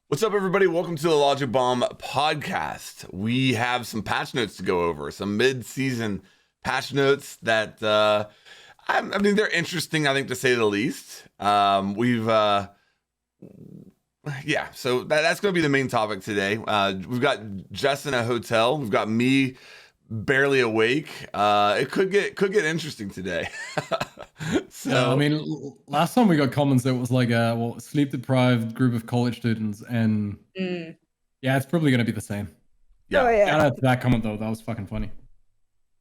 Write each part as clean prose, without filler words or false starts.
What's up, everybody? Welcome to the Logic Bomb podcast. We have some patch notes to go over, some mid-season patch notes that, I mean, they're interesting, I think, to say the least. So that's going to be the main topic today. We've got Jess in a hotel. We've got me barely awake. It could get interesting today. I mean, last time we got comments, it was like a sleep-deprived group of college students, and yeah, it's probably gonna be the same. Yeah. Oh, yeah. Shout out to that comment though. That was fucking funny.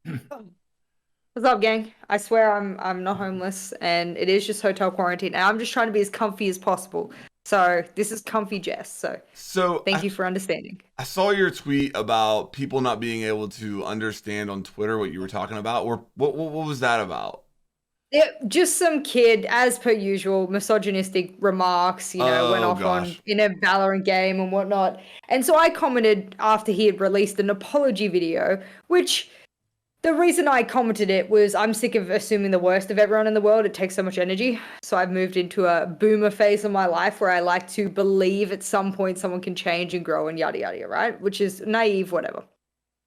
What's up, gang? I swear I'm not homeless, and it is just hotel quarantine, and I'm just trying to be as comfy as possible. So this is comfy Jess. So thank you for understanding. I saw your tweet about people not being able to understand on Twitter what you were talking about. What was that about? Yeah, just some kid, as per usual, misogynistic remarks, went off in a Valorant game and whatnot. And so I commented after he had released an apology video, which the reason I commented it was I'm sick of assuming the worst of everyone in the world. It takes so much energy. So I've moved into a boomer phase of my life where I like to believe at some point someone can change and grow and yada yada, right? Which is naive, whatever.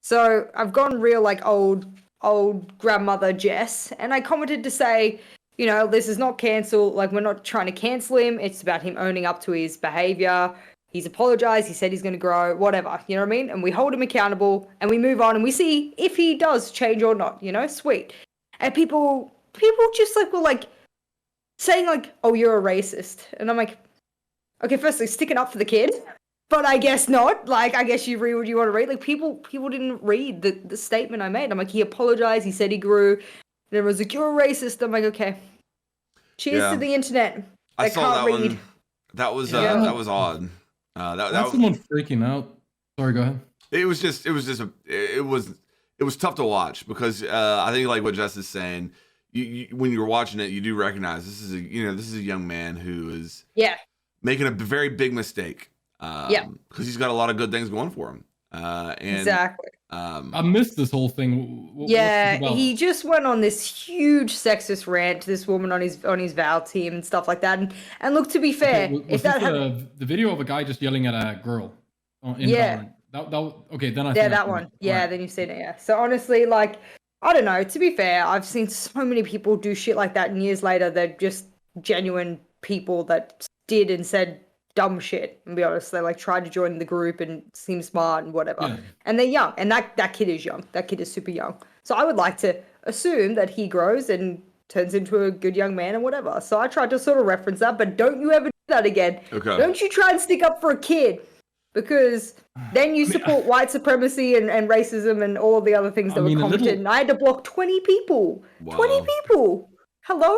So I've gone real like old grandmother Jess, and I commented to say, this is not cancel. Like, we're not trying to cancel him. It's about him owning up to his behavior. He's apologized. He said he's going to grow, whatever. You know what I mean? And we hold him accountable, and we move on, and we see if he does change or not. Sweet. And people just were saying oh, you're a racist, and I'm like, okay, firstly, sticking up for the kid. But I guess not. Like, I guess you read what you want to read. Like, people didn't read the statement I made. I'm like, he apologized. He said he grew. And everyone's like, you're a racist. I'm like, okay. Cheers to the internet. I saw that read. One. That was odd. That's someone freaking out. Sorry, go ahead. It was tough to watch because I think like what Jess is saying, you when you're watching it, you do recognize this is a young man who is making a very big mistake. Because he's got a lot of good things going for him. Exactly. I missed this whole thing. He just went on this huge sexist rant to this woman on his Val team and stuff like that. And look, to be fair, was the video of a guy just yelling at a girl? Valorant? Then I think that one. Yeah, then you've seen it. Yeah. So honestly, I don't know. To be fair, I've seen so many people do shit like that, and years later, they're just genuine people that did and said dumb shit, and be honest, they tried to join the group and seem smart and whatever, and they're young, and that kid is young. That kid is super young. So I would like to assume that he grows and turns into a good young man and whatever. So I tried to sort of reference that, but don't you ever do that again. Okay. Don't you try and stick up for a kid, because then you support white supremacy and racism and all the other things that were commented. And I had to block 20 people. Wow. 20 people. Hello?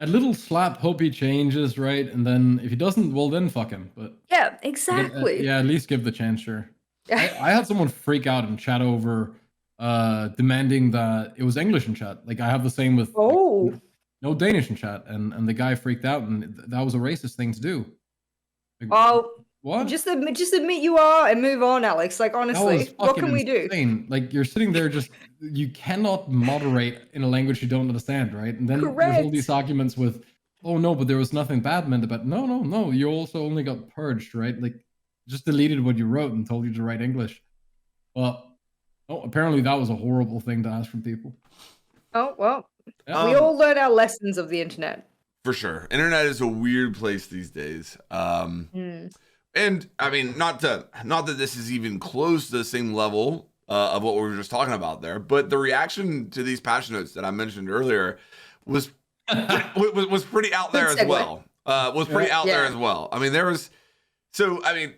A little slap, hope he changes, right? And then if he doesn't, well, then fuck him. But yeah, exactly. At least give the chance, sure. I had someone freak out and chat over demanding that it was English in chat. Like, I have the same with no Danish in chat, and the guy freaked out, and that was a racist thing to do. What? Just admit you are and move on, Alex. Like, honestly, what can we do? Like, you're sitting there you cannot moderate in a language you don't understand, right? And then there's all these arguments with, oh no, but there was nothing bad meant about. No. You also only got purged, right? Like, just deleted what you wrote and told you to write English. Well, apparently that was a horrible thing to ask from people. Oh, well, we all learn our lessons of the internet. For sure. Internet is a weird place these days. And I mean, not that this is even close to the same level of what we were just talking about there, but the reaction to these patch notes that I mentioned earlier was pretty out there as well. There as well. I mean,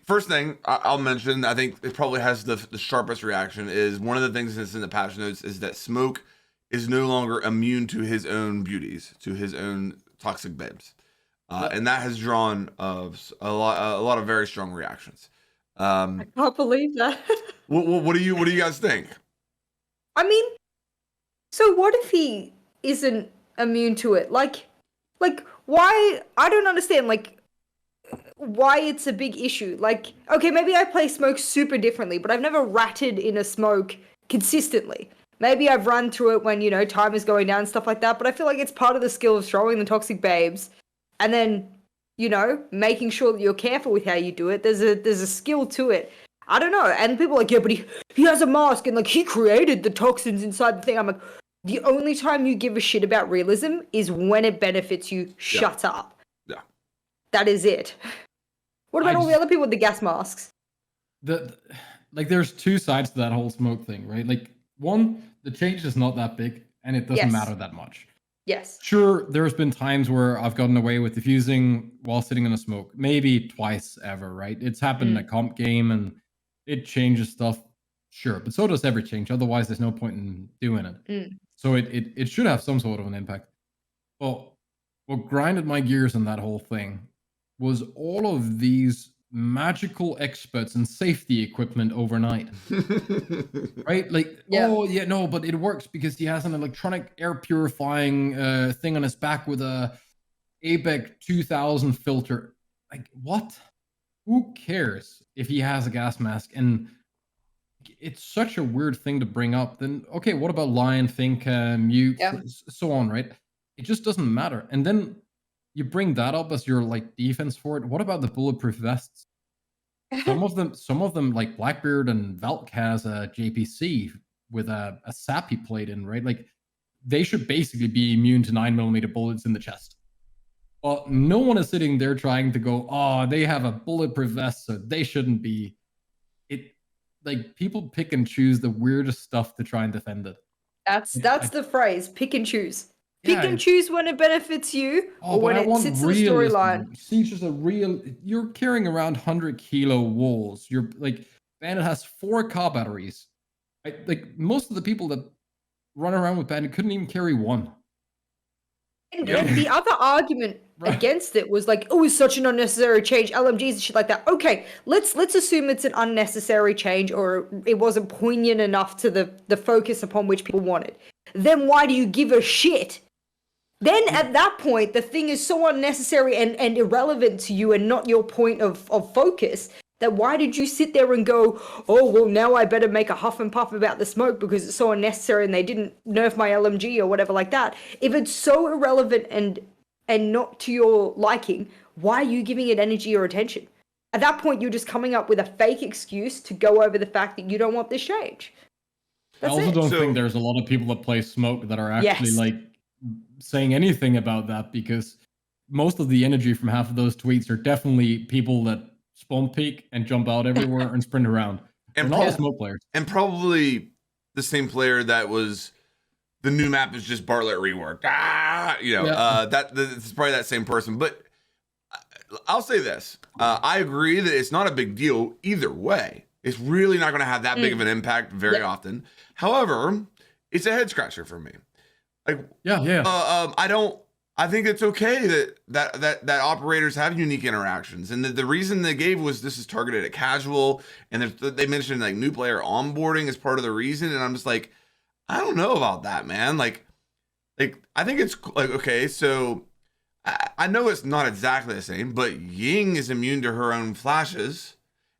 first thing I'll mention, I think it probably has the sharpest reaction, is one of the things that's in the patch notes is that Smoke is no longer immune to his own beauties, to his own toxic babes. And that has drawn a lot of very strong reactions. I can't believe that. What do you guys think? I mean, so what if he isn't immune to it? Like why? I don't understand. Like, why it's a big issue. Like, okay, maybe I play Smoke super differently, but I've never ratted in a Smoke consistently. Maybe I've run through it when time is going down and stuff like that. But I feel like it's part of the skill of throwing the toxic babes. And then making sure that you're careful with how you do it. There's a skill to it. I don't know. And people are like, yeah, but he has a mask and like he created the toxins inside the thing. I'm like, the only time you give a shit about realism is when it benefits you. Shut up. Yeah. That is it. What about all the other people with the gas masks? There's two sides to that whole smoke thing, right? Like, one, the change is not that big and it doesn't matter that much. Yes. Sure, there's been times where I've gotten away with diffusing while sitting in a smoke. Maybe twice ever, right? It's happened in a comp game and it changes stuff. Sure, but so does every change. Otherwise, there's no point in doing it. So it should have some sort of an impact. But what grinded my gears in that whole thing was all of these magical experts in safety equipment overnight. Right? Like, oh yeah, no, but it works because he has an electronic air purifying thing on his back with a ABEC 2000 filter. Like, what? Who cares if he has a gas mask? And it's such a weird thing to bring up. Then okay, what about Lion, Think, Mute, so on, right? It just doesn't matter. And then you bring that up as your like defense for it. What about the bulletproof vests? Some of them like Blackbeard and Valk has a JPC with a SAP he played in, right? Like they should basically be immune to 9mm bullets in the chest. But no one is sitting there trying to go, oh, they have a bulletproof vest, so they shouldn't be. Like people pick and choose the weirdest stuff to try and defend it. That's the phrase, pick and choose. Pick and choose when it benefits you or when it sits in the storyline. Siege is a real. You're carrying around 100-kilo walls. You're like Bandit has 4 car batteries. Like most of the people that run around with Bandit couldn't even carry one. And the other argument against it was like, oh, it's such an unnecessary change, LMGs and shit like that. Okay, let's assume it's an unnecessary change or it wasn't poignant enough to the focus upon which people wanted. Then why do you give a shit? Then at that point, the thing is so unnecessary and irrelevant to you and not your point of focus that why did you sit there and go, oh, well, now I better make a huff and puff about the smoke because it's so unnecessary and they didn't nerf my LMG or whatever like that. If it's so irrelevant and not to your liking, why are you giving it energy or attention? At that point, you're just coming up with a fake excuse to go over the fact that you don't want this change. I also don't think there's a lot of people that play smoke that are actually like saying anything about that because most of the energy from half of those tweets are definitely people that spawn peek and jump out everywhere and sprint around. And not smoke players. And probably the same player that was the new map is just Bartlett reworked. That's probably that same person. But I'll say this. I agree that it's not a big deal either way. It's really not going to have that big of an impact very often. However, it's a head scratcher for me. Like, I think it's okay that operators have unique interactions, and the reason they gave was this is targeted at casual, and they mentioned like new player onboarding as part of the reason, and I'm just like, I don't know about that, man. Like I think it's like okay, so I know it's not exactly the same, but Ying is immune to her own flashes,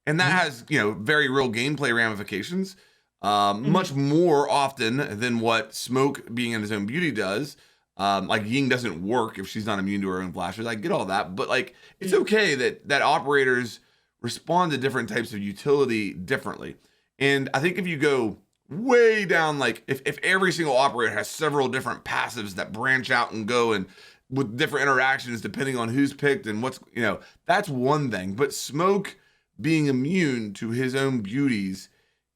and that has very real gameplay ramifications. Much more often than what Smoke being in his own beauty does. Like Ying doesn't work if she's not immune to her own flashes. I get all that, but like it's okay that operators respond to different types of utility differently. And I think if you go way down, like if every single operator has several different passives that branch out and go and with different interactions depending on who's picked and what's that's one thing. But Smoke being immune to his own beauties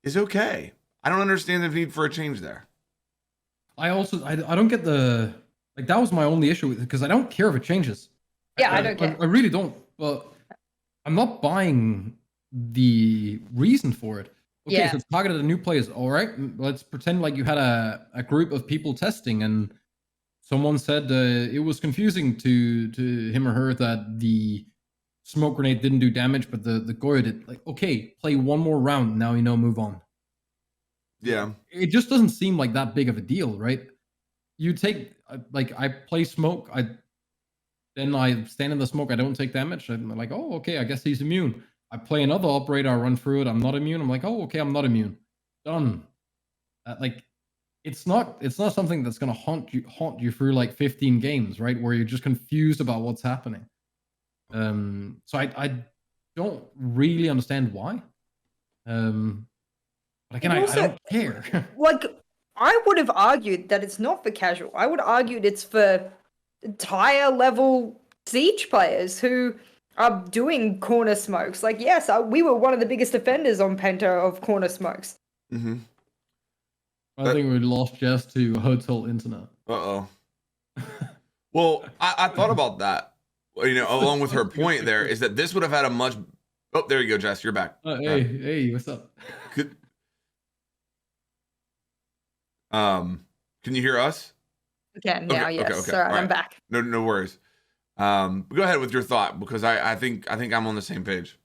is okay. I don't understand the need for a change there. I don't get the that was my only issue with it because I don't care if it changes. I don't care. I really don't. But I'm not buying the reason for it. Okay, so it's targeted at new players. All right, let's pretend like you had a group of people testing and someone said it was confusing to him or her that the smoke grenade didn't do damage, but the Goya did. Like, okay, play one more round. Now move on. Yeah. It just doesn't seem like that big of a deal, right? You take, I play smoke, then I stand in the smoke, I don't take damage. I'm like, oh, okay, I guess he's immune. I play another operator, I run through it, I'm not immune. I'm like, oh, okay, I'm not immune. Done. It's not something that's going to haunt you through like 15 games, right? Where you're just confused about what's happening. So I don't really understand why. But again, I don't care. Like, I would have argued that it's not for casual. I would argue it's for higher level Siege players who are doing corner smokes. Like, yes, we were one of the biggest offenders on Penta of corner smokes. Mm-hmm. I think we lost Jess to hotel internet. Uh-oh. Well, I thought about that, you know, along with her point there, is that this would have had a much... Oh, there you go, Jess. You're back. Hey, what's up? Can you hear us? Okay, now, okay, yes. Okay. Sorry, I'm back. No worries. Go ahead with your thought, because I think I'm on the same page.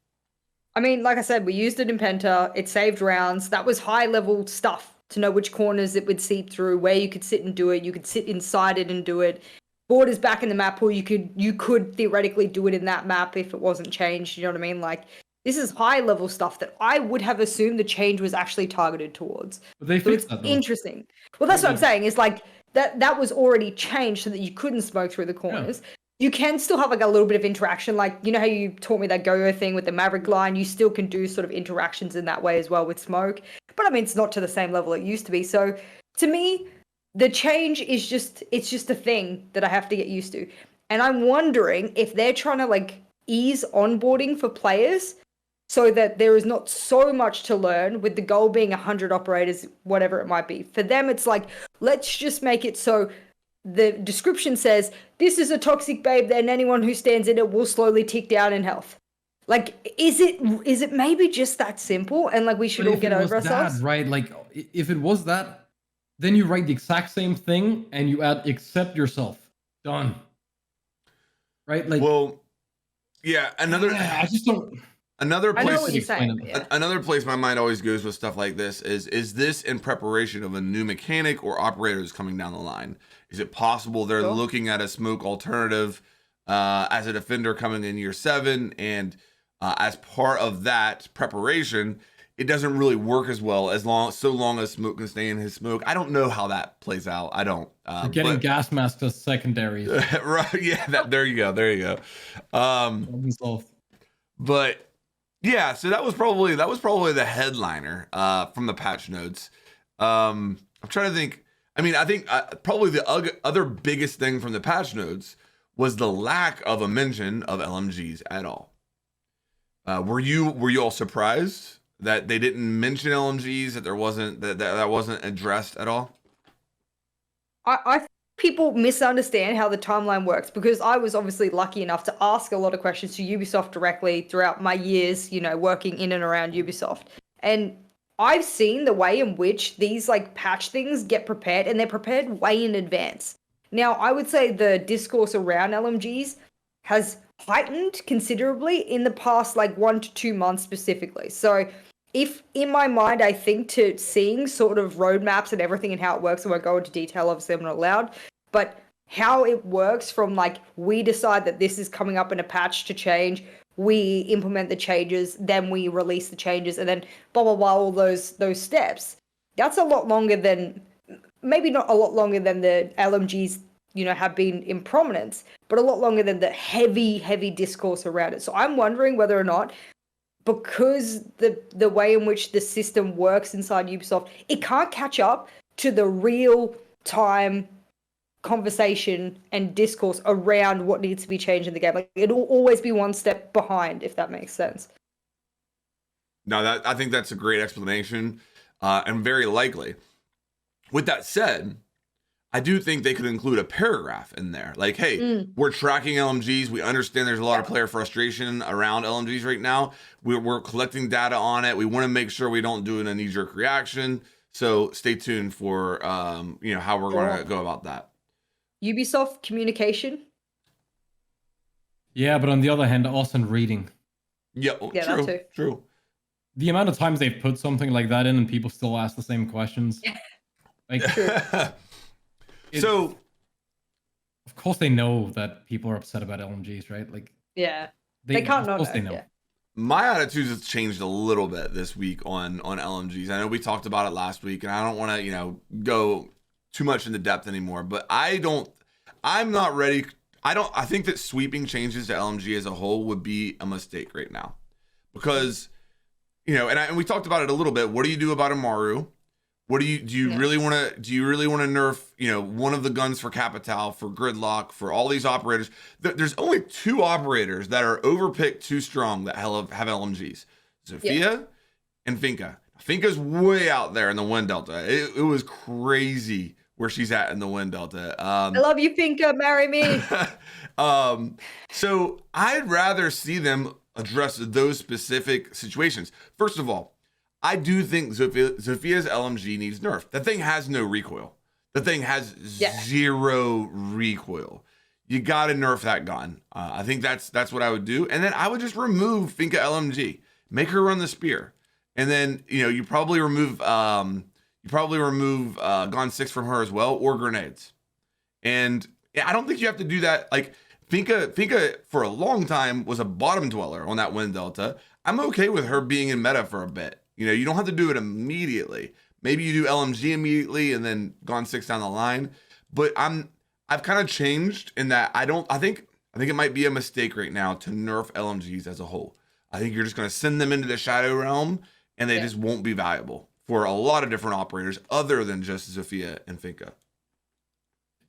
I mean, like I said, we used it in Penta. It saved rounds. That was high level stuff to know which corners it would seep through, where you could sit and do it. You could sit inside it and do it. Borders back in the map pool, you could theoretically do it in that map if it wasn't changed. You know what I mean? Like, this is high level stuff that I would have assumed the change was actually targeted towards. But they fixed that, though. Interesting. Well, that's what I'm saying. Is like that was already changed so that you couldn't smoke through the corners. Yeah. You can still have like a little bit of interaction. Like, you know how you taught me that go-go thing with the Maverick line? You still can do sort of interactions in that way as well with smoke. But I mean, it's not to the same level it used to be. So to me, the change is it's just a thing that I have to get used to. And I'm wondering if they're trying to like ease onboarding for players so that there is not so much to learn, with the goal being 100 operators, whatever it might be. For them, it's like, let's just make it so the description says, this is a toxic babe, then anyone who stands in it will slowly tick down in health. Like, is it maybe just that simple? And like, we should all get over ourselves? Right? Like, if it was that, then you write the exact same thing and you add accept yourself. Done. Right? Like, well, yeah, I just don't... Another place, I know what you're saying, yeah. Another place my mind always goes with stuff like this is this in preparation of a new mechanic or operators coming down the line? Is it possible they're looking at a smoke alternative as a defender coming in year 7, and as part of that preparation, it doesn't really work as well so long as smoke can stay in his smoke? I don't know how that plays out. I don't. Getting gas masks as secondaries. Right? Yeah. There you go. But. Yeah, so that was probably the headliner from the patch notes. I'm trying to think. I mean, I think probably the other biggest thing from the patch notes was the lack of a mention of LMGs at all. Were you all surprised that they didn't mention LMGs, that there wasn't that wasn't addressed at all? I think people misunderstand how the timeline works, because I was obviously lucky enough to ask a lot of questions to Ubisoft directly throughout my years, you know, working in and around Ubisoft. And I've seen the way in which these like patch things get prepared, and they're prepared way in advance. Now, I would say the discourse around LMGs has heightened considerably in the past like 1 to 2 months specifically. So if in my mind, I think to seeing sort of roadmaps and everything and how it works, I won't go into detail, obviously I'm not allowed, but how it works from like, we decide that this is coming up in a patch to change, we implement the changes, then we release the changes, and then blah, blah, blah, all those steps. That's a lot longer than, maybe not a lot longer than the LMGs, you know, have been in prominence, but a lot longer than the heavy, heavy discourse around it. So I'm wondering whether or not, because the way in which the system works inside Ubisoft, it can't catch up to the real time conversation and discourse around what needs to be changed in the game. Like, it'll always be one step behind, if that makes sense. No, I think that's a great explanation, and very likely. With that said, I do think they could include a paragraph in there. Like, hey, we're tracking LMGs. We understand there's a lot of player frustration around LMGs right now. We're collecting data on it. We want to make sure we don't do a knee-jerk reaction. So stay tuned for, you know, how we're going to go about that. Ubisoft communication. Yeah, but on the other hand, Austin reading. Yeah, true. The amount of times they've put something like that in and people still ask the same questions. Like, so, of course they know that people are upset about LMGs, right? Like, yeah, they can't know. They know. Yeah. My attitude has changed a little bit this week on LMGs. I know we talked about it last week, and I don't want to, you know, go too much into depth anymore. But I'm not ready. I think that sweeping changes to LMG as a whole would be a mistake right now, because and we talked about it a little bit. What do you do about Amaru? What do you really want to nerf, one of the guns for Capital, for Gridlock, for all these operators? There's only 2 operators that are overpicked too strong that have LMGs. Zofia and Finka. Finka's way out there in the wind delta. It was crazy where she's at in the wind delta. I love you, Finka. Marry me. So I'd rather see them address those specific situations. First of all, I do think Zofia's LMG needs nerf. That thing has no recoil. The thing has 0 recoil. You got to nerf that gun. I think that's what I would do. And then I would just remove Finka LMG. Make her run the spear. And then, you probably remove Gone 6 from her as well, or grenades. And I don't think you have to do that. Like, Finka for a long time was a bottom dweller on that wind delta. I'm okay with her being in meta for a bit. You don't have to do it immediately. Maybe you do LMG immediately and then Gone 6 down the line. But I've kind of changed in that I think it might be a mistake right now to nerf LMGs as a whole. I think you're just going to send them into the Shadow Realm, and they just won't be valuable for a lot of different operators other than just Zofia and Finka.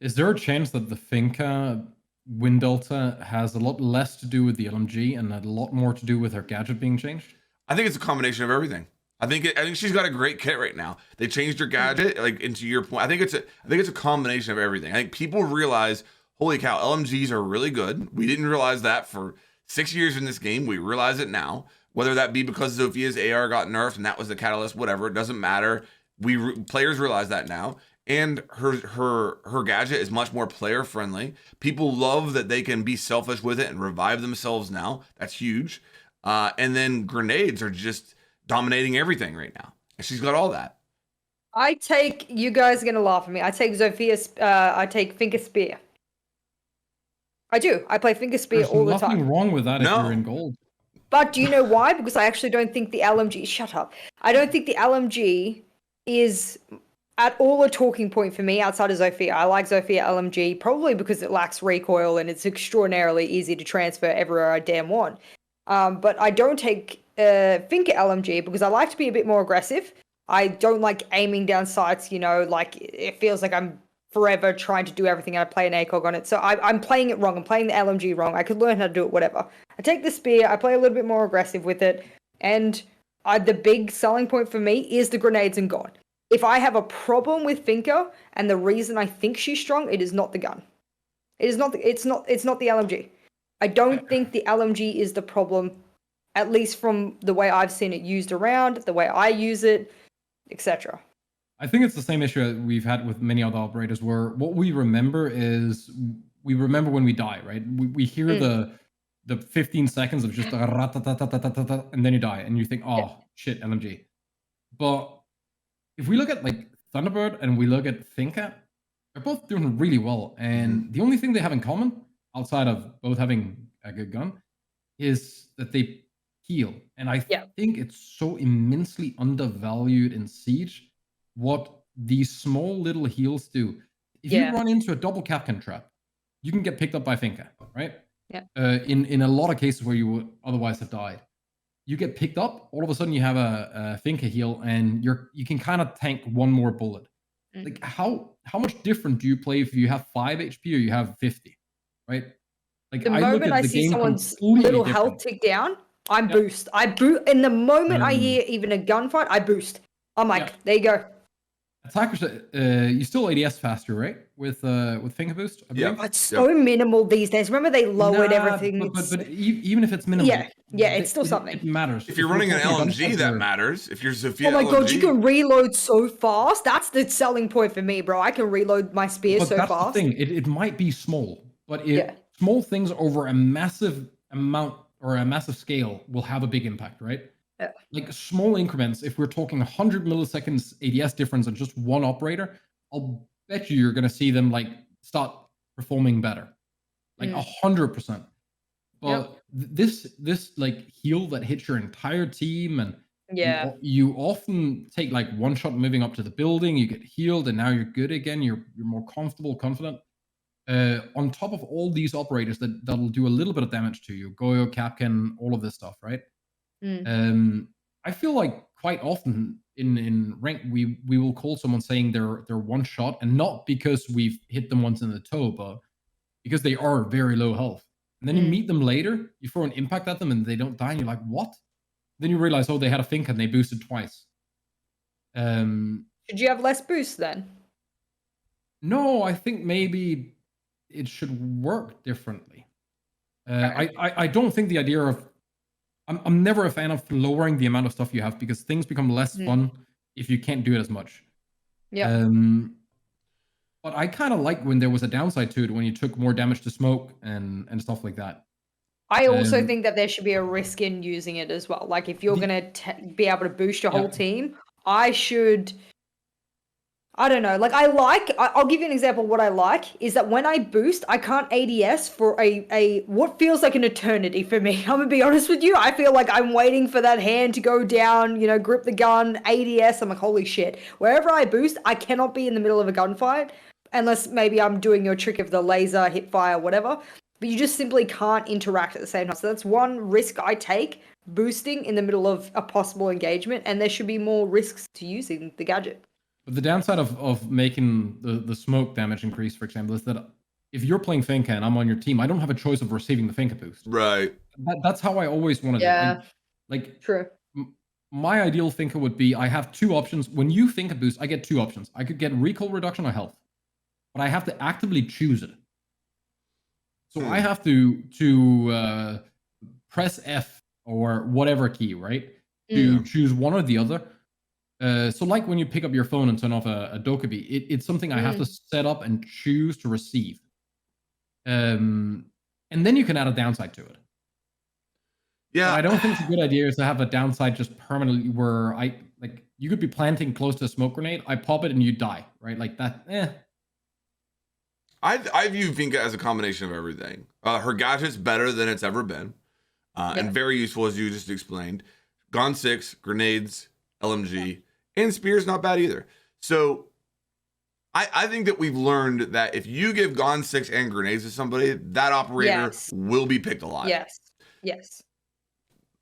Is there a chance that the Finka wind delta has a lot less to do with the LMG and a lot more to do with her gadget being changed? I think it's a combination of everything. I think she's got a great kit right now. They changed her gadget, like, into your point. I think it's a combination of everything. I think people realize, holy cow, LMGs are really good. We didn't realize that for 6 years in this game. We realize it now. Whether that be because Zofia's AR got nerfed and that was the catalyst, whatever, it doesn't matter. Players realize that now. And her gadget is much more player friendly. People love that they can be selfish with it and revive themselves now. That's huge. And then grenades are just dominating everything right now. And she's got all that. You guys are going to laugh at me. I take Finka Spear. I do. I play Finka Spear all the time. There's nothing wrong with that if you're in gold. But do you know why? Because I actually don't think the LMG... Shut up. I don't think the LMG is at all a talking point for me outside of Zofia. I like Zofia LMG probably because it lacks recoil and it's extraordinarily easy to transfer everywhere I damn want. But I don't take Finka LMG because I like to be a bit more aggressive. I don't like aiming down sights, like it feels like I'm forever trying to do everything and I play an ACOG on it. So I'm playing it wrong. I'm playing the LMG wrong. I could learn how to do it, whatever. I take the spear, I play a little bit more aggressive with it, and the big selling point for me is the grenades and Gone. If I have a problem with Finka and the reason I think she's strong, it is not the gun. It's not the LMG. I don't think the LMG is the problem, at least from the way I've seen it used around, the way I use it, etc. I think it's the same issue we've had with many other operators, where what we remember is we remember when we die, right? We hear the 15 seconds of just and then you die, and you think, oh shit, LMG. But if we look at like Thunderbird and we look at Finka, they're both doing really well, and the only thing they have in common, outside of both having a good gun, is that they heal. And I think it's so immensely undervalued in Siege what these small little heals do. If you run into a double Capcan trap, you can get picked up by Finka, right? Yeah. In a lot of cases where you would otherwise have died, you get picked up. All of a sudden, you have a Finka heal, and you can kind of tank one more bullet. Like how much different do you play if you have 5 HP or you have 50, right? Like the moment I see someone's little health tick down, I'm boost. I boost, and the moment I hear even a gunfight, I boost. I'm like, there you go. Attackers, you still ADS faster, right? With Finger Boost, I believe? It's so minimal these days. Remember they lowered everything. But even if it's minimal, it's still something. It matters. If you're running an LMG, that matters. If you're Zofia, oh my LMG, god, you can reload so fast. That's the selling point for me, bro. I can reload my spear so fast. That's the thing. It might be small, but small things over a massive amount or a massive scale will have a big impact, right? Yeah. Like small increments, if we're talking 100 milliseconds ADS difference on just one operator, I'll bet you're going to see them like start performing better, like 100%. But this like heal that hits your entire team, and you often take like one shot moving up to the building, you get healed, and now you're good again. You're more comfortable, confident. on top of all these operators that'll do a little bit of damage to you, Goyo, Capcan, all of this stuff, right? I feel like quite often in rank we will call someone saying they're one shot, and not because we've hit them once in the toe, but because they are very low health. And then you meet them later, you throw an impact at them and they don't die, and you're like, what? Then you realize, oh, they had a think and they boosted twice. Should you have less boost then? No, I think maybe it should work differently. I don't think the idea of I'm never a fan of lowering the amount of stuff you have, because things become less fun if you can't do it as much. Yeah. But I kind of like when there was a downside to it, when you took more damage to smoke and stuff like that. I also think that there should be a risk in using it as well. Like, if you're going to be able to boost your whole team, I don't know. Like, I'll give you an example. What I like is that when I boost, I can't ADS for a what feels like an eternity for me. I'm gonna be honest with you. I feel like I'm waiting for that hand to go down, grip the gun, ADS. I'm like, holy shit. Wherever I boost, I cannot be in the middle of a gunfight unless maybe I'm doing your trick of the laser, hip fire, whatever. But you just simply can't interact at the same time. So that's one risk I take, boosting in the middle of a possible engagement, and there should be more risks to using the gadget. But the downside of making the smoke damage increase, for example, is that if you're playing Finka and I'm on your team, I don't have a choice of receiving the Finka boost. Right. That's how I always wanted it. Like, true. My ideal Finka would be, I have two options. When you Finka boost, I get two options. I could get recoil reduction or health, but I have to actively choose it. So I have to press F or whatever key, right? To choose one or the other. So like when you pick up your phone and turn off a Dokkaebi, it's something I have to set up and choose to receive. And then you can add a downside to it. Yeah. But I don't think it's a good idea to have a downside just permanently where you could be planting close to a smoke grenade, I pop it and you die, right? Like that, I view Finka as a combination of everything. Her gadget's better than it's ever been, and very useful, as you just explained. Gone 6, grenades, LMG, and Spear's not bad either. So I think that we've learned that if you give Gone 6 and grenades to somebody, that operator will be picked alive. Yes.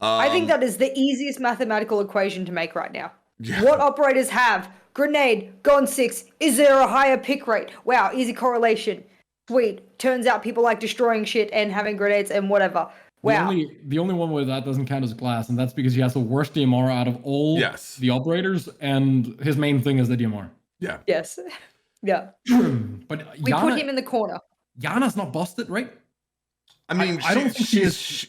I think that is the easiest mathematical equation to make right now. Yeah. What operators have? Grenade, Gone 6. Is there a higher pick rate? Wow, easy correlation. Sweet. Turns out people like destroying shit and having grenades and whatever. Wow. The only one where that doesn't count as class, and that's because he has the worst DMR out of all the operators, and his main thing is the DMR. Yeah. Yes. Yeah. But we put him in the corner. Yana's not busted, right? I mean, I don't think she's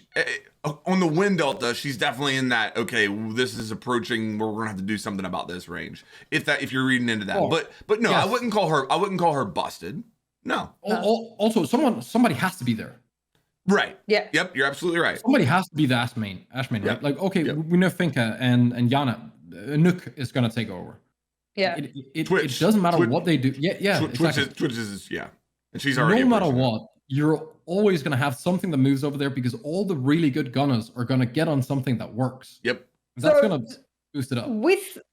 on the win delta. She's definitely in that. Okay, this is approaching where we're gonna have to do something about this range. If you're reading into that, but no, yes. I wouldn't call her busted. No. Also, somebody has to be there. Right. Yeah. Yep. You're absolutely right. Somebody has to be the Ash main, right? Like, okay, we know Finka and Yana, Nook is gonna take over. Yeah. It doesn't matter what they do. Yeah. Twitch is and she's already. No matter what, you're always gonna have something that moves over there because all the really good gunners are gonna get on something that works. Yep. That's gonna boost it up.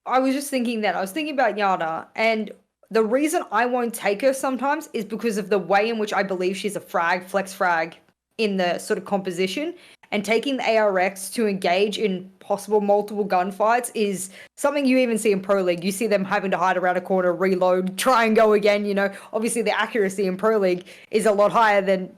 I was just thinking that. I was thinking about Yana, and the reason I won't take her sometimes is because of the way in which I believe she's a flex frag in the sort of composition, and taking the ARX to engage in possible multiple gunfights is something you even see in Pro League. You see them having to hide around a corner, reload, try and go again. Obviously the accuracy in Pro League is a lot higher than,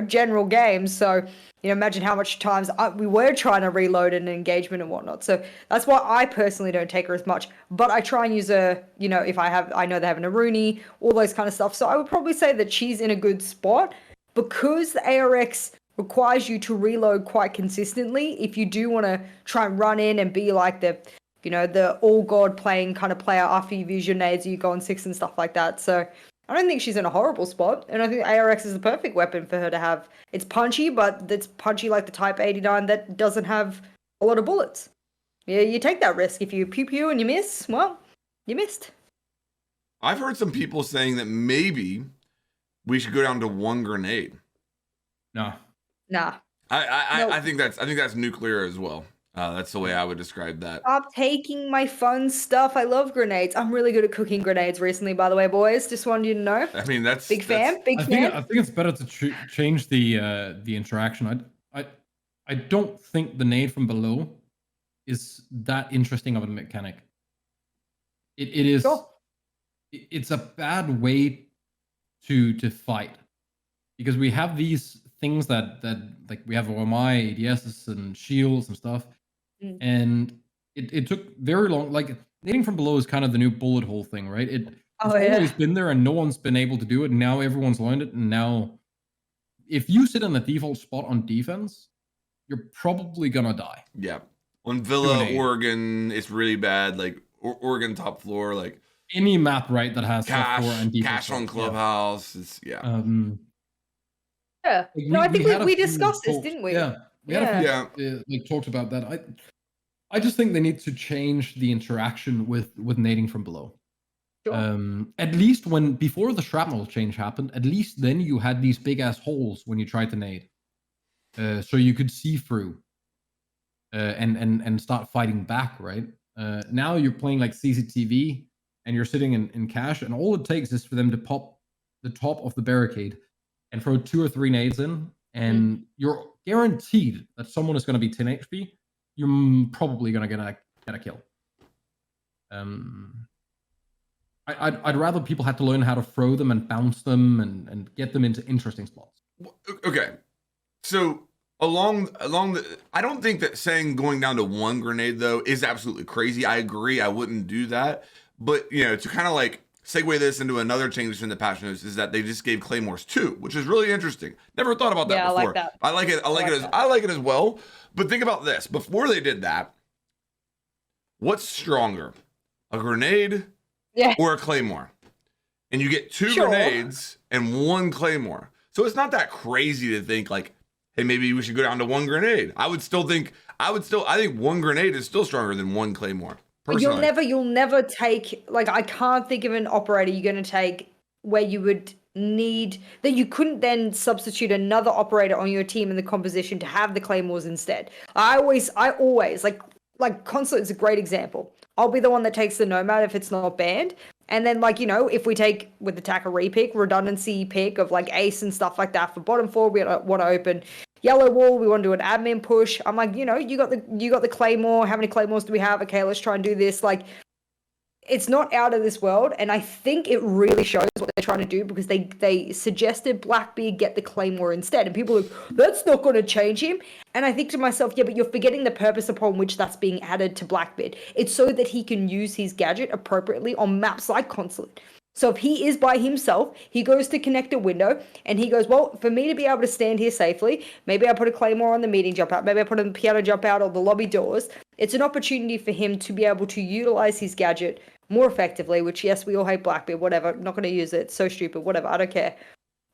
general games. So, imagine how much times we were trying to reload an engagement and whatnot. So that's why I personally don't take her as much, but I try and use her, if I know they have an Aruni, all those kind of stuff. So I would probably say that she's in a good spot. Because the ARX requires you to reload quite consistently, if you do want to try and run in and be like the all god playing kind of player after you use your nades, you go on 6 and stuff like that. So I don't think she's in a horrible spot, and I think ARX is the perfect weapon for her to have. It's punchy, but it's punchy like the Type 89 that doesn't have a lot of bullets. Yeah, you take that risk. If you pew and you miss, well, you missed. I've heard some people saying that maybe we should go down to 1 grenade. No. Nah. I think that's nuclear as well. That's the way I would describe that. Stop taking my fun stuff. I love grenades. I'm really good at cooking grenades recently, by the way, boys. Just wanted you to know. I mean, Big fan. I think it's better to change the interaction. I don't think the nade from below is that interesting of a mechanic. It is. Sure. It's a bad way to fight, because we have these things that like we have OMI, ADSs, and shields and stuff, and it took very long. Like, nading from below is kind of the new bullet hole thing, right? It's always been there, and no one's been able to do it. And now everyone's learned it, and now if you sit in the default spot on defense, you're probably gonna die. Yeah, on Villa, Oregon, it's really bad. Like Oregon top floor, like any map, right, that has top floor and default cash on Clubhouse. Yeah. No, I think we discussed this, didn't we? Yeah. We like talked about that. I just think they need to change the interaction with nading from below. Sure. At least before the shrapnel change happened, at least then you had these big ass holes when you tried to nade, so you could see through, and start fighting back. Right now you're playing like CCTV, and you're sitting in cash, and all it takes is for them to pop the top of the barricade and throw 2 or 3 nades in, and you're guaranteed that someone is going to be 10 HP. You're probably going to get a kill. I'd rather people had to learn how to throw them and bounce them and get them into interesting spots. Okay, so along the, I don't think that saying going down to 1 grenade though is absolutely crazy. I agree. I wouldn't do that, but to kind of like segue this into another change in the patch notes is that they just gave Claymores 2, which is really interesting. Never thought about that before. I like that. I like it as well. But think about this. Before they did that, what's stronger? A grenade or a Claymore? And you get 2 grenades and 1 Claymore. So it's not that crazy to think like, hey, maybe we should go down to 1 grenade. I think 1 grenade is still stronger than 1 Claymore. Personally. You'll never take, like, I can't think of an operator you're going to take where you would need that you couldn't then substitute another operator on your team in the composition to have the Claymores instead. I always like Consulate is a great example. I'll be the one that takes the Nomad if it's not banned. And then, like, if we take with the Taka repick, redundancy pick of like Ace and stuff like that for bottom 4, we want to open Yellow Wall, we want to do an admin push. I'm like, you got the Claymore. How many Claymores do we have? Okay, let's try and do this. Like, it's not out of this world, and I think it really shows what they're trying to do, because they suggested Blackbeard get the Claymore instead, and people are like, that's not going to change him. And I think to myself, yeah, but you're forgetting the purpose upon which that's being added to Blackbeard. It's so that he can use his gadget appropriately on maps like Consulate. So if he is by himself, he goes to connect a window, and he goes, well, for me to be able to stand here safely, maybe I put a Claymore on the meeting jump out, maybe I put a piano jump out or the lobby doors. It's an opportunity for him to be able to utilize his gadget more effectively, which, yes, we all hate Blackbeard, whatever, I'm not going to use it, it's so stupid, whatever, I don't care.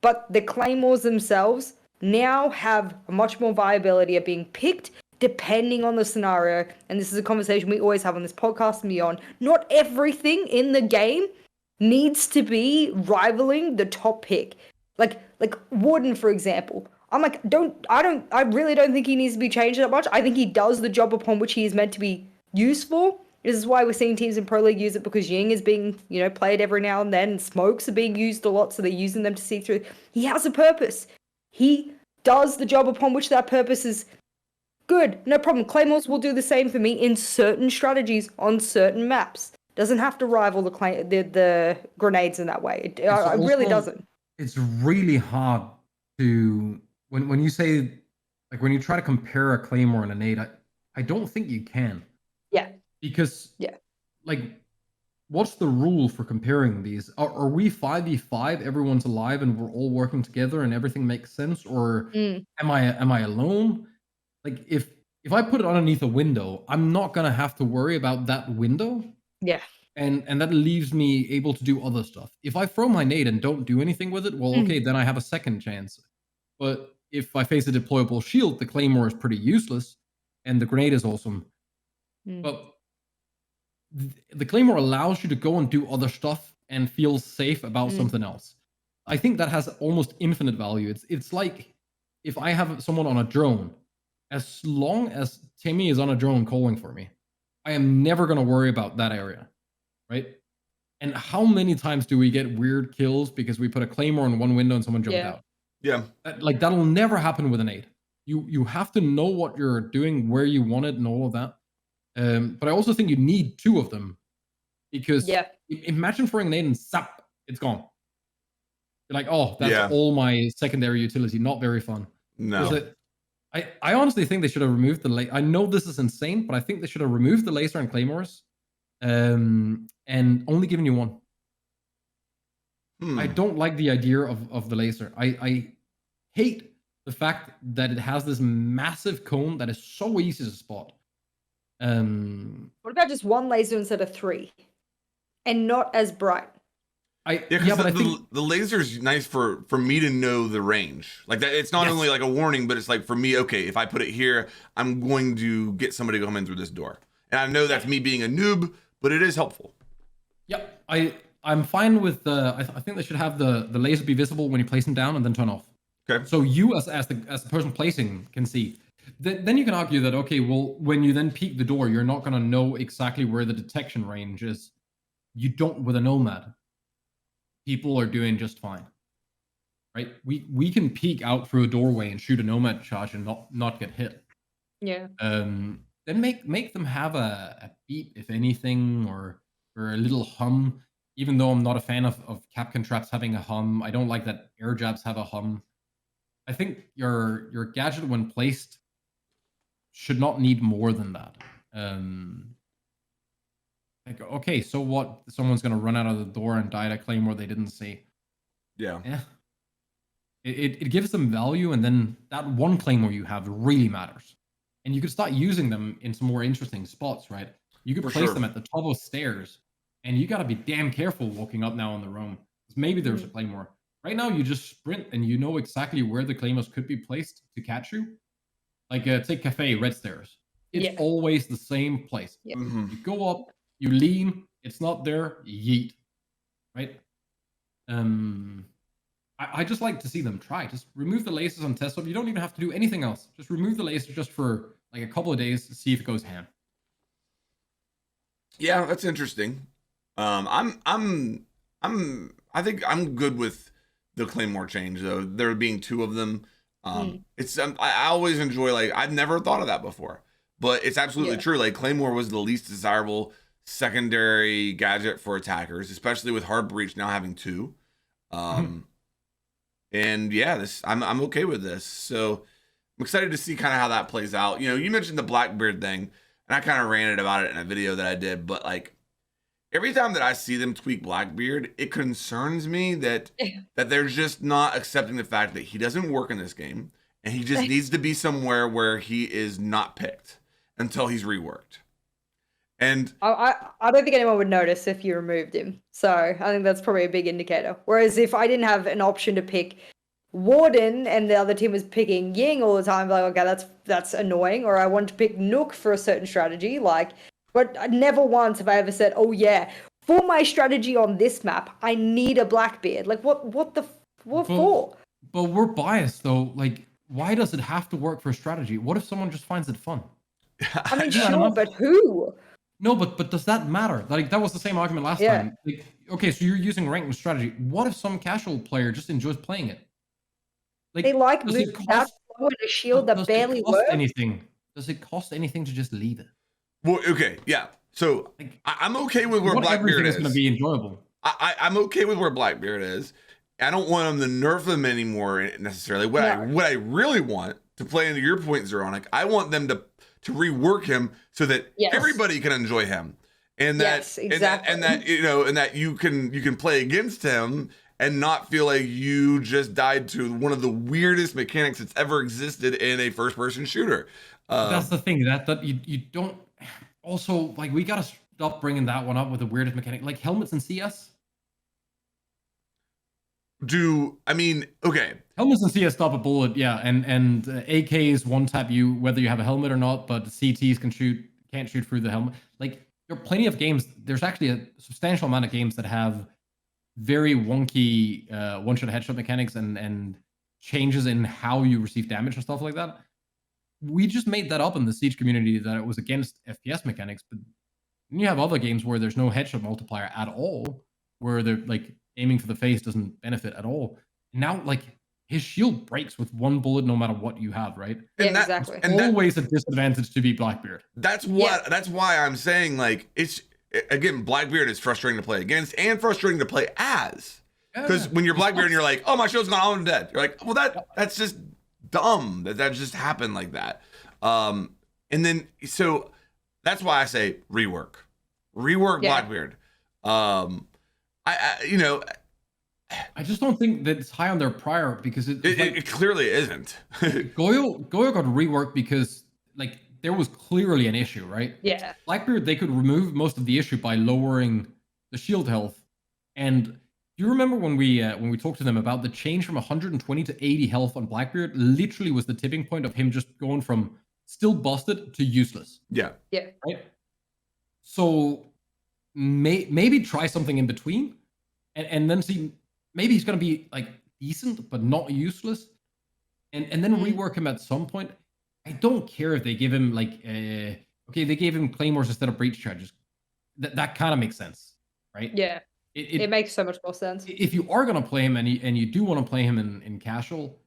But the Claymores themselves now have a much more viability of being picked depending on the scenario, and this is a conversation we always have on this podcast and beyond. Not everything in the game needs to be rivaling the top pick. Like Warden, for example. I'm like, I really don't think he needs to be changed that much. I think he does the job upon which he is meant to be used for. This is why we're seeing teams in Pro League use it, because Ying is being, played every now and then. Smokes are being used a lot, so they're using them to see through. He has a purpose. He does the job upon which that purpose is good. No problem. Claymores will do the same for me in certain strategies on certain maps. Doesn't have to rival the grenades in that way. It really doesn't. It's really hard to when you say, like, when you try to compare a Claymore and a nade, I don't think you can. Yeah. Because like, what's the rule for comparing these? Are we 5v5? Everyone's alive and we're all working together and everything makes sense, or am I alone? Like, if I put it underneath a window, I'm not gonna have to worry about that window. Yeah. And that leaves me able to do other stuff. If I throw my nade and don't do anything with it, well, okay, then I have a second chance. But if I face a deployable shield, the Claymore is pretty useless, and the grenade is awesome. But the Claymore allows you to go and do other stuff and feel safe about something else. I think that has almost infinite value. It's like if I have someone on a drone as long as Timmy is on a drone calling for me, I am never going to worry about that area, right? And how many times do we get weird kills because we put a Claymore in one window and someone jumped out? Yeah. Like, that'll never happen with an 8. You have to know what you're doing, where you want it, and all of that. But I also think you need 2 of them, because imagine throwing an 8 and zap, it's gone. You're like, oh, that's all my secondary utility. Not very fun. No. I honestly think they should have removed the laser. I know this is insane, but I think they should have removed the laser and Claymores, and only given you 1. I don't like the idea of the laser. I hate the fact that it has this massive cone that is so easy to spot. What about just 1 laser instead of 3, and not as bright? But I think the laser's nice for me to know the range. Like that, it's not only like a warning, but it's like for me, okay, if I put it here, I'm going to get somebody to come in through this door. And I know that's me being a noob, but it is helpful. Yep, I'm fine with I think they should have the laser be visible when you place them down and then turn off. Okay. So you as the person placing can see. Then you can argue that, okay, well, when you then peek the door, you're not going to know exactly where the detection range is. You don't with a Nomad. People are doing just fine, right? We can peek out through a doorway and shoot a Nomad charge and not get hit. Yeah. Then make them have a beep, if anything, or a little hum. Even though I'm not a fan of Capcan traps having a hum, I don't like that air jabs have a hum. I think your gadget, when placed, should not need more than that. Like, okay, so what? Someone's gonna run out of the door and die at a Claymore they didn't see. Yeah. It gives them value, and then that 1 Claymore you have really matters. And you could start using them in some more interesting spots, right? You could place them at the top of stairs, and you gotta be damn careful walking up now on the roam. Because maybe there's a Claymore. Right now, you just sprint, and you know exactly where the Claymores could be placed to catch you. Like, take Cafe, red stairs. It's always the same place. You go up, you lean, it's not there, yeet. Right? I just like to see them try. Just remove the lasers on test up. You don't even have to do anything else. Just remove the laser just for like a couple of days to see if it goes ham. Yeah, that's interesting. I think I'm good with the Claymore change though. There being 2 of them. It's I always enjoy, like, I've never thought of that before, but it's absolutely true. Like, Claymore was the least desirable secondary gadget for attackers, especially with Hard Breach now having 2. And yeah, I'm okay with this. So I'm excited to see kind of how that plays out. You know, you mentioned the Blackbeard thing, and I kind of ranted about it in a video that I did, but like every time that I see them tweak Blackbeard, it concerns me that they're just not accepting the fact that he doesn't work in this game, and he just needs to be somewhere where he is not picked until he's reworked. And I don't think anyone would notice if you removed him. So I think that's probably a big indicator. Whereas if I didn't have an option to pick Warden and the other team was picking Ying all the time, like, okay, that's annoying. Or I wanted to pick Nook for a certain strategy, like, but never once have I ever said, oh yeah, for my strategy on this map, I need a Blackbeard. Like, what for? But we're biased though. Like, why does it have to work for strategy? What if someone just finds it fun? I mean, sure, but who? No, but does that matter? Like, that was the same argument last time. Like, okay, so you're using ranked strategy. What if some casual player just enjoys playing it? Like, they like that slow and a shield that barely works. Does it cost anything to just leave it? Well, okay, yeah. So like, I'm okay with where Blackbeard is. Everything is going to be enjoyable. I'm okay with where Blackbeard is. I don't want them to nerf them anymore necessarily. What I really want, to play into your point, Zeronic, I want them to rework him so that everybody can enjoy him, and that and that you know, and that you can play against him and not feel like you just died to one of the weirdest mechanics that's ever existed in a first-person shooter. That's the thing, that you don't. Also, like, we gotta stop bringing that one up with the weirdest mechanic, like helmets in CS. Okay. Helmets in CS stop a bullet, yeah, and AKs one tap you whether you have a helmet or not, but CTs can't shoot through the helmet. Like, there are plenty of games. There's actually a substantial amount of games that have very wonky one-shot headshot mechanics and changes in how you receive damage and stuff like that. we just made that up in the Siege community that it was against FPS mechanics, but then you have other games where there's no headshot multiplier at all, where they're like aiming for the face doesn't benefit at all. And now, like, his shield breaks with one bullet no matter what you have, right? Yeah, exactly. And always a disadvantage to be Blackbeard. That's why I'm saying, like, it's, again, Blackbeard is frustrating to play against and frustrating to play as. Because when you're Blackbeard and you're like, oh, my shield's gone, I'm dead. You're like, well, that's just dumb. That just happened like that. And then, so that's why I say rework Blackbeard. I just don't think that it's high on their prior because it clearly isn't. Goyo got reworked because like there was clearly an issue, right? Yeah. Blackbeard, they could remove most of the issue by lowering the shield health. And do you remember when we talked to them about the change from 120 to 80 health on Blackbeard? Literally was the tipping point of him just going from still busted to useless. Yeah. Yeah. Right. So maybe try something in between, and then see. Maybe he's going to be like decent, but not useless. And then rework him at some point. I don't care if they give him like, okay, they gave him Claymores instead of breach charges. That kind of makes sense, right? Yeah. It makes so much more sense. If you are going to play him and you do want to play him in casual,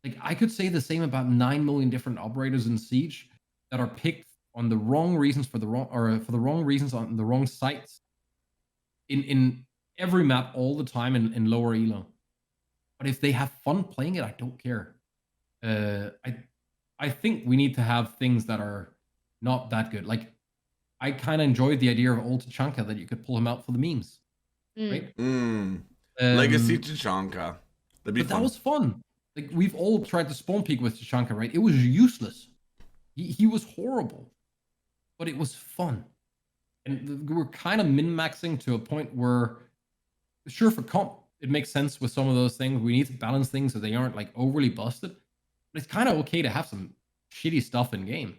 like I could say the same about 9 million different operators in Siege that are picked on the wrong reasons for the wrong reasons on the wrong sites. In every map all the time in lower elo. But if they have fun playing it, I don't care. I think we need to have things that are not that good. Like I kind of enjoyed the idea of old Tachanka that you could pull him out for the memes. Right? Legacy Tachanka. That'd be fun. That was fun. Like we've all tried to spawn peek with Tachanka, right? It was useless. He was horrible. But it was fun. And we're kind of min-maxing to a point where sure, for comp, it makes sense with some of those things. We need to balance things so they aren't like overly busted. But it's kind of okay to have some shitty stuff in game.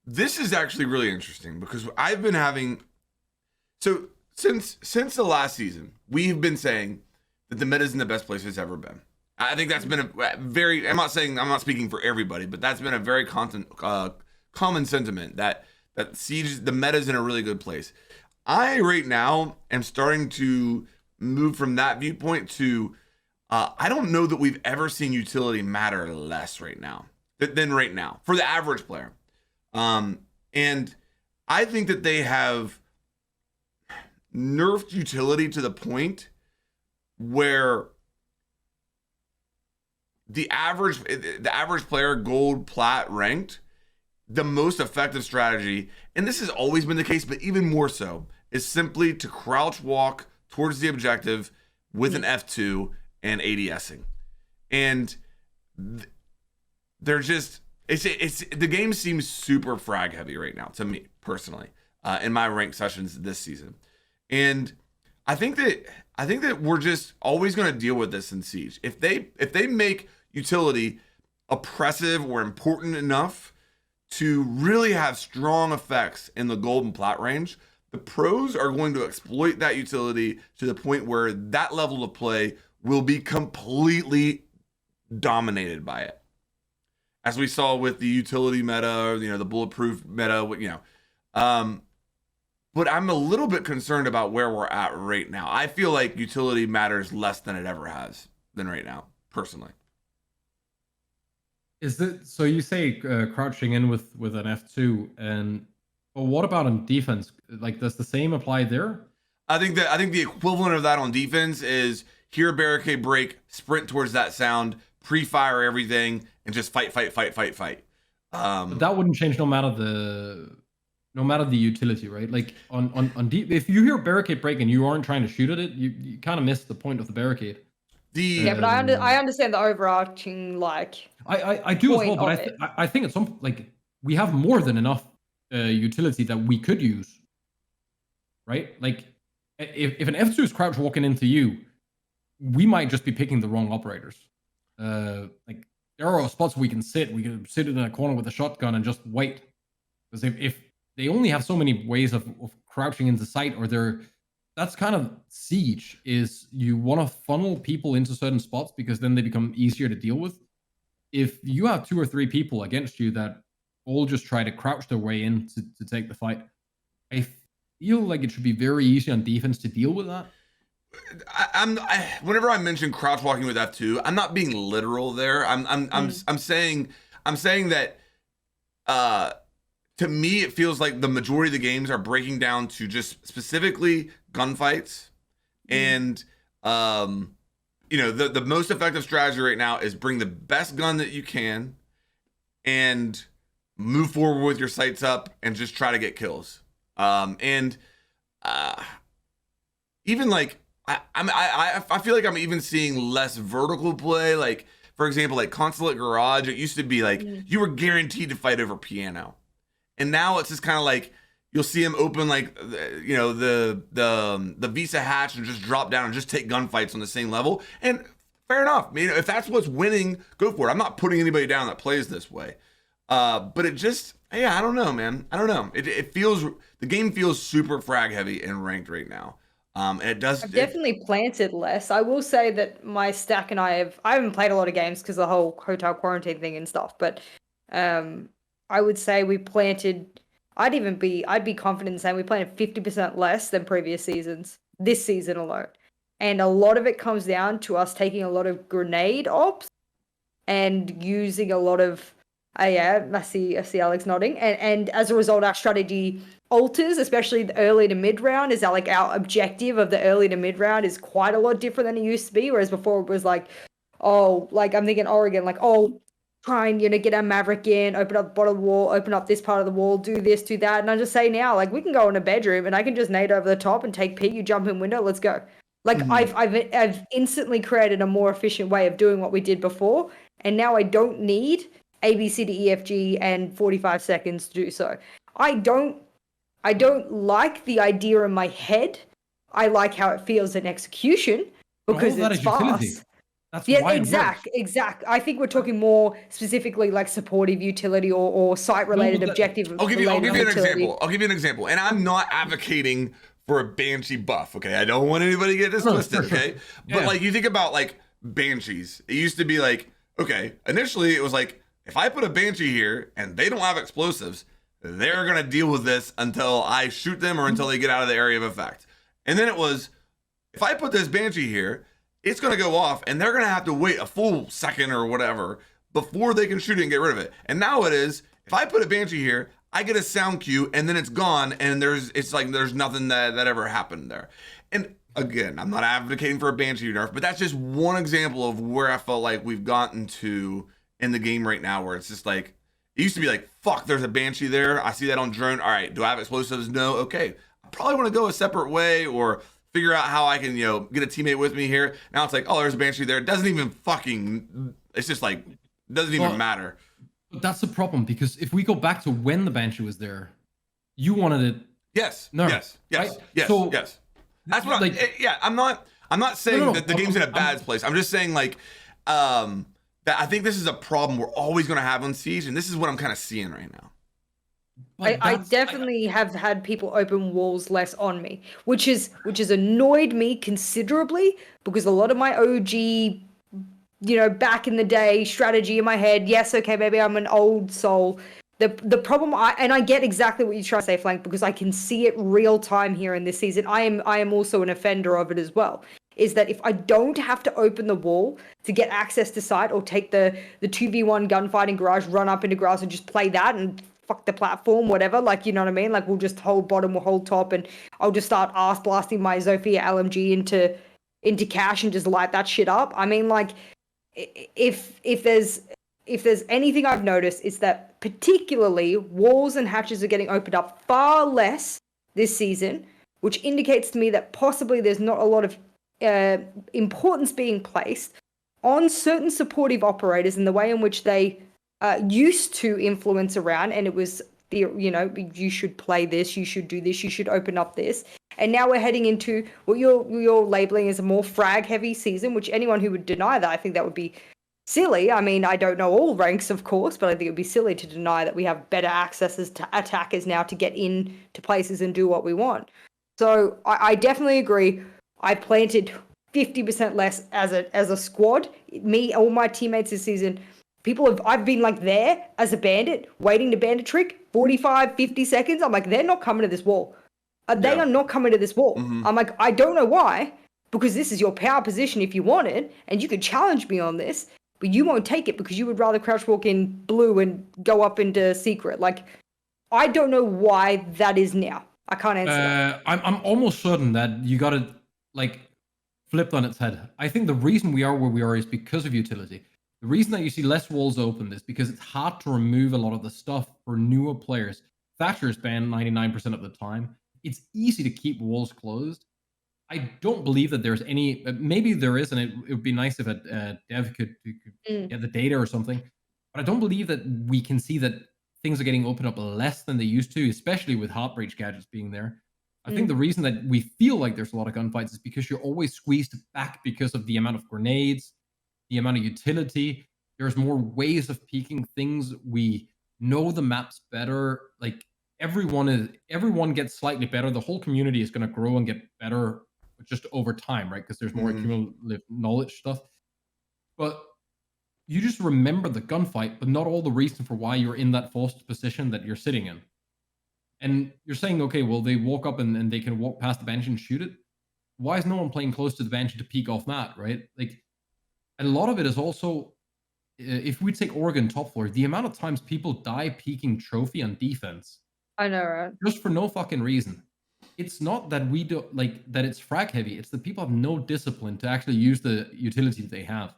This is actually really interesting because I've been having since the last season, we've been saying that the meta is in the best place it's ever been. I think that's been a very, I'm not speaking for everybody, but that's been a very common sentiment that Siege, the meta is in a really good place. I right now am starting to move from that viewpoint to I don't know that we've ever seen utility matter less right now than right now for the average player. And I think that they have nerfed utility to the point where the average player, gold, plat ranked, the most effective strategy, and this has always been the case, but even more so, is simply to crouch walk towards the objective with an F2 and ADSing. And they're just, it's the game seems super frag heavy right now to me personally, in my ranked sessions this season. And I think that we're just always going to deal with this in Siege. If they make utility oppressive or important enough to really have strong effects in the gold and plat range, the pros are going to exploit that utility to the point where that level of play will be completely dominated by it. As we saw with the utility meta, the bulletproof meta, but I'm a little bit concerned about where we're at right now. I feel like utility matters less than it ever has than right now, personally. Is that so? You say crouching in with an F2, but what about on defense? Like, does the same apply there? I think the equivalent of that on defense is hear a barricade break, sprint towards that sound, pre-fire everything, and just fight. But that wouldn't change no matter the utility, right? Like on deep, if you hear barricade break and you aren't trying to shoot at it, you kind of miss the point of the barricade. But I understand the overarching I do as well, but I think at some we have more than enough utility that we could use, right? Like if an F2 is crouch walking into you, we might just be picking the wrong operators. Like there are spots we can sit in a corner with a shotgun and just wait, because if they only have so many ways of crouching into sight, or that's kind of Siege, is you want to funnel people into certain spots because then they become easier to deal with. if you have 2 or 3 people against you that all just try to crouch their way in to take the fight, I feel like it should be very easy on defense to deal with that. Whenever I mention crouch walking with F2, I'm not being literal there. I'm saying that to me it feels like the majority of the games are breaking down to just specifically gunfights, and the most effective strategy right now is bring the best gun that you can and move forward with your sights up and just try to get kills. Even like I feel like I'm even seeing less vertical play. Like, for example, like Consulate Garage, it used to be like you were guaranteed to fight over piano, and now it's just kind of like you'll see him open like the Visa hatch and just drop down and just take gunfights on the same level. And fair enough. I mean, if that's what's winning, go for it. I'm not putting anybody down that plays this way. But it just, I don't know, man. I don't know. It feels, the game feels super frag heavy and ranked right now. And it does. I've definitely planted less. I will say that my stack and I haven't played a lot of games because of the whole hotel quarantine thing and stuff. But I would say we planted. I'd be confident in saying we planted 50% less than previous seasons. This season alone, and a lot of it comes down to us taking a lot of grenade ops and using a lot of. I see Alex nodding, and as a result, our strategy alters, especially the early to mid round. Is that like our objective of the early to mid round is quite a lot different than it used to be. Whereas before it was like, like I'm thinking Oregon, like try and get our Maverick in, open up the bottom of the wall, open up this part of the wall, do this, do that, and I just say now, like we can go in a bedroom and I can just nade over the top and take P. You jump in window, let's go. Like I've instantly created a more efficient way of doing what we did before, and now I don't need A, B, C, D, E, F, G, and 45 seconds to do so. I don't like the idea in my head. I like how it feels in execution because it's fast. That's why exact. I think we're talking more specifically like supportive utility or site-related objective. I'll give you an example. I'll give you an example. And I'm not advocating for a Banshee buff, okay? I don't want anybody to get this twisted, okay? But like you think about like Banshees. It used to be like, okay, initially it was like, if I put a Banshee here and they don't have explosives, they're going to deal with this until I shoot them or until they get out of the area of effect. And then it was, if I put this Banshee here, it's going to go off and they're going to have to wait a full second or whatever before they can shoot it and get rid of it. And now it is, if I put a Banshee here, I get a sound cue and then it's gone and it's like there's nothing that ever happened there. And again, I'm not advocating for a Banshee nerf, but that's just one example of where I felt like we've gotten to in the game right now, where it's just like, it used to be like, fuck, there's a Banshee there. I see that on drone. All right, do I have explosives? No. Okay. I probably want to go a separate way or figure out how I can, get a teammate with me here. Now it's like, oh, there's a Banshee there. It doesn't even it's just like, doesn't even matter. But that's the problem, because if we go back to when the Banshee was there, you wanted it. Yes. No. Yes. Right? Yes. That's what I'm not saying that the game's in a bad place. I'm just saying like, that I think this is a problem we're always going to have on Siege, and this is what I'm kind of seeing right now. I definitely have had people open walls less on me, which has annoyed me considerably, because a lot of my OG, back in the day strategy in my head, yes, okay, maybe I'm an old soul. The problem, I get exactly what you're trying to say, Flank, because I can see it real time here in this season. I am also an offender of it as well. Is that if I don't have to open the wall to get access to site or take the 2v1 gunfighting garage, run up into grass and just play that and fuck the platform, whatever, like, you know what I mean? Like, we'll just hold bottom, we'll hold top, and I'll just start ass blasting my Zofia LMG into cash and just light that shit up. I mean, like, if there's anything I've noticed, it's that particularly walls and hatches are getting opened up far less this season, which indicates to me that possibly there's not a lot of importance being placed on certain supportive operators in the way in which they used to influence around, and it was you should play this, you should do this, you should open up this, and now we're heading into what you're labeling as a more frag heavy season, which anyone who would deny that, I think that would be silly. I mean, I don't know all ranks, of course, but I think it would be silly to deny that we have better accesses to attackers now to get in to places and do what we want. So I definitely agree. I planted 50% less as a squad. All my teammates this season, I've been like there as a bandit, waiting to bandit trick 45, 50 seconds. I'm like, they're not coming to this wall. They are not coming to this wall. I'm like, I don't know why, because this is your power position if you want it, and you could challenge me on this, but you won't take it because you would rather crouch walk in blue and go up into secret. Like, I don't know why that is now. I can't answer that. I'm almost certain that you got it like flipped on its head. I think the reason we are where we are is because of utility. The reason that you see less walls open is because it's hard to remove a lot of the stuff for newer players. Thatcher's banned 99% of the time. It's easy to keep walls closed. I don't believe that there's any. Maybe there is, and it would be nice if a dev could get the data or something. But I don't believe that we can see that things are getting opened up less than they used to, especially with Heartbreach gadgets being there. I think the reason that we feel like there's a lot of gunfights is because you're always squeezed back because of the amount of grenades, the amount of utility. There's more ways of peeking things. We know the maps better. Like everyone gets slightly better. The whole community is going to grow and get better just over time, right? Because there's more cumulative knowledge stuff. But you just remember the gunfight, but not all the reason for why you're in that forced position that you're sitting in. And you're saying, okay, well, they walk up and they can walk past the bench and shoot it. Why is no one playing close to the bench to peek off that, right? Like, a lot of it is also, if we take Oregon top floor, the amount of times people die peeking trophy on defense. I know, right? Just for no fucking reason. It's not that we don't like that it's frag heavy. It's that people have no discipline to actually use the utility that they have.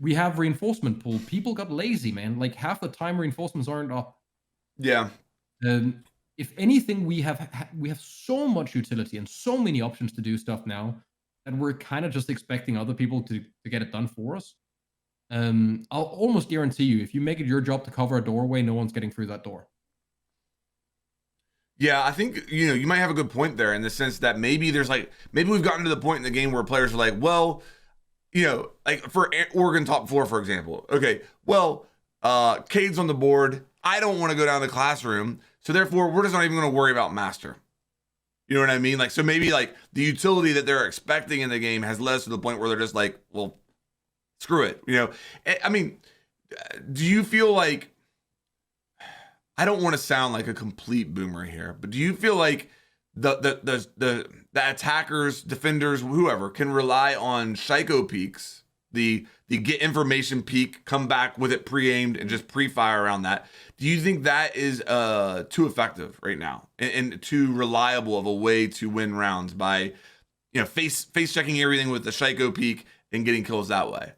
We have reinforcement pool. People got lazy, man. Like half the time reinforcements aren't up. Yeah. If anything, we have so much utility and so many options to do stuff now that we're kind of just expecting other people to get it done for us. I'll almost guarantee you, if you make it your job to cover a doorway, no one's getting through that door. Yeah, I think, you might have a good point there in the sense that maybe we've gotten to the point in the game where players are like, well, like for Oregon top floor, for example. Okay, well, Cade's on the board. I don't want to go down to the classroom. So therefore, we're just not even going to worry about master. You know what I mean? Like, so maybe like the utility that they're expecting in the game has led us to the point where they're just like, well, screw it. I mean, do you feel like, I don't want to sound like a complete boomer here, but do you feel like the attackers, defenders, whoever can rely on Psycho peaks, the get information peak, come back with it pre-aimed and just pre-fire around that? Do you think that is too effective right now and too reliable of a way to win rounds by face checking everything with the Psycho peak and getting kills that way?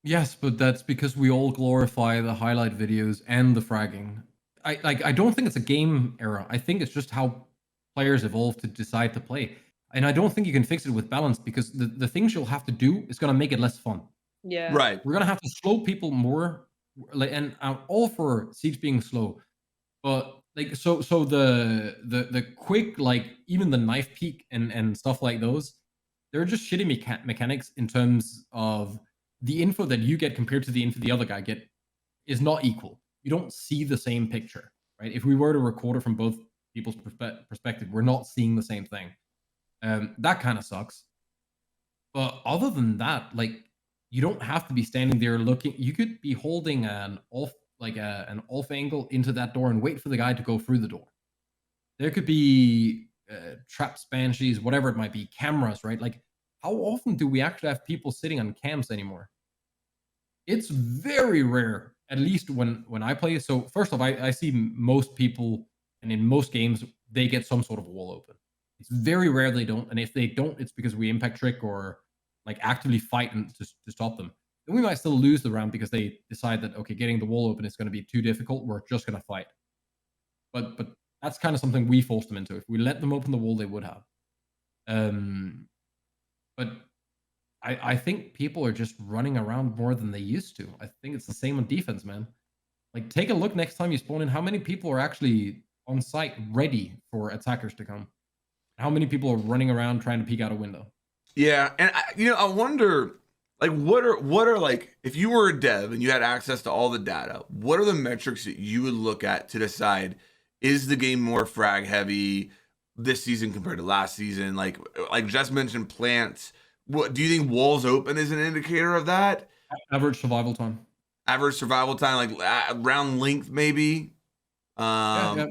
Yes, but that's because we all glorify the highlight videos and the fragging. I don't think it's a game error. I think it's just how players evolve to decide to play. And I don't think you can fix it with balance, because the things you'll have to do is going to make it less fun. Yeah. Right. We're going to have to slow people more. And I'm all for Siege being slow. But like so the quick, like even the knife peek and stuff like those, they're just shitty mechanics in terms of the info that you get compared to the info the other guy get is not equal. You don't see the same picture, right? If we were to record it from both people's perspective, we're not seeing the same thing. That kind of sucks. But other than that, like, you don't have to be standing there looking. You could be holding an off angle into that door and wait for the guy to go through the door. There could be traps, banshees, whatever it might be, cameras, right? Like, how often do we actually have people sitting on cams anymore? It's very rare, at least when I play. So first off, I see most people, and in most games, they get some sort of wall open. It's very rare they don't. And if they don't, it's because we impact trick or like actively fight to stop them. Then we might still lose the round because they decide that, okay, getting the wall open is going to be too difficult. We're just going to fight. But that's kind of something we forced them into. If we let them open the wall, they would have. But I think people are just running around more than they used to. I think it's the same on defense, man. Like, take a look next time you spawn in. How many people are actually on site ready for attackers to come? How many people are running around trying to peek out a window? Yeah, and I wonder, like, what are like, if you were a dev and you had access to all the data, what are the metrics that you would look at to decide, is the game more frag heavy this season compared to last season? Like Jess mentioned plants. What do you think walls open is an indicator of that? Average survival time. average survival time, like round length, maybe. I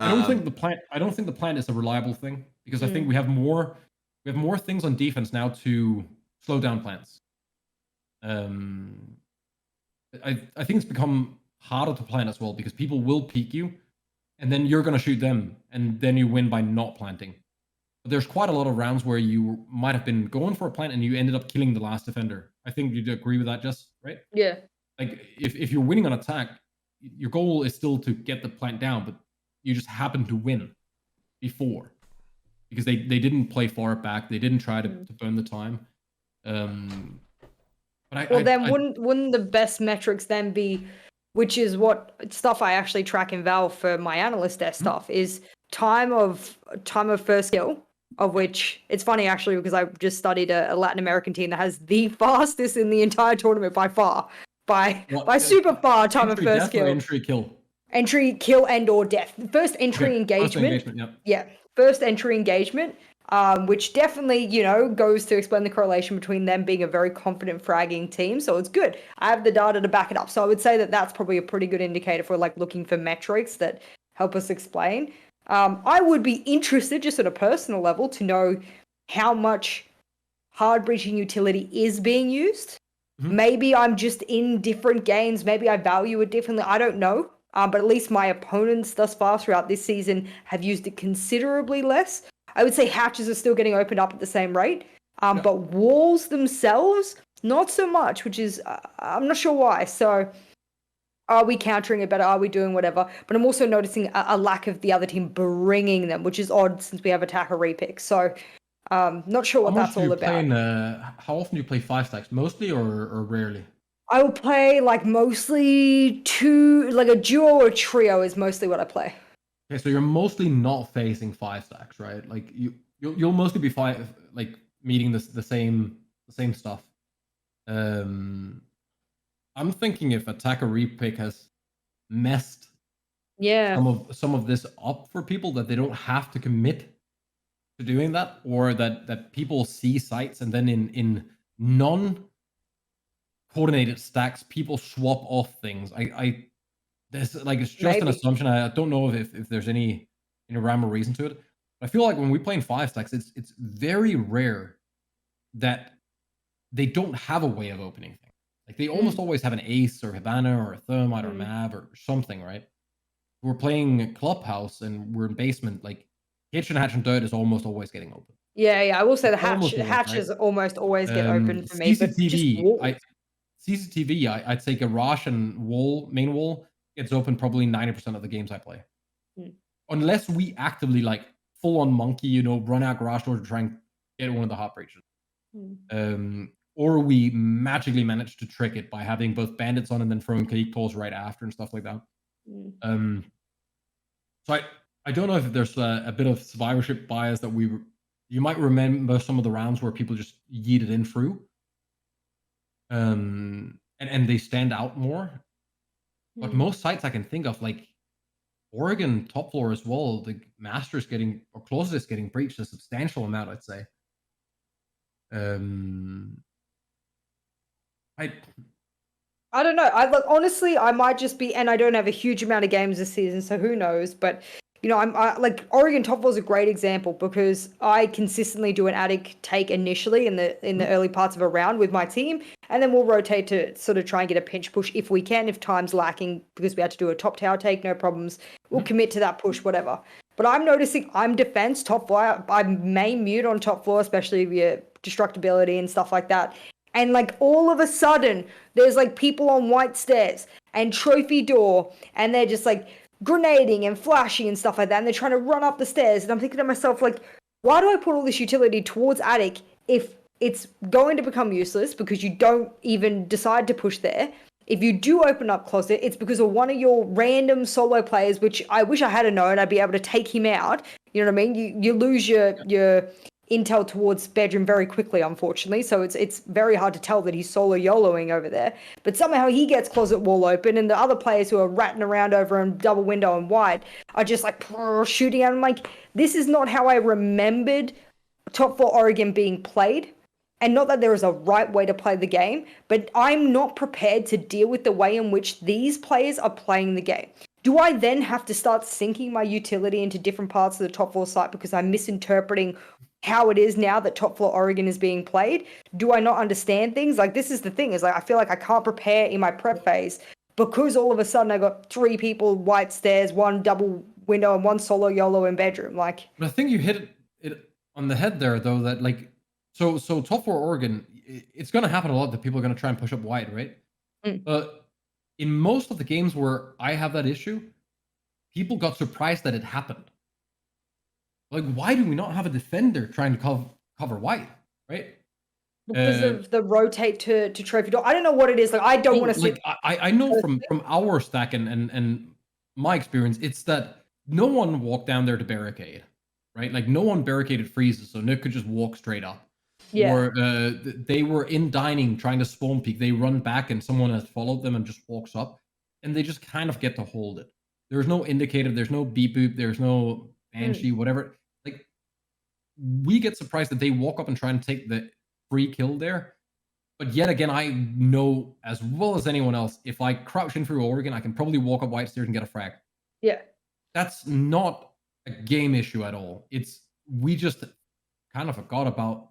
don't think the plant is a reliable thing, because I think we have more things on defense now to slow down plants. I think it's become harder to plant as well, because people will peek you, and then you're gonna shoot them, and then you win by not planting. But there's quite a lot of rounds where you might have been going for a plant and you ended up killing the last defender. I think you'd agree with that, Jess, right? Yeah. Like if you're winning on attack, your goal is still to get the plant down, but you just happen to win before, because they didn't play far back, they didn't try to burn the time. But wouldn't the best metrics then be, which is what stuff I actually track in Valve for my analyst desk stuff, is time of first kill, of which it's funny actually, because I just studied a Latin American team that has the fastest in the entire tournament by far, by super far time of first kill. Entry kill. Entry kill and or death. First entry engagement. First entry engagement. Which definitely, goes to explain the correlation between them being a very confident fragging team. So it's good. I have the data to back it up. So I would say that that's probably a pretty good indicator for looking for metrics that help us explain. I would be interested, just at a personal level, to know how much hard breaching utility is being used. Maybe I'm just in different games. Maybe I value it differently. I don't know. But at least my opponents thus far throughout this season have used it considerably less. I would say hatches are still getting opened up at the same rate. But walls themselves, not so much, which is, I'm not sure why. So are we countering it better? Are we doing whatever? But I'm also noticing a lack of the other team bringing them, which is odd since we have attacker repick. So not sure what that's all about. How often do you play 5 stacks? Mostly or rarely? I will play mostly a duo or trio is mostly what I play. Okay, so you're mostly not facing 5 stacks, right? Like you'll mostly be meeting the same stuff. I'm thinking if attacker repick has messed some of this up for people, that they don't have to commit to doing that, or that people see sites and then in non-coordinated stacks people swap off things. It's just an assumption. I don't know if there's any rhyme or reason to it. But I feel like when we play in 5 stacks, it's very rare that they don't have a way of opening things. Like they almost always have an ace or Havana or a thermite or mab or something, right? We're playing clubhouse and we're in basement. Like kitchen, hatch, and dirt is almost always getting open. Yeah. I will say the hatches almost always get open for me. CCTV, I'd say garage and main wall gets open probably 90% of the games I play. Unless we actively full on monkey, run out garage door to try and get one of the hot breaches. Or we magically manage to trick it by having both bandits on and then throwing cake tolls right after and stuff like that. So I don't know if there's a bit of survivorship bias that you might remember some of the rounds where people just yeeted in through. And they stand out more. But most sites I can think of, like Oregon top floor as well, the Masters getting, or closest getting breached a substantial amount, I'd say. I don't know. Honestly, I might just be, and I don't have a huge amount of games this season, so who knows? But I Oregon top floor is a great example because I consistently do an attic take initially in the early parts of a round with my team, and then we'll rotate to sort of try and get a pinch push if we can. If time's lacking because we had to do a top tower take, no problems. We'll commit to that push, whatever. But I'm noticing I'm defense top floor. I main mute on top floor, especially via destructibility and stuff like that. And all of a sudden, there's people on white stairs and trophy door, and they're just grenading and flashing and stuff like that, and they're trying to run up the stairs, and I'm thinking to myself, why do I put all this utility towards attic if it's going to become useless because you don't even decide to push there? If you do open up closet, it's because of one of your random solo players, which I wish I had known. I'd be able to take him out. You know what I mean? You lose your intel towards bedroom very quickly, unfortunately. So it's very hard to tell that he's solo YOLOing over there. But somehow he gets closet wall open, and the other players who are ratting around over in double window and wide are just shooting at him. This is not how I remembered top 4 Oregon being played. And not that there is a right way to play the game, but I'm not prepared to deal with the way in which these players are playing the game. Do I then have to start syncing my utility into different parts of the top 4 site because I'm misinterpreting how it is now that top 4 Oregon is being played? Do I not understand things? Like, this is the thing, is like I feel like I can't prepare in my prep phase because all of a sudden I got 3 people white stairs, 1 double window, and 1 solo YOLO in bedroom. Like, but I think you hit it on the head there, though, that like so top 4 Oregon, it's going to happen a lot that people are going to try and push up white, right? But in most of the games where I have that issue, people got surprised that it happened. Like, why do we not have a defender trying to cover white, right? Because of the rotate to trophy door. I don't know what it is. Like, I don't want to like, I know from our stack and my experience, it's that no one walked down there to barricade, right? Like, no one barricaded freezes, so Nick could just walk straight up. Yeah. Or they were in dining trying to spawn peek. They run back and someone has followed them and just walks up, and they just kind of get to hold it. There's no indicator. There's no beep boop. There's no banshee, whatever. Like, we get surprised that they walk up and try and take the free kill there. But yet again, I know as well as anyone else, if I crouch in through Oregon, I can probably walk up white stairs and get a frag. Yeah. That's not a game issue at all. It's we just kind of forgot about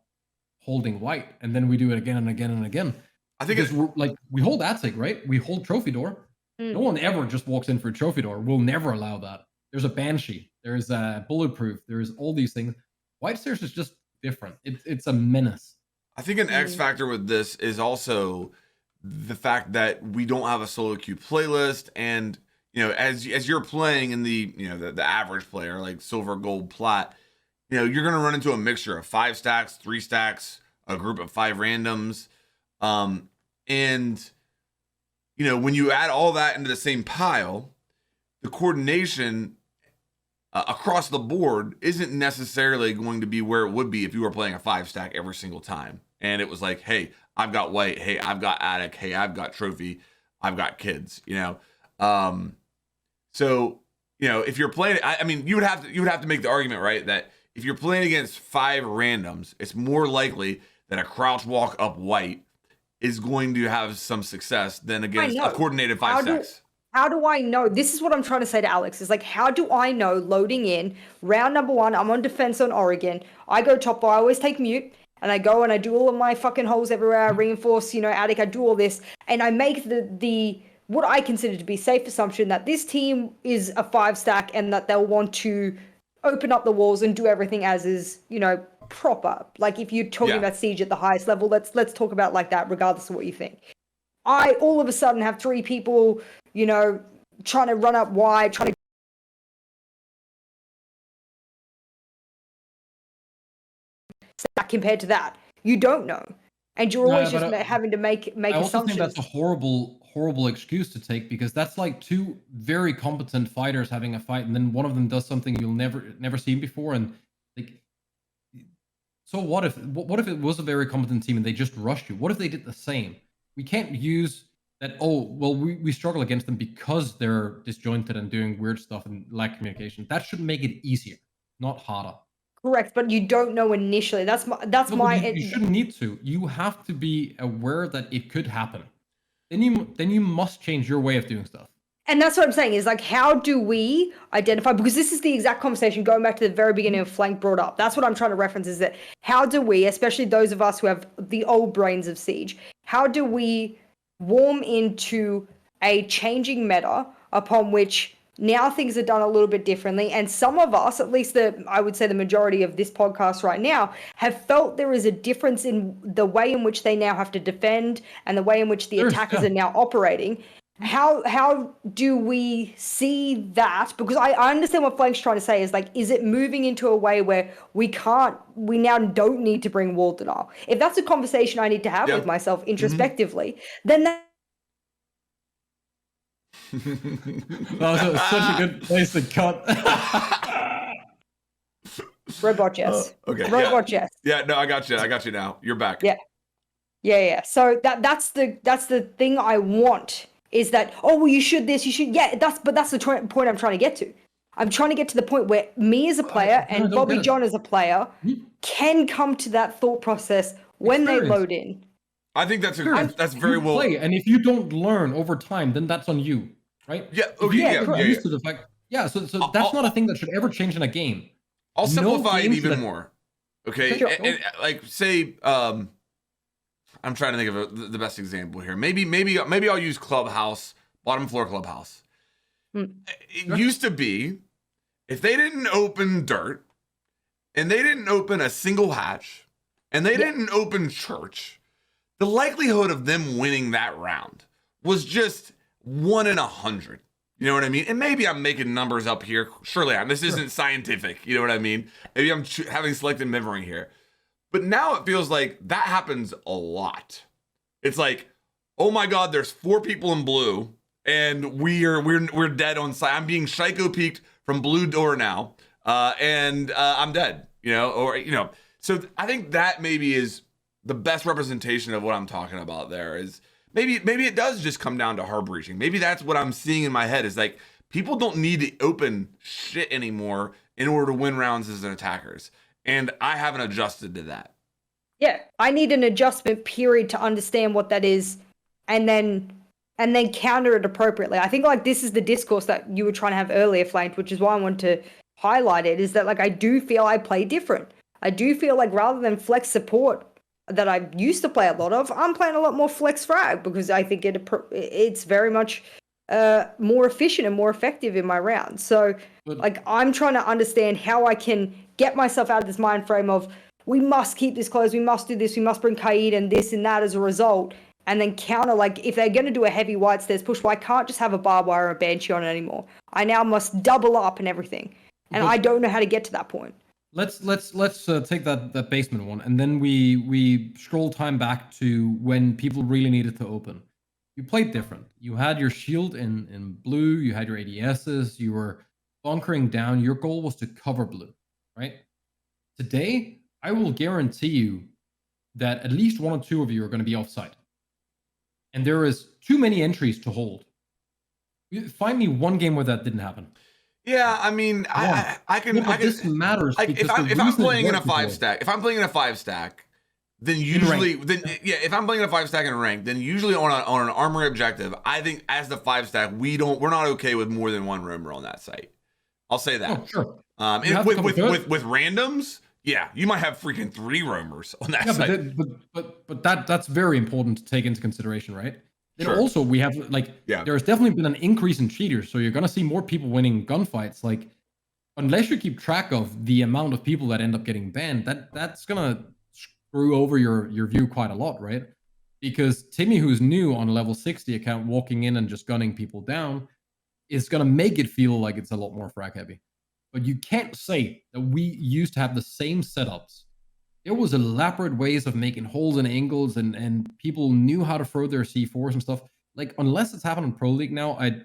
holding white, and then we do it again and again and again. I think it's like we hold attic, right? We hold trophy door. No one ever just walks in for a trophy door. We'll never allow that. There's a banshee. There's a bulletproof. There's all these things. White stairs is just different. It's a menace. I think an X factor with this is also the fact that we don't have a solo queue playlist, and as you're playing in the the average player, like silver, gold, plat, you're gonna run into a mixture of 5 stacks, 3 stacks, a group of 5 randoms, and when you add all that into the same pile, the coordination across the board isn't necessarily going to be where it would be if you were playing a 5 stack every single time. And it was like, hey, I've got white. Hey, I've got attic. Hey, I've got trophy. I've got kids. So if you're playing, I mean, you would have to make the argument, right, that if you're playing against 5 randoms, it's more likely that a crouch walk up white is going to have some success than against a coordinated 5 stacks. How do I know? This is what I'm trying to say to Alex, is like, how do I know loading in round number 1, I'm on defense on Oregon, I go top 4, I always take mute, and I go and I do all of my fucking holes everywhere, I reinforce, attic, I do all this, and I make the what I consider to be safe assumption that this team is a 5 stack and that they'll want to open up the walls and do everything as is, proper. Like, if you're talking about siege at the highest level, let's talk about like that, regardless of what you think. I all of a sudden have 3 people, trying to run up wide, trying to stack compared to that. You don't know. And you're always just having to make assumptions. I also think that's a horrible excuse to take, because that's like 2 very competent fighters having a fight, and then one of them does something you'll never seen before, and like, so what if it was a very competent team and they just rushed you? What if they did the same? We can't use that, we struggle against them because they're disjointed and doing weird stuff and lack communication. That should make it easier, not harder. Correct, but you don't know initially. You shouldn't need to. You have to be aware that it could happen. Then you must change your way of doing stuff. And that's what I'm saying, is like, how do we identify, because this is the exact conversation going back to the very beginning of Flank brought up. That's what I'm trying to reference, is that how do we, especially those of us who have the old brains of Siege, how do we warm into a changing meta upon which now things are done a little bit differently? And some of us, at least I would say the majority of this podcast right now, have felt there is a difference in the way in which they now have to defend and the way in which the attackers are now operating. How do we see that? Because I understand what Flank's trying to say, is like, is it moving into a way where we now don't need to bring wall denial? If that's a conversation I need to have with myself introspectively, then that was such a good place to cut. Robot Jess. Okay. Robot Jess. Yeah, no, I got you now. You're back. Yeah. So that's the thing I want, is that, you should this, you should, that's the point I'm trying to get to. I'm trying to get to the point where me as a player and Bobby John as a player can come to that thought process when they load in. I think that's very well. Play, and if you don't learn over time, then that's on you, right? Yeah. Okay. Yeah. Used to the fact. Yeah. So that's not a thing that should ever change in a game. I'll simplify it even more. Okay. Sure. And, like say, I'm trying to think of the best example here. Maybe I'll use Clubhouse, bottom floor Clubhouse. It used to be, if they didn't open dirt, and they didn't open a single hatch, and they didn't open church, the likelihood of them winning that round was just 1 in 100. You know what I mean? And maybe I'm making numbers up here. Surely this isn't scientific. You know what I mean? Maybe I'm having selective memory here. But now it feels like that happens a lot. It's like, oh my God, there's 4 people in blue, and we're dead on site. I'm being psycho peeked from blue door now, and I'm dead. So I think that maybe is the best representation of what I'm talking about. There is maybe it does just come down to hard breaching. Maybe that's what I'm seeing in my head is like people don't need to open shit anymore in order to win rounds as attackers, and I haven't adjusted to that. Yeah, I need an adjustment period to understand what that is, and then counter it appropriately. I think like this is the discourse that you were trying to have earlier, Flanked, which is why I want to highlight it. Is that like I do feel I play different. I do feel like rather than flex support that I used to play a lot of, I'm playing a lot more flex frag because I think it's very much more efficient and more effective in my rounds. So like I'm trying to understand how I can get myself out of this mind frame of we must keep this close, we must do this, we must bring Kaid and this and that as a result, and then counter like if they're going to do a heavy white stairs push, well, I can't just have a barbed wire or a banshee on it anymore. I now must double up and everything, and I don't know how to get to that point. Let's take that basement one, and then we scroll time back to when people really needed to open. You played different. You had your shield in blue. You had your ADSs. You were bunkering down. Your goal was to cover blue, right? Today, I will guarantee you that at least 1 or 2 of you are going to be offside, and there is too many entries to hold. Find me one game where that didn't happen. Yeah, I mean, I can. This matters if I'm playing in a 5 stack, then usually, if I'm playing in a 5 stack in rank, then usually on an armory objective, I think as the 5 stack, we're not okay with more than 1 roamer on that site. I'll say that. Oh, sure. And with randoms, yeah, you might have freaking 3 roamers on that site. But that's very important to take into consideration, right? And also, we have there's definitely been an increase in cheaters, so you're gonna see more people winning gunfights. Like, unless you keep track of the amount of people that end up getting banned, that's gonna screw over your view quite a lot, right? Because Timmy, who's new on a level 60 account, walking in and just gunning people down, is gonna make it feel like it's a lot more frag heavy. But you can't say that we used to have the same setups. There was elaborate ways of making holes and angles, and people knew how to throw their C4s and stuff. Like, unless it's happened in Pro League now, I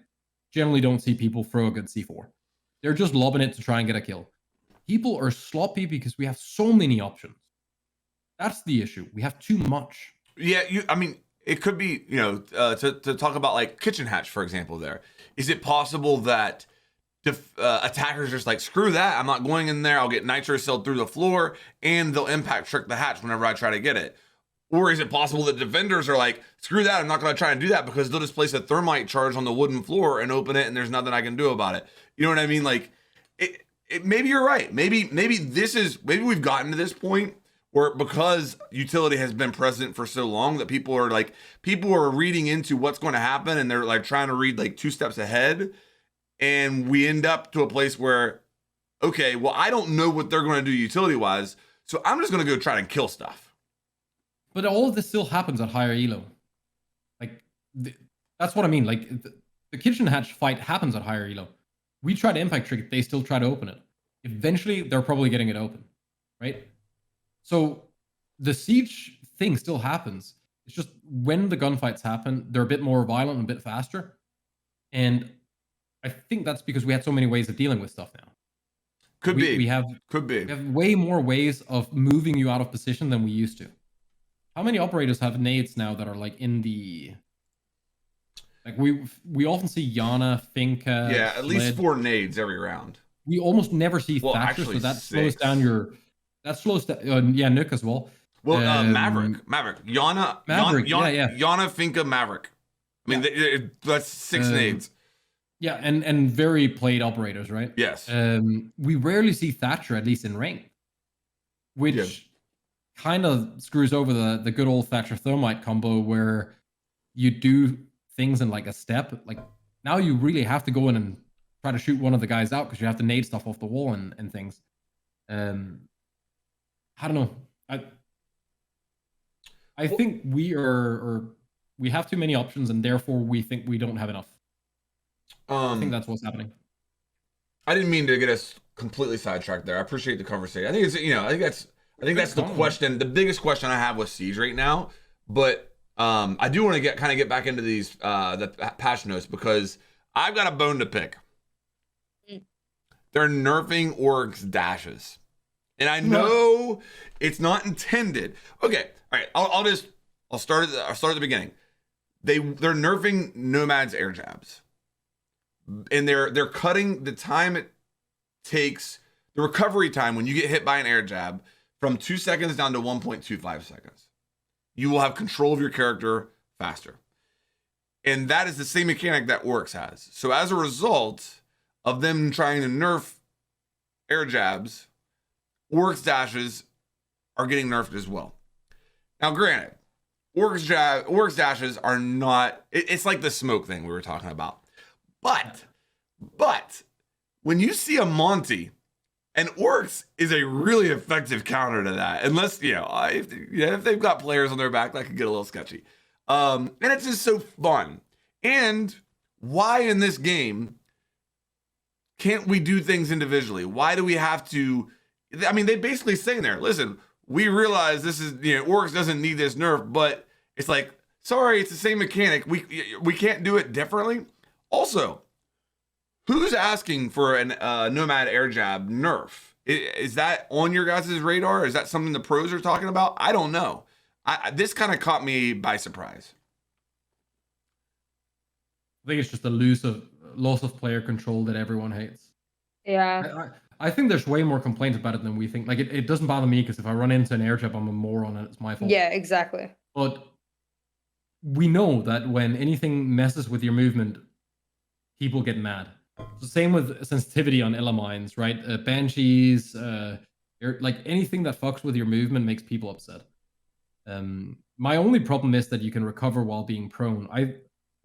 generally don't see people throw a good C4. They're just lobbing it to try and get a kill. People are sloppy because we have so many options. That's the issue. We have too much. Yeah, I mean, it could be, to talk about like kitchen hatch, for example, there. Is it possible that attackers just like, screw that, I'm not going in there, I'll get nitro celled through the floor, and they'll impact trick the hatch whenever I try to get it? Or is it possible that defenders are like, screw that, I'm not going to try and do that, because they'll just place a thermite charge on the wooden floor and open it, and there's nothing I can do about it? You know what I mean? Like, maybe you're right. Maybe we've gotten to this point where, because utility has been present for so long, that people are reading into what's going to happen, and they're like trying to read like 2 steps ahead. And we end up to a place where, okay, well, I don't know what they're going to do utility-wise, so I'm just going to go try and kill stuff. But all of this still happens at higher elo. Like, that's what I mean. Like, the kitchen hatch fight happens at higher elo. We try to impact trick it, they still try to open it. Eventually, they're probably getting it open, right? So the siege thing still happens. It's just when the gunfights happen, they're a bit more violent and a bit faster. And I think that's because we had so many ways of dealing with stuff now. We have way more ways of moving you out of position than we used to. How many operators have nades now that are like in the... Like, we often see Yana, Finka... Yeah, at least 4 nades every round. We almost never see Thatcher, so that 6. slows down your... That slows down... yeah, Nook as well. Well, Maverick, Yana Finca Maverick. I mean, that's 6 nades. Yeah, and very played operators, right? Yes. We rarely see Thatcher, at least in rank, which kind of screws over the good old Thatcher Thermite combo, where you do things in like a step. Like now you really have to go in and try to shoot one of the guys out because you have to nade stuff off the wall and things. I don't know. I think we have too many options, and therefore we think we don't have enough. I think that's what's happening. I didn't mean to get us completely sidetracked there. I appreciate the conversation. I think it's I think that's the question, the biggest question I have with Siege right now. But I do want to get back into these the patch notes, because I've got a bone to pick. They're nerfing Orcs dashes, and I know it's not intended. Okay, all right. I'll start at the beginning. They're nerfing Nomad's air jabs, and they're cutting the time it takes, the recovery time when you get hit by an air jab, from 2 seconds down to 1.25 seconds. You will have control of your character faster, and that is the same mechanic that Orcs has. So as a result of them trying to nerf air jabs, Orcs dashes are getting nerfed as well. Now, granted, Orcs dashes are not, it's like the smoke thing we were talking about. But when you see a Monty, and Orcs is a really effective counter to that, unless, if they've got players on their back, that could get a little sketchy. And it's just so fun. And why in this game can't we do things individually? Why do we have to? I mean, they basically saying there, listen, we realize this is, Orcs doesn't need this nerf, but it's like, sorry, it's the same mechanic. We can't do it differently. Also, who's asking for a Nomad air jab nerf? Is that on your guys' radar? Is that something the pros are talking about? I don't know. This kind of caught me by surprise. I think it's just a loss of player control that everyone hates. Yeah. I think there's way more complaints about it than we think. Like, it doesn't bother me, because if I run into an air jab, I'm a moron and it's my fault. Yeah, exactly. But we know that when anything messes with your movement, people get mad. So same with sensitivity on LMIs, right? Banshees, like anything that fucks with your movement makes people upset. My only problem is that you can recover while being prone. I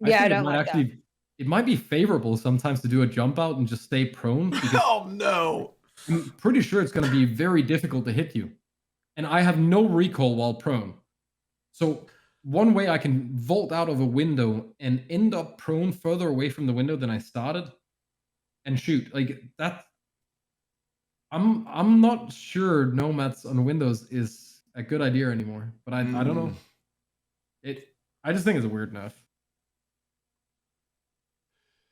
don't like that. It might be favorable sometimes to do a jump out and just stay prone. Oh no! I'm pretty sure it's going to be very difficult to hit you, and I have no recoil while prone. So one way I can vault out of a window and end up prone further away from the window than I started, and shoot like that. I'm not sure nomads on Windows is a good idea anymore, but I don't know. I just think it's a weird nerf.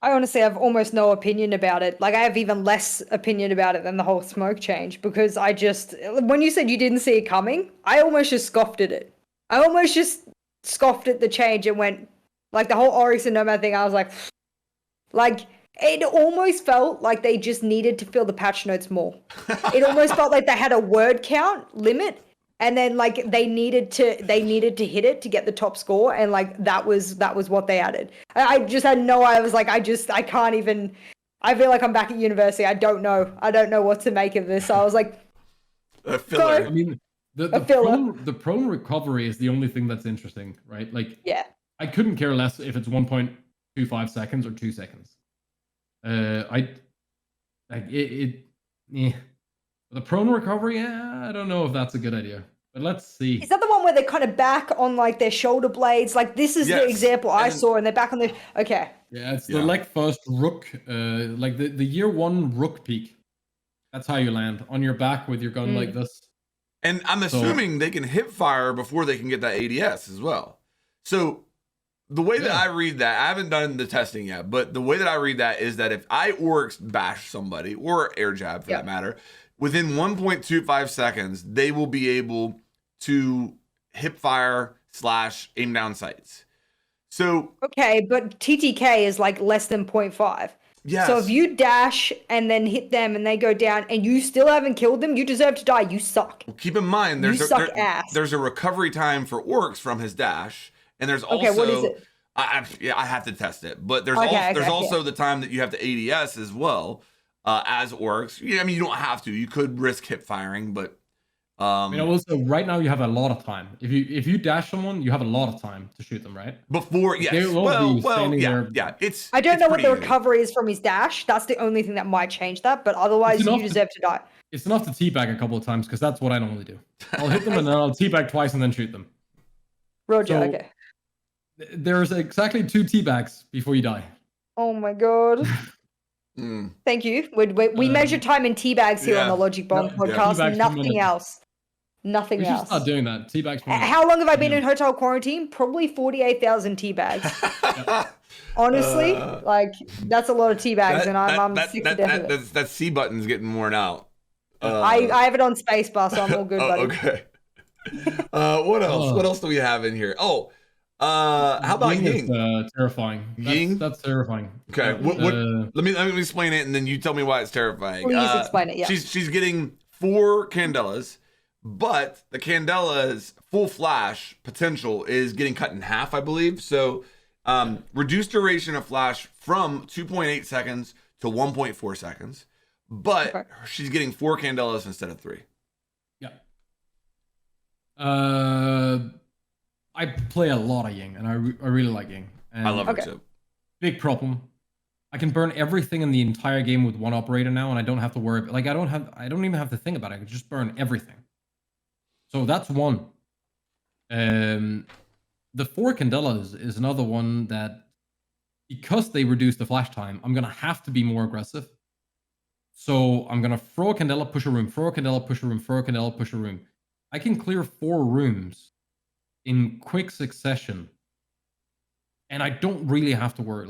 I honestly have almost no opinion about it. Like, I have even less opinion about it than the whole smoke change, because when you said you didn't see it coming, I almost just scoffed at it. I almost just scoffed at the change and went, like, the whole Oryx and Nomad thing, I was like, it almost felt like they just needed to fill the patch notes more. It almost felt like they had a word count limit, and then like they needed to hit it to get the top score, and like that was what they added. I just had I was like, I can't even. I feel like I'm back at university. I don't know what to make of this. So I was like, a filler. I mean, the prone recovery is the only thing that's interesting, right? Like, yeah, I couldn't care less if it's 1.25 seconds or 2 seconds. The prone recovery, I don't know if that's a good idea, but let's see. Is that the one where they're kind of back on like their shoulder blades? Like, this is the example I saw, and they're back on the. Okay. Yeah, it's the leg first rook, like the year 1 rook peak. That's how you land on your back with your gun like this. And I'm assuming they can hip fire before they can get that ADS as well. So the way that I read that, I haven't done the testing yet, but the way that I read that is that if I Oryx bash somebody, or air jab for that matter, within 1.25 seconds, they will be able to hip fire / aim down sights. So okay, but TTK is like less than 0.5. Yes. So if you dash and then hit them and they go down and you still haven't killed them, you deserve to die. You suck. Well, keep in mind, there's ass. There's a recovery time for orcs from his dash, and there's also what is it? I have to test it, but there's also the time that you have to ADS as well as orcs. Yeah, I mean, you don't have to. You could risk hip firing, but also right now you have a lot of time. If you dash someone, you have a lot of time to shoot them, right? Before, yes. Yeah. I don't know what the recovery is from his dash. That's the only thing that might change that, but otherwise you deserve to die. It's enough to teabag a couple of times because that's what I normally do. I'll hit them and then I'll teabag twice and then shoot them. Roger, okay. There's exactly 2 teabags before you die. Oh my god. Thank you. We measure time in teabags here on the Logic Bomb podcast. Nothing else. Nothing else. We should start doing that. Teabags. How long have I been in hotel quarantine? Probably 48,000 teabags. Honestly, that's a lot of teabags, and I'm sick to death of it. That C button's getting worn out. I have it on spacebar, so I'm all good, buddy. Okay. What else? What else do we have in here? Oh, how about Ying? Terrifying. Ying? That's terrifying. Okay. Let me explain it, and then you tell me why it's terrifying. Please explain it. Yeah. She's getting 4 Candelas, but the Candela's full flash potential is getting cut in half, I believe. So, reduced duration of flash from 2.8 seconds to 1.4 seconds, but she's getting 4 Candelas instead of 3. Yeah. I play a lot of Ying, and I really like Ying. And I love her too. Big problem. I can burn everything in the entire game with one operator now, and I don't have to worry. I don't even have to think about it. I can just burn everything. So that's one. The 4 Candelas is another one that, because they reduce the flash time, I'm gonna have to be more aggressive. So I'm gonna throw a Candela, push a room, throw a Candela, push a room, throw a Candela, push a room. I can clear 4 rooms in quick succession, and I don't really have to worry.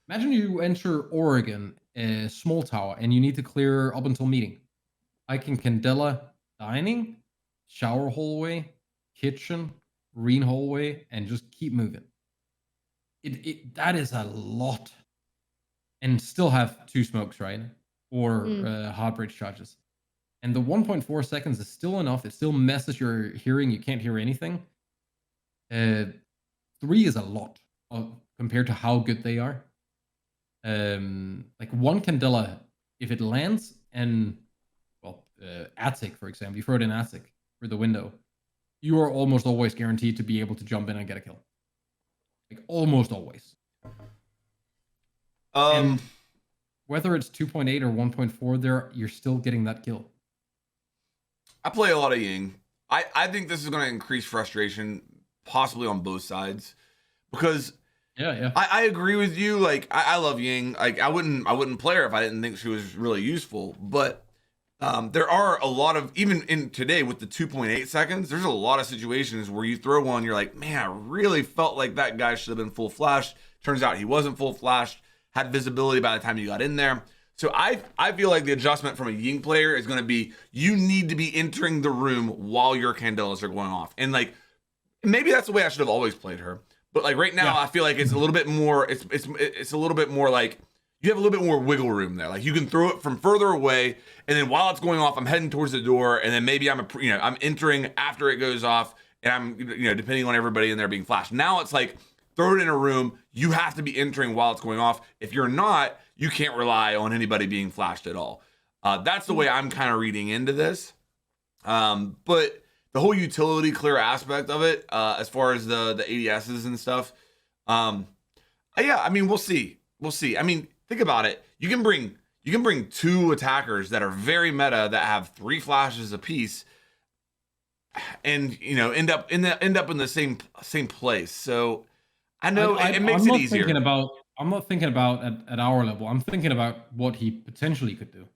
Imagine you enter Oregon, small tower, and you need to clear up until meeting. I can Candela dining, shower hallway, kitchen, green hallway, and just keep moving. That is a lot, and still have 2 smokes, right? Or hard bridge charges. And the 1.4 seconds is still enough. It still messes your hearing. You can't hear anything. 3 is a lot compared to how good they are. 1 Candela, if it lands and, attic, for example, you throw it in attic through the window, you are almost always guaranteed to be able to jump in and get a kill. Almost always. And whether it's 2.8 or 1.4, you're still getting that kill. I play a lot of Ying. I think this is going to increase frustration, possibly on both sides, because I agree with you. I love Ying. I wouldn't play her if I didn't think she was really useful. But there are a lot of, even in today with the 2.8 seconds, there's a lot of situations where you throw one, you're like, man, I really felt like that guy should have been full flashed. Turns out he wasn't full flashed, had visibility by the time you got in there. So I feel like the adjustment from a Ying player is going to be, you need to be entering the room while your Candelas are going off. And maybe that's the way I should have always played her. But right now, I feel like it's a little bit more, it's a little bit more you have a little bit more wiggle room there. You can throw it from further away, and then while it's going off, I'm heading towards the door, and then maybe I'm entering after it goes off, and I'm, depending on everybody in there being flashed. Now it's throw it in a room. You have to be entering while it's going off. If you're not, you can't rely on anybody being flashed at all. That's the way I'm kind of reading into this. But the whole utility clear aspect of it, as far as the ADSs and stuff, we'll see. I mean, think about it. You can bring 2 attackers that are very meta that have 3 flashes apiece, and end up in the same place. So I know it makes it easier. I'm not thinking about at our level. I'm thinking about what he potentially could do.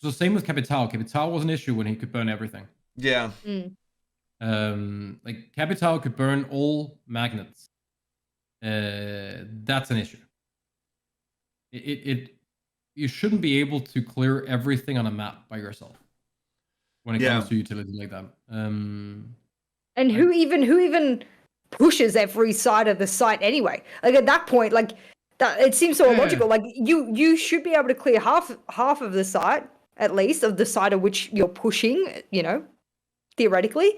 So same with Capital. Capital was an issue when he could burn everything. Yeah. Capital could burn all magnets. That's an issue. You shouldn't be able to clear everything on a map by yourself when it comes to utility like that. And who even pushes every side of the site anyway? At that point, That it seems so illogical. Like you should be able to clear half of the site, at least of the side of which you're pushing, theoretically.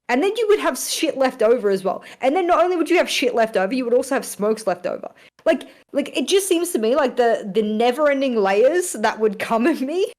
And then you would have shit left over as well. And then not only would you have shit left over, you would also have smokes left over. Like it just seems to me like the never-ending layers that would come at me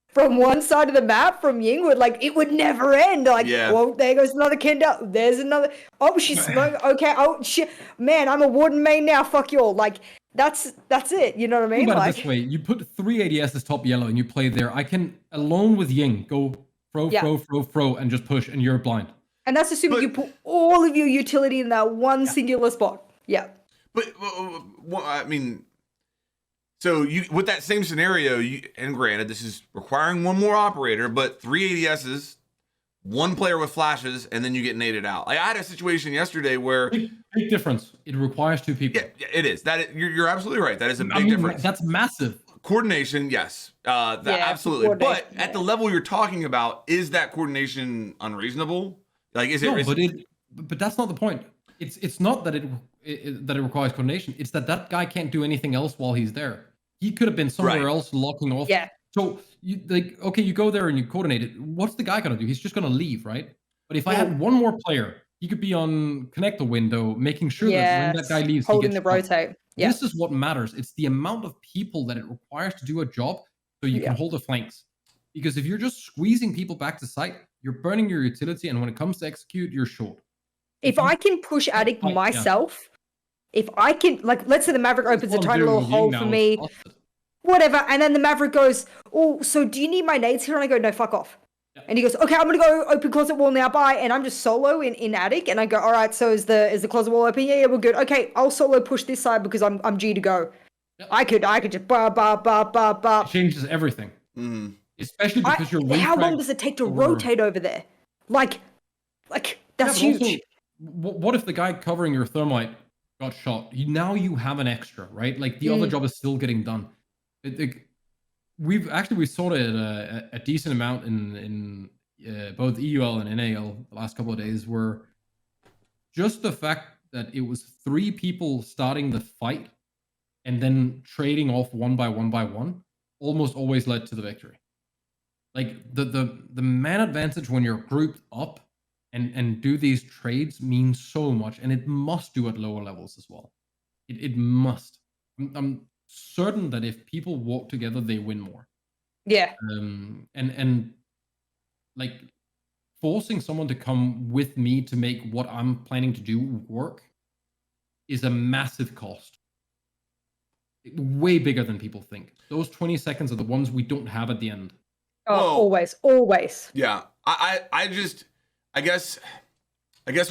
from one side of the map from Ying it would never end. Like, well, there goes another Kendall. There's another. Oh, she's smoking. Okay. Oh shit, man, I'm a warden main now. Fuck you all. Like, that's it. You know what I mean? Think about it this way: you put 3 ADSs top yellow and you play there. I can alone with Ying go throw, and just push, and you're blind. And that's assuming you put all of your utility in that one singular spot. Yeah. But I mean, so you with that same scenario, and granted, this is requiring one more operator, but 3 ADSs, 1 player with flashes, and then you get naded out. Like, I had a situation yesterday where big difference. It requires 2 people. Yeah, it is. You're absolutely right. That is a big difference. That's massive. Coordination, yes, absolutely. But at the level you're talking about, is that coordination unreasonable? Like, is it? But that's not the point. It's not that it requires coordination. It's that guy can't do anything else while he's there. He could have been somewhere else locking off. Yeah. So you you go there and you coordinate it. What's the guy gonna do? He's just gonna leave, right? But if I had one more player, he could be on connector window, making sure that when that guy leaves, holding he the rotate. Yeah. This is what matters. It's the amount of people that it requires to do a job, so you can hold the flanks. Because if you're just squeezing people back to site, you're burning your utility, and when it comes to execute, you're short. If I can push Attic myself, if I can, let's say the Maverick opens a tiny little hole for me, whatever, and then the Maverick goes, oh, so do you need my nades here? And I go, no, fuck off. Yeah. And he goes, okay, I'm gonna go open closet wall now, bye. And I'm just solo in Attic, and I go, all right, so is the closet wall open? Yeah, we're good. Okay, I'll solo push this side because I'm G to go. Yep. I could just It changes everything. Mm. Especially because you're how long does it take to rotate over there? Like that's huge. Also, what if the guy covering your thermite got shot? Now you have an extra, right? Like the other job is still getting done. We saw it a decent amount in both EUL and NAL the last couple of days, where just the fact that it was 3 people starting the fight and then trading off one by one almost always led to the victory. Like the man advantage when you're grouped up and do these trades means so much, and it must do at lower levels as well. It must. I'm certain that if people walk together, they win more. Yeah. And like forcing someone to come with me to make what I'm planning to do work is a massive cost. Way bigger than people think. Those 20 seconds are the ones we don't have at the end. Oh, always. Yeah. I guess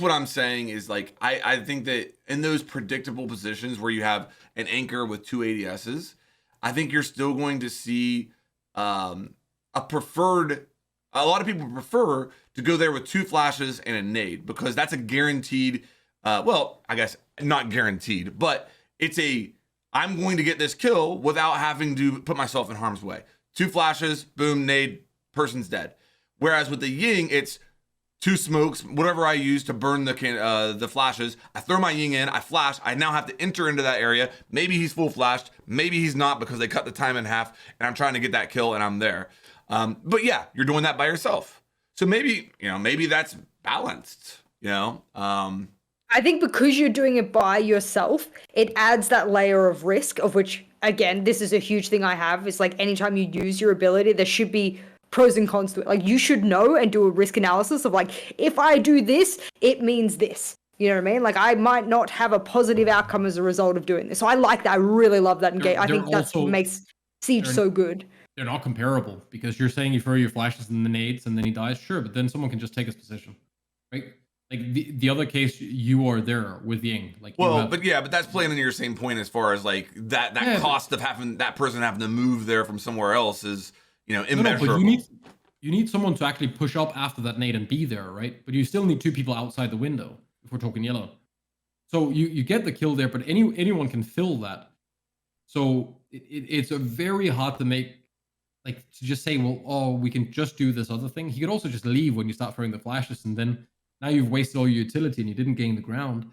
what I'm saying is, like, I think that in those predictable positions where you have an anchor with 2 ADSs, I think you're still going to see a lot of people prefer to go there with 2 flashes and a nade, because that's a guaranteed, well, I guess not guaranteed, but I'm going to get this kill without having to put myself in harm's way. 2 flashes, boom, nade, person's dead. Whereas with the Ying, it's 2 smokes, whatever I use to burn the flashes. I throw my Ying in, I flash. I now have to enter into that area. Maybe he's full flashed, maybe he's not because they cut the time in half, and I'm trying to get that kill and I'm there. But yeah, you're doing that by yourself. So maybe that's balanced. I think because you're doing it by yourself, it adds that layer of risk, of which, again, this is a huge thing I have. It's like anytime you use your ability, there should be pros and cons to it. Like, you should know and do a risk analysis of, like, if I do this, it means this. You know what I mean? Like, I might not have a positive outcome as a result of doing this. So I like that. I really love that engage. I think that's what makes Siege so good. They're not comparable, because you're saying you throw your flashes in the nades and then he dies. Sure, but then someone can just take his position, right? Like the other case, you are there with Ying. Like, but that's playing into your same point as far as like that cost of having that person having to move there from somewhere else is, immeasurable. No, but you need someone to actually push up after that nade and be there, right? But you still need 2 people outside the window if we're talking yellow. So you get the kill there, but anyone can fill that. So it's a very hard to make, like, to just say, well, we can just do this other thing. He could also just leave when you start throwing the flashes, and then now you've wasted all your utility and you didn't gain the ground.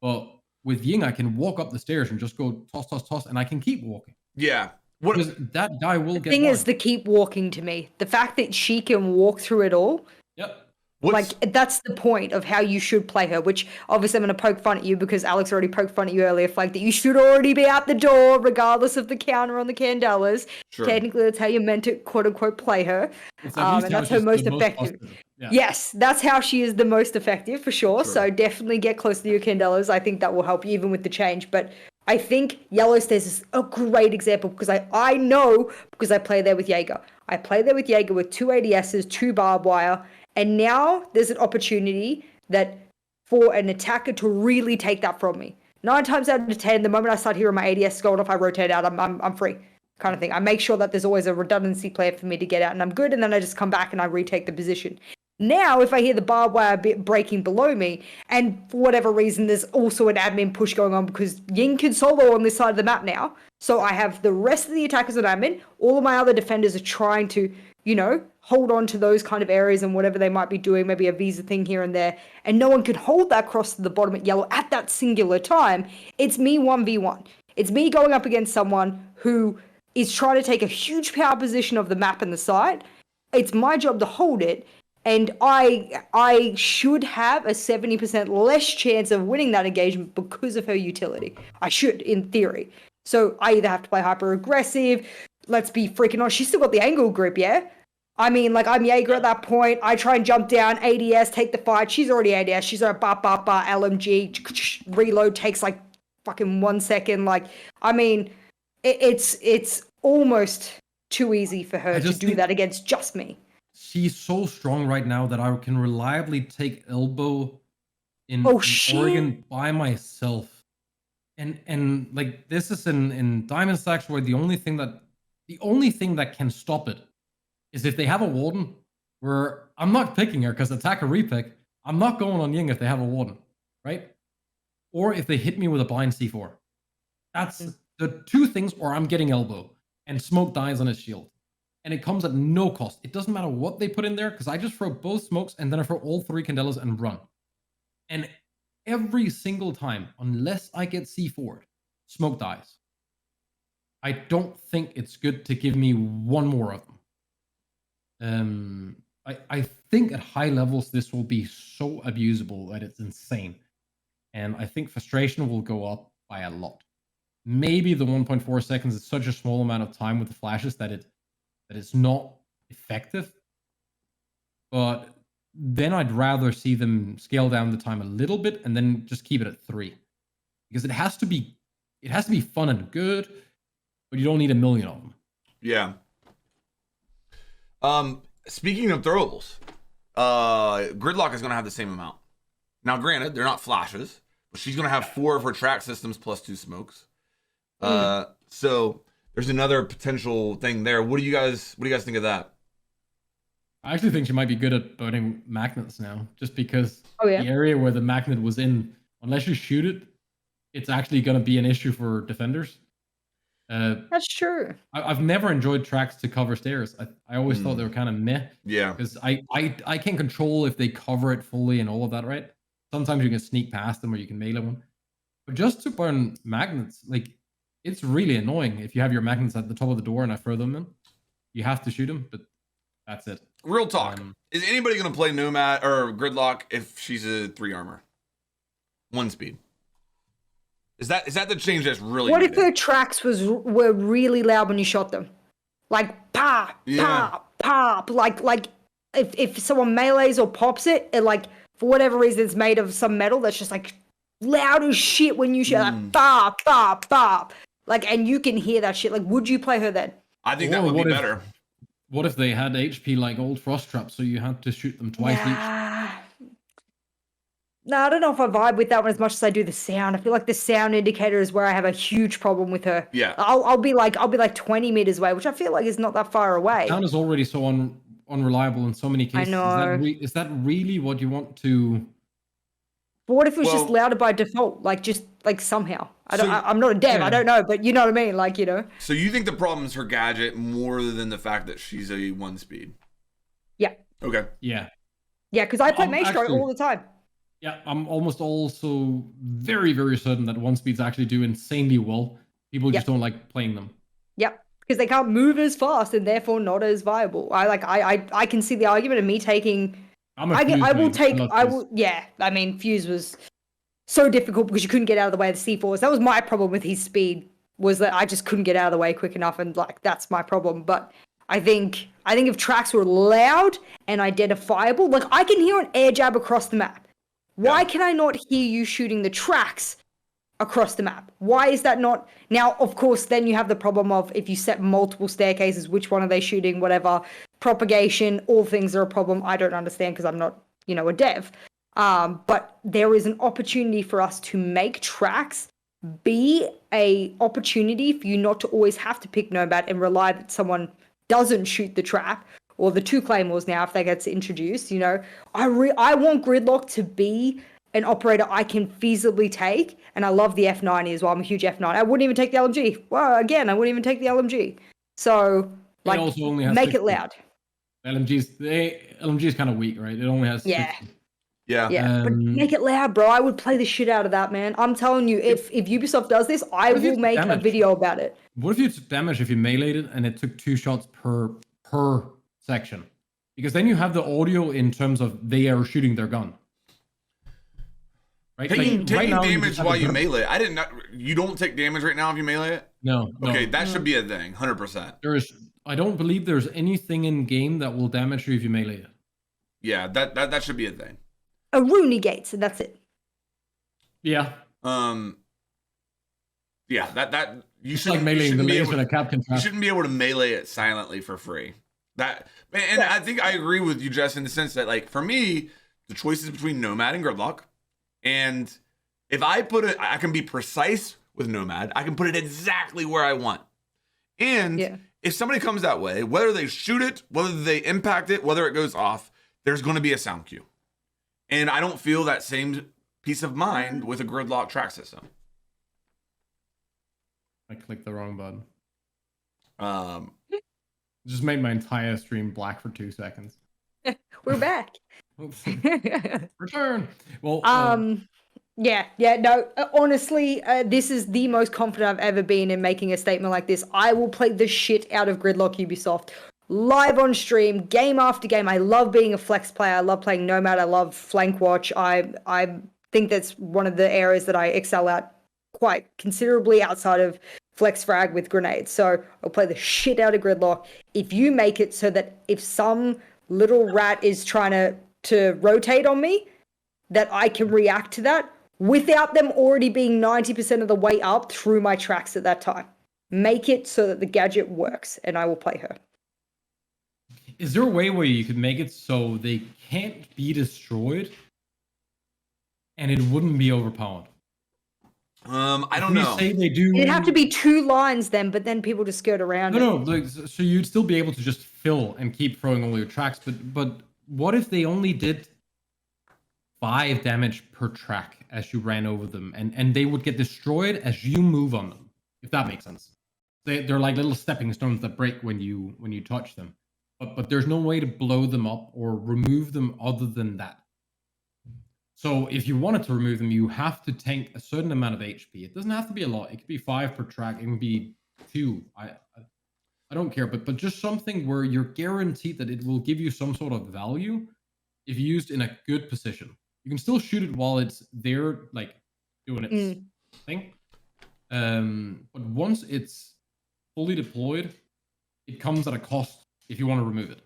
But With Ying, I can walk up the stairs and just go toss, toss, toss, and I can keep walking. Yeah. Because that guy will get. The thing is, the keep walking to me. The fact that she can walk through it all. Yep. Like, that's the point of how you should play her, which obviously I'm going to poke fun at you because Alex already poked fun at you earlier, Flag, that you should already be out the door regardless of the counter on the Candelas. Sure. Technically, that's how you're meant to, quote-unquote, play her. And that's her most effective. Yeah. Yes, that's how she is the most effective, for sure. So definitely get close to your Candelas. I think that will help you even with the change. But I think Yellow Stairs is a great example because I know because I play there with Jaeger. I play there with Jaeger with 2 ADSs, 2 barbed wire. And now there's an opportunity that for an attacker to really take that from me. 9 times out of 10, the moment I start hearing my ADS going off, I rotate out. I'm free, kind of thing. I make sure that there's always a redundancy plan for me to get out, and I'm good. And then I just come back and I retake the position. Now, if I hear the barbed wire bit breaking below me, and for whatever reason, there's also an admin push going on because Ying can solo on this side of the map now. So I have the rest of the attackers on admin. All of my other defenders are trying to, hold on to those kind of areas and whatever they might be doing, maybe a visa thing here and there. And no one can hold that cross to the bottom at Yellow at that singular time. It's me 1v1. It's me going up against someone who is trying to take a huge power position of the map and the side. It's my job to hold it. And I should have a 70% less chance of winning that engagement because of her utility. I should, in theory. So I either have to play hyper aggressive. Let's be freaking on. She's still got the angle grip, yeah? I mean, like, I'm Jaeger at that point. I try and jump down, ADS, take the fight. She's already ADS. She's on a LMG. Reload takes, like, fucking 1 second. Like, I mean, it's almost too easy for her to do that against just me. She's so strong right now that I can reliably take elbow in Oregon by myself. And like, this is in Diamond Stacks where the only thing that can stop it is if they have a warden, where I'm not picking her because attack or repick. I'm not going on Ying if they have a warden, right? Or if they hit me with a blind C4. That's the 2 things, or I'm getting elbow and smoke dies on his shield. And it comes at no cost. It doesn't matter what they put in there because I just throw both smokes and then I throw all 3 Candelas and run. And every single time, unless I get C4'd, smoke dies. I don't think it's good to give me 1 more of them. I think at high levels this will be so abusable that it's insane. And I think frustration will go up by a lot. Maybe the 1.4 seconds is such a small amount of time with the flashes that it's not effective. But then I'd rather see them scale down the time a little bit and then just keep it at 3. Because it has to be fun and good, but you don't need a million of them. Yeah. Speaking of throwables, Gridlock is going to have the same amount. Now, granted, they're not flashes, but she's going to have 4 of her track systems plus 2 smokes. So there's another potential thing there. What do you guys think of that? I actually think she might be good at burning magnets now, just because the area where the magnet was in, unless you shoot it, it's actually going to be an issue for defenders. That's true. I've never enjoyed tracks to cover stairs. I always thought they were kind of meh. Yeah. Because I can't control if they cover it fully and all of that, right? Sometimes you can sneak past them or you can melee one. But just to burn magnets, like, it's really annoying if you have your magnets at the top of the door and I throw them in. You have to shoot them, but that's it. Real talk. Is anybody going to play Nomad or Gridlock if she's a 3 armor? 1 speed. Is that the change that's really What needed? If her tracks were really loud when you shot them? Like pop, pop, pop. Like if someone melees or pops it, like for whatever reason it's made of some metal that's just like loud as shit when you shoot like pop, pop, pop. Like, and you can hear that shit. Like, would you play her then? I think that would be better. What if they had HP like old Frost Trap, so you had to shoot them twice each? No, I don't know if I vibe with that one as much as I do the sound. I feel like the sound indicator is where I have a huge problem with her. Yeah. I'll be like 20 meters away, which I feel like is not that far away. Sound is already so unreliable in so many cases. I know. Is that really what you want to? But what if it was just louder by default? Like, just like somehow. I'm not a dev. Yeah. I don't know, but you know what I mean? Like, So you think the problem is her gadget more than the fact that she's a 1 speed? Yeah. Okay. Yeah. Yeah, because I play Maestro all the time. Yeah, I'm almost also very, very certain that one speeds actually do insanely well. People just don't like playing them. Yep, because they can't move as fast and therefore not as viable. I can see the argument of me taking. Yeah, I mean, Fuse was so difficult because you couldn't get out of the way of the C4s. That was my problem with his speed, was that I just couldn't get out of the way quick enough, and like that's my problem. But I think if tracks were loud and identifiable, like I can hear an air jab across the map. Why can I not hear you shooting the tracks across the map? Why is that not? Now, of course, then you have the problem of if you set multiple staircases, which one are they shooting, whatever. Propagation, all things are a problem. I don't understand because I'm not, a dev. But there is an opportunity for us to make tracks be a opportunity for you not to always have to pick Nomad and rely that someone doesn't shoot the trap, or the 2 Claymores now if that gets introduced. I want Gridlock to be an operator I can feasibly take, and I love the F90 as well. I'm a huge F9. I wouldn't even take the LMG. Well, again, I wouldn't even take the LMG. So, like, it only has make 60. It loud. LMG is kind of weak, right? It only has 60. Yeah, but make it loud, bro. I would play the shit out of that, man. I'm telling you, if Ubisoft does this, I will make a video about it. What if you took damage if you meleeed it and it took 2 shots per section? Because then you have the audio in terms of they are shooting their gun. Right? Taking damage while you melee. You don't take damage right now if you melee it? No. Okay, that should be a thing, 100%. I don't believe there's anything in game that will damage you if you melee it. Yeah, that should be a thing. A rune negates, and that's it. Yeah. Yeah, that you should like meleeing the laser that Cap can You shouldn't be able to melee it silently for free. I think I agree with you, Jess, in the sense that, like, for me, the choice is between Nomad and Gridlock. And if I put it, I can be precise with Nomad. I can put it exactly where I want. And if somebody comes that way, whether they shoot it, whether they impact it, whether it goes off, there's going to be a sound cue. And I don't feel that same peace of mind with a Gridlock track system. I clicked the wrong button. Just made my entire stream black for 2 seconds. We're back. Return. Well. No. Honestly, this is the most confident I've ever been in making a statement like this. I will play the shit out of Gridlock Ubisoft live on stream, game after game. I love being a flex player. I love playing Nomad. I love flank watch. I think that's one of the areas that I excel at quite considerably outside of flex frag with grenades. So I'll play the shit out of Gridlock. If you make it so that if some little rat is trying to rotate on me, that I can react to that without them already being 90% of the way up through my tracks at that time. Make it so that the gadget works, and I will play her. Is there a way where you could make it so they can't be destroyed and it wouldn't be overpowered? I don't know. Say they do. It'd have to be 2 lines then, but then people just skirt around it. No, like, so you'd still be able to just fill and keep throwing all your tracks, but what if they only did 5 damage per track as you ran over them, and they would get destroyed as you move on them, if that makes sense? They're like little stepping stones that break when you touch them, but there's no way to blow them up or remove them other than that. So if you wanted to remove them, you have to tank a certain amount of HP. It doesn't have to be a lot. It could be 5 per track. It can be 2. I don't care, but just something where you're guaranteed that it will give you some sort of value if used in a good position. You can still shoot it while it's there, like doing its thing. But once it's fully deployed, it comes at a cost if you want to remove it.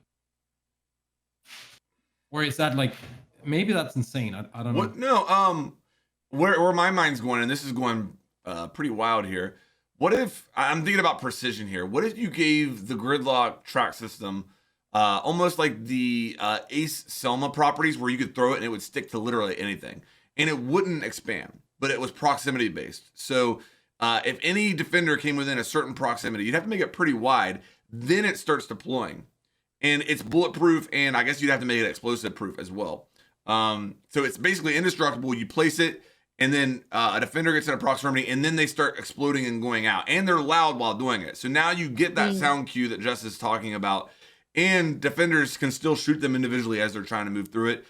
Or is that like, maybe that's insane. I don't know. No, where my mind's going, and this is going pretty wild here. What if, I'm thinking about precision here. What if you gave the Gridlock track system almost like the Ace Selma properties, where you could throw it and it would stick to literally anything, and it wouldn't expand, but it was proximity based. So if any defender came within a certain proximity, you'd have to make it pretty wide. Then it starts deploying, and it's bulletproof, and I guess you'd have to make it explosive proof as well. So it's basically indestructible. You place it, and then a defender gets in a proximity, and then they start exploding and going out, and they're loud while doing it. So now you get that sound cue that Jess is talking about, and defenders can still shoot them individually as they're trying to move through it.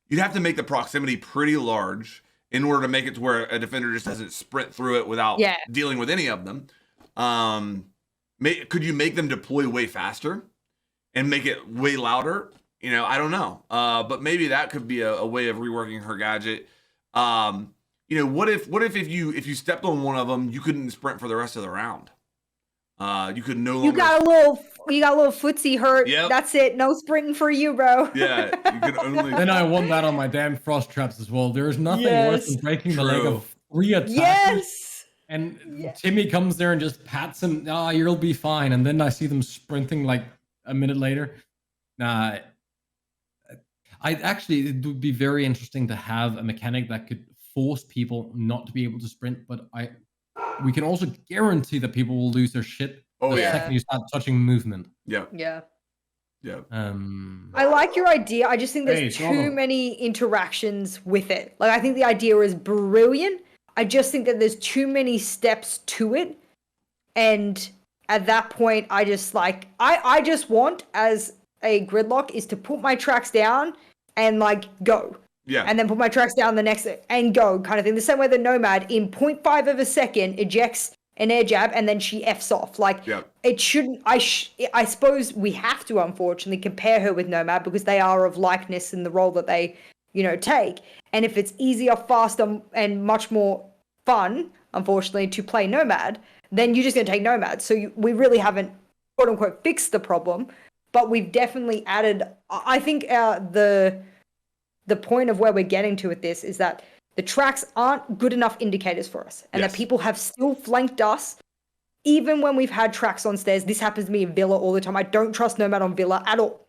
you'd have to make the proximity pretty large in order to make it to where a defender just doesn't sprint through it without dealing with any of them. Could you make them deploy way faster and make it way louder? You know, I don't know. But maybe that could be a way of reworking her gadget. You know, what if you stepped on one of them, you couldn't sprint for the rest of the round? You could no longer. You got a little footsie hurt. Yep. That's it. No sprinting for you, bro. Yeah, you could only. Then I want that on my damn frost traps as well. There's nothing worse than breaking the leg of 3 attackers. Yes. And Timmy comes there and just pats him. You'll be fine. And then I see them sprinting like a minute later. Nah. It would be very interesting to have a mechanic that could force people not to be able to sprint, but we can also guarantee that people will lose their shit the second you start touching movement. Yeah. I like your idea. I just think there's too many interactions with it. Like, I think the idea is brilliant. I just think that there's too many steps to it. And at that point, I just want, as a gridlock, is to put my tracks down and like go. Yeah. And then put my tracks down the next and go kind of thing. The same way the Nomad in 0.5 of a second ejects an air jab and then she F's off. Like, it shouldn't, I suppose we have to, unfortunately, compare her with Nomad because they are of likeness in the role that they, you know, take. And if it's easier, faster, and much more fun, unfortunately, to play Nomad, then you're just going to take Nomad. So we really haven't, quote unquote, fixed the problem, but we've definitely added, I think the point of where we're getting to with this is that the tracks aren't good enough indicators for us, and that people have still flanked us even when we've had tracks on stairs. This happens to me in Villa all the time. I don't trust Nomad on Villa at all.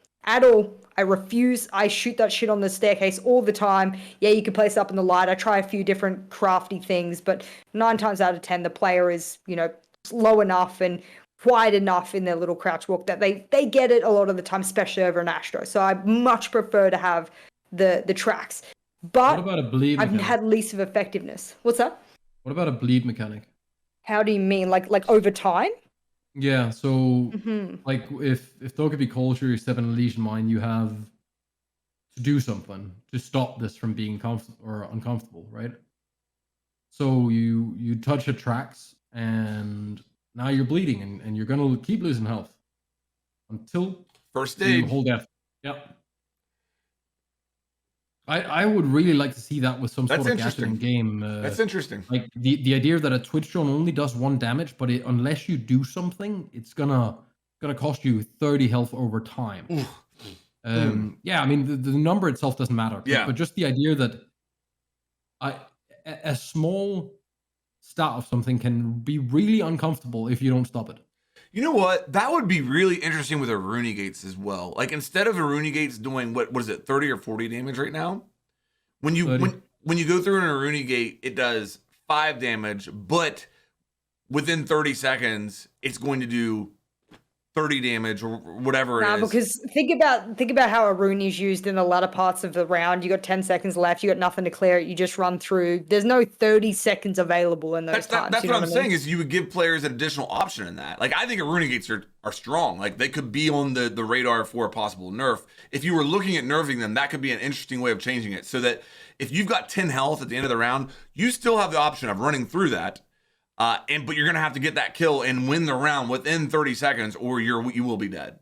I refuse. I shoot that shit on the staircase all the time. Yeah, you can place it up in the light. I try a few different crafty things, but 9 times out of 10, the player is, you know, low enough and quiet enough in their little crouch walk that they get it a lot of the time, especially over an Astro. So I much prefer to have the tracks. But what about a bleed I've mechanic? had least of effectiveness. What's that? What about a bleed mechanic? How do you mean? Like over time? Yeah, so like if Togepi calls you, step in a Legion Mine, you have to do something to stop this from being comfortable or uncomfortable, right? So you touch the tracks and now you're bleeding and you're gonna keep losing health until first stage. You hold F. Yep. I would really like to see that with some sort of gadget in game. That's interesting. Like the idea that a Twitch drone only does 1 damage, but unless you do something, it's gonna cost you 30 health over time. Yeah, I mean the number itself doesn't matter. Yeah. But just the idea that a small stat of something can be really uncomfortable if you don't stop it. You know what? That would be really interesting with Aruni Gates as well. Like, instead of Aruni Gates doing what is it, 30 or 40 damage right now? When you go through an Aruni Gate, it does 5 damage, but within 30 seconds, it's going to do 30 damage or whatever it is. Because think about how Aruni's used in the latter parts of the round. You got 10 seconds left. You got nothing to clear it. You just run through. There's no 30 seconds available in those times. That's what I'm saying is you would give players an additional option in that. Like, I think Aruni Gates are strong. Like, they could be on the radar for a possible nerf. If you were looking at nerfing them, that could be an interesting way of changing it so that if you've got 10 health at the end of the round, you still have the option of running through that. But you're gonna have to get that kill and win the round within 30 seconds, or you will be dead.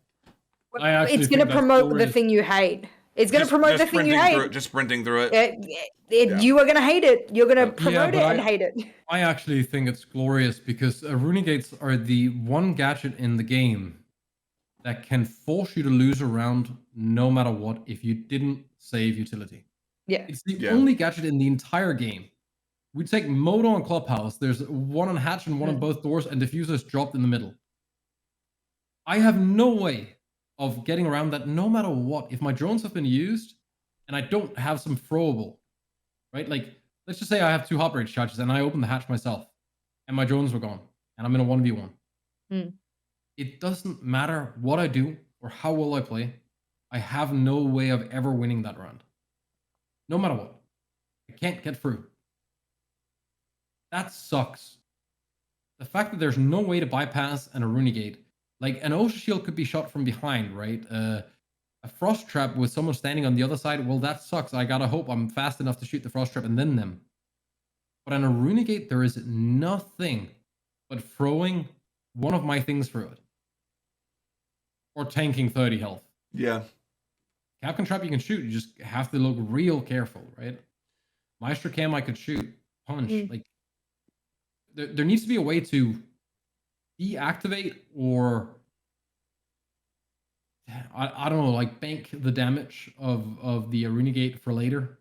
It's gonna promote the thing you hate. It's gonna promote the thing you hate. Just sprinting through it. You are gonna hate it. You're gonna promote it and hate it. I actually think it's glorious because Aruni Gates are the one gadget in the game that can force you to lose a round no matter what if you didn't save utility. Yeah, it's the only gadget in the entire game. We take Modo on Clubhouse. There's one on hatch and one on both doors, and diffuser's dropped in the middle. I have no way of getting around that no matter what. If my drones have been used and I don't have some throwable, right? Like, let's just say I have 2 hot bridge charges and I open the hatch myself and my drones were gone and I'm in a 1v1. It doesn't matter what I do or how well I play. I have no way of ever winning that round. No matter what. I can't get through. That sucks. The fact that there's no way to bypass an Aruni Gate, like an Ocean Shield could be shot from behind, right? A frost trap with someone standing on the other side, well, that sucks. I gotta hope I'm fast enough to shoot the frost trap and then them. But on a Runegate, there is nothing but throwing one of my things through it. Or tanking 30 health. Yeah. Capcan Trap you can shoot, you just have to look real careful, right? Maestro Cam I could shoot, punch. Like there needs to be a way to deactivate or I don't know, like bank the damage of the Runegate for later.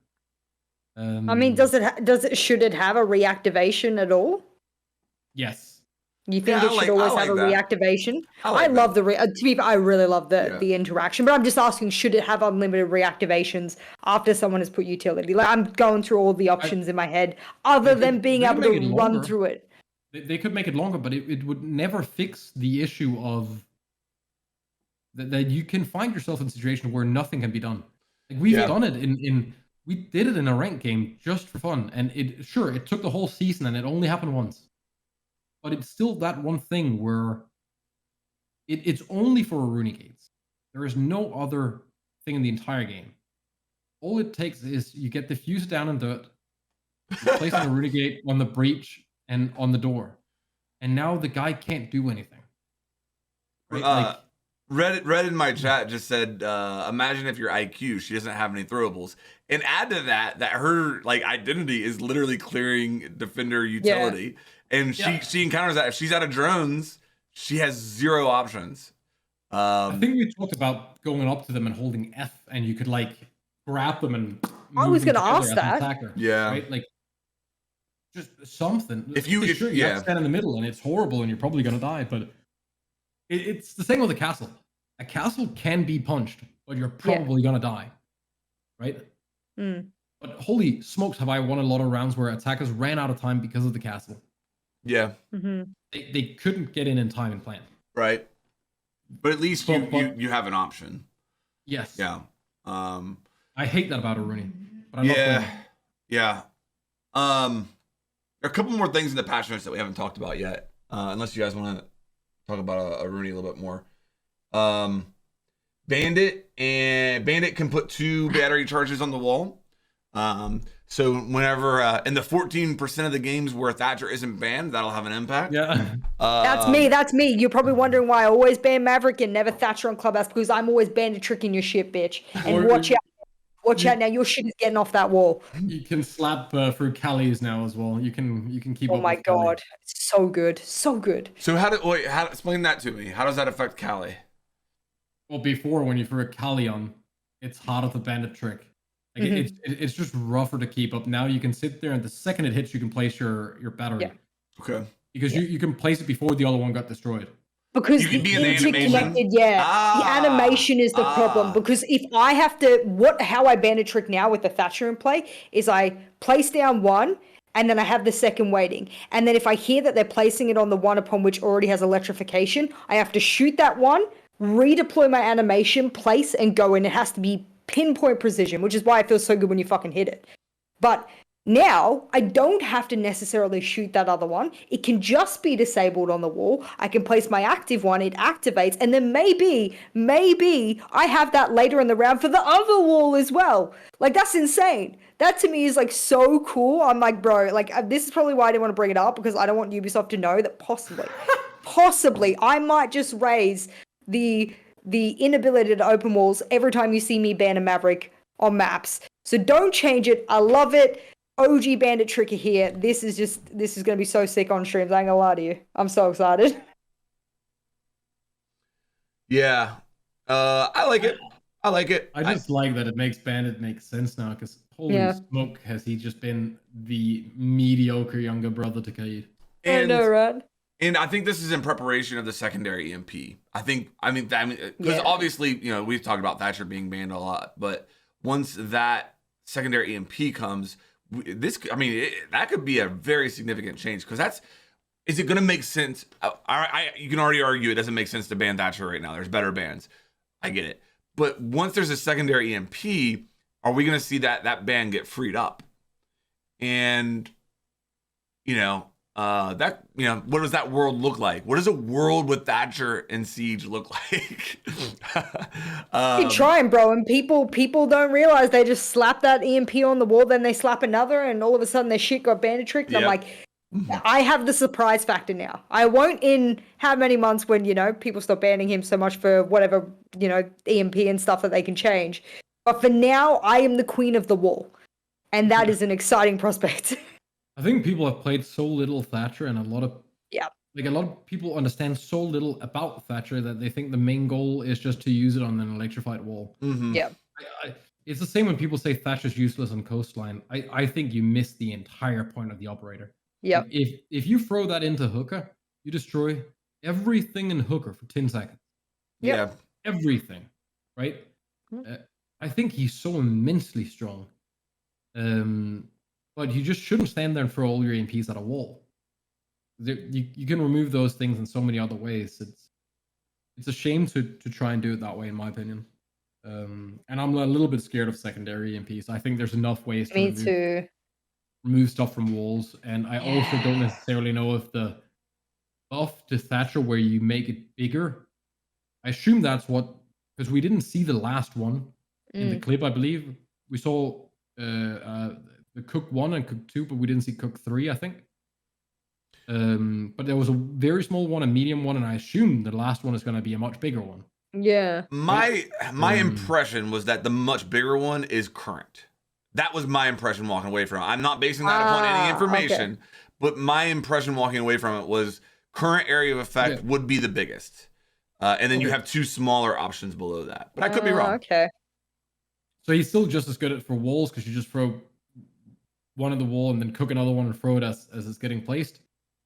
I mean, should it have a reactivation at all? Yes. You think it should always have a reactivation? I love the I really love the interaction, but I'm just asking, should it have unlimited reactivations after someone has put utility? Like, I'm going through all the options in my head, other than being able to run through it. They could make it longer, but it would never fix the issue of that you can find yourself in a situation where nothing can be done. Like we've done it we did it in a ranked game just for fun, and it took the whole season, and it only happened once. But it's still that one thing where it's only for Runegates. There is no other thing in the entire game. All it takes is you get the fuse down in dirt, you place a Runegate on the breach and on the door, and now the guy can't do anything. Right? Reddit in my chat just said, imagine if your IQ, she doesn't have any throwables. And add to that her like identity is literally clearing defender utility. Yeah. And she encounters that. If she's out of drones, she has zero options. I think we talked about going up to them and holding F, and you could like grab them and I was gonna ask that. Yeah. Right? Like just something. If you have to stand in the middle and it's horrible and you're probably gonna die, but it's the same with a castle. A castle can be punched, but you're probably gonna die, right? But holy smokes, have I won a lot of rounds where attackers ran out of time because of the castle. Yeah. They couldn't get in time and plan. Right. But at least you have an option. Yes. Yeah. I hate that about a Rooney. But I'm not playing. Yeah. There are a couple more things in the patch notes that we haven't talked about yet. Unless you guys want to talk about a Rooney a little bit more. Bandit can put 2 battery charges on the wall. So whenever in the 14% of the games where Thatcher isn't banned, that'll have an impact. Yeah. That's me. You're probably wondering why I always ban Maverick and never Thatcher on Clubhouse, because I'm always bandit tricking your shit, bitch. And watch out now, your shit is getting off that wall. You can slap through Callies now as well. You can keep. Oh my god, so good, so good. So explain that to me? How does that affect Callie? Well, before when you threw a Callie on, it's harder to bandit trick. Like it's just rougher to keep up. Now you can sit there, and the second it hits, you can place your battery. Yeah. Okay. Because you can place it before the other one got destroyed. Because the interconnected, the animation is the problem. Because if I have to, how I bandit trick now with the Thatcher in play is I place down one, and then I have the second waiting. And then if I hear that they're placing it on the one upon which already has electrification, I have to shoot that one, redeploy my animation, place, and go. And it has to be pinpoint precision, which is why it feels so good when you fucking hit it. But now I don't have to necessarily shoot that other one. It can just be disabled on the wall. I can place my active one, it activates, and then maybe I have that later in the round for the other wall as well. Like, that's insane. That to me is like so cool. I'm like, bro, like this is probably why I didn't want to bring it up, because I don't want Ubisoft to know that possibly I might just raise the inability to open walls every time you see me ban a Maverick on maps. So don't change it. I love it. OG bandit tricker here. This is going to be so sick on streams. I ain't gonna lie to you. I'm so excited. Yeah. I like it. I just like that it makes bandit make sense now, because holy smoke, has he just been the mediocre younger brother to Kaid. I know, right? And I think this is in preparation of the secondary EMP. I mean, because obviously, we've talked about Thatcher being banned a lot, but once that secondary EMP comes, that could be a very significant change, because is it going to make sense? You can already argue it doesn't make sense to ban Thatcher right now. There's better bans. I get it. But once there's a secondary EMP, are we going to see that ban get freed up? And, that, what does that world look like? What does a world with Thatcher and Siege look like? You're trying, bro, and people don't realize they just slap that EMP on the wall, then they slap another, and all of a sudden their shit got bandit tricked. Yep. I'm like, I have the surprise factor now. I won't in how many months when, people stop banning him so much for whatever, EMP and stuff that they can change. But for now, I am the queen of the wall. And that is an exciting prospect. I think people have played so little Thatcher, and a lot of people understand so little about Thatcher that they think the main goal is just to use it on an electrified wall. Mm-hmm. Yeah. It's the same when people say Thatcher's useless on coastline. I think you miss the entire point of the operator. Yeah. If you throw that into Hooker, you destroy everything in Hooker for 10 seconds. Yeah. Everything. Right? I think he's so immensely strong. But you just shouldn't stand there and throw all your EMPs at a wall. You can remove those things in so many other ways. It's a shame to try and do it that way, in my opinion. And I'm a little bit scared of secondary EMPs. I think there's enough ways to remove stuff from walls. And I also don't necessarily know if the buff to Thatcher where you make it bigger, I assume that's what, because we didn't see the last one in the clip, I believe. We saw the Cook 1 and Cook 2, but we didn't see Cook 3, I think. But there was a very small one, a medium one, and I assume the last one is going to be a much bigger one. Yeah. My impression was that the much bigger one is current. That was my impression walking away from it. I'm not basing that upon any information, but my impression walking away from it was current area of effect would be the biggest. And then you have two smaller options below that. But I could be wrong. Okay. So he's still just as good at for walls because you just throw one at the wall and then cook another one and throw it as it's getting placed.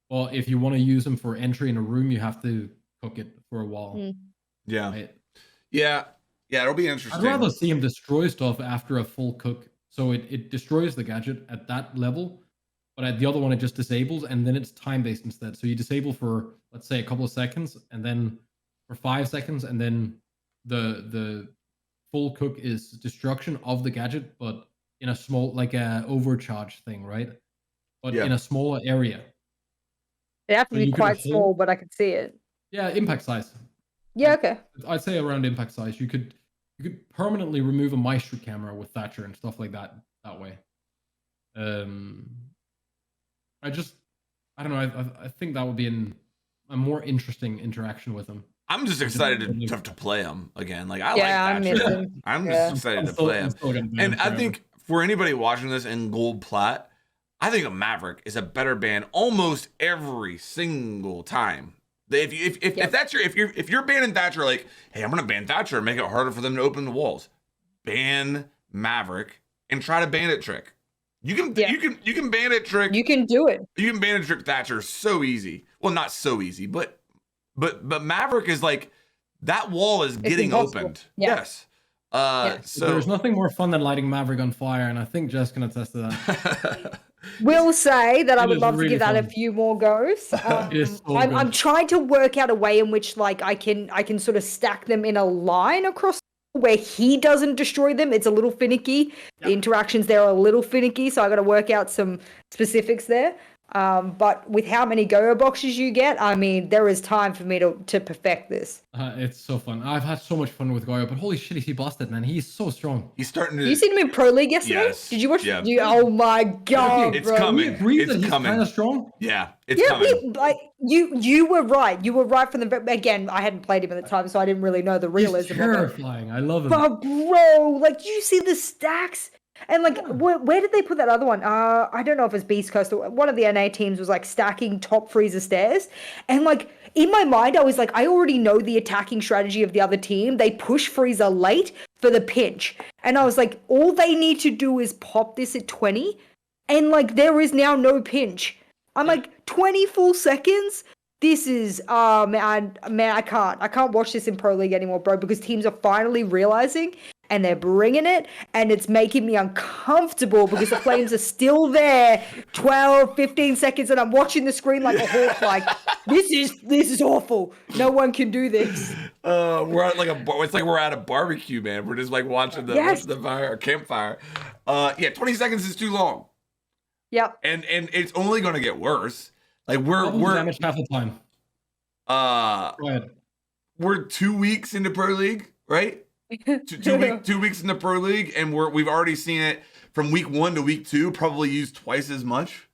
Well, if you want to use them for entry in a room, you have to cook it for a while. Yeah. Right? Yeah, it'll be interesting. I'd rather see him destroy stuff after a full cook. So it destroys the gadget at that level, but at the other one, it just disables, and then it's time-based instead. So you disable for, let's say, a couple of seconds, and then for 5 seconds, and then the full cook is destruction of the gadget, but in a small, like a overcharge thing, right? But in a smaller area. It have to be quite small, but I could see it. Yeah, impact size. Yeah, okay. I'd say around impact size. You could permanently remove a Maestro camera with Thatcher and stuff like that way. I don't know. I think that would be a more interesting interaction with him. I'm just excited to play him again. Like I like Thatcher. I'm just excited to play him. And I think for anybody watching this in Gold Plat, I think a Maverick is a better ban almost every single time. If you're banning Thatcher, like, hey, I'm gonna ban Thatcher and make it harder for them to open the walls. Ban Maverick and try to bandit trick. You can bandit trick. You can do it. You can bandit trick Thatcher so easy. Well, not so easy, but Maverick is like that wall is getting opened. Yeah. Yes. So there's nothing more fun than lighting Maverick on fire, and I think Jess can attest to that. Will say that I would love to give that a few more goes. I'm trying to work out a way in which like I can sort of stack them in a line across where he doesn't destroy them. It's a little finicky. The interactions there are a little finicky, so I got to work out some specifics there. But with how many go boxes you get, I mean, there is time for me to perfect this. It's so fun. I've had so much fun with Goyo, but holy shit, is he busted, man. He's so strong. He's starting to... You seen him in Pro League yesterday? Yes. Did you watch? Yeah. Oh my god, it's bro. coming. It's coming. Kind of strong. Yeah, it's coming. You were right. You were right from the... Again, I hadn't played him at the time, so I didn't really know the realism. He's terrifying. I love him. But bro, like, you see the stacks? And like, where did they put that other one? I don't know if it's Beast Coast or one of the NA teams was like stacking top freezer stairs. And like, in my mind, I was like, I already know the attacking strategy of the other team. They push freezer late for the pinch. And I was like, all they need to do is pop this at 20. And like, there is now no pinch. I'm like, 20 full seconds? This is, man, I can't watch this in Pro League anymore, bro, because teams are finally realizing and they're bringing it, and it's making me uncomfortable because the flames are still there 12, 15 seconds, and I'm watching the screen like a hawk, like, this is awful. No one can do this. We're at it's like we're at a barbecue, man. We're just like watching the fire, campfire. 20 seconds is too long. Yep. And it's only going to get worse. Like we're damage half the time. Go ahead. We're 2 weeks into Pro League, right? 2 weeks in the Pro League, and we've already seen it from week 1 to week 2, probably use twice as much.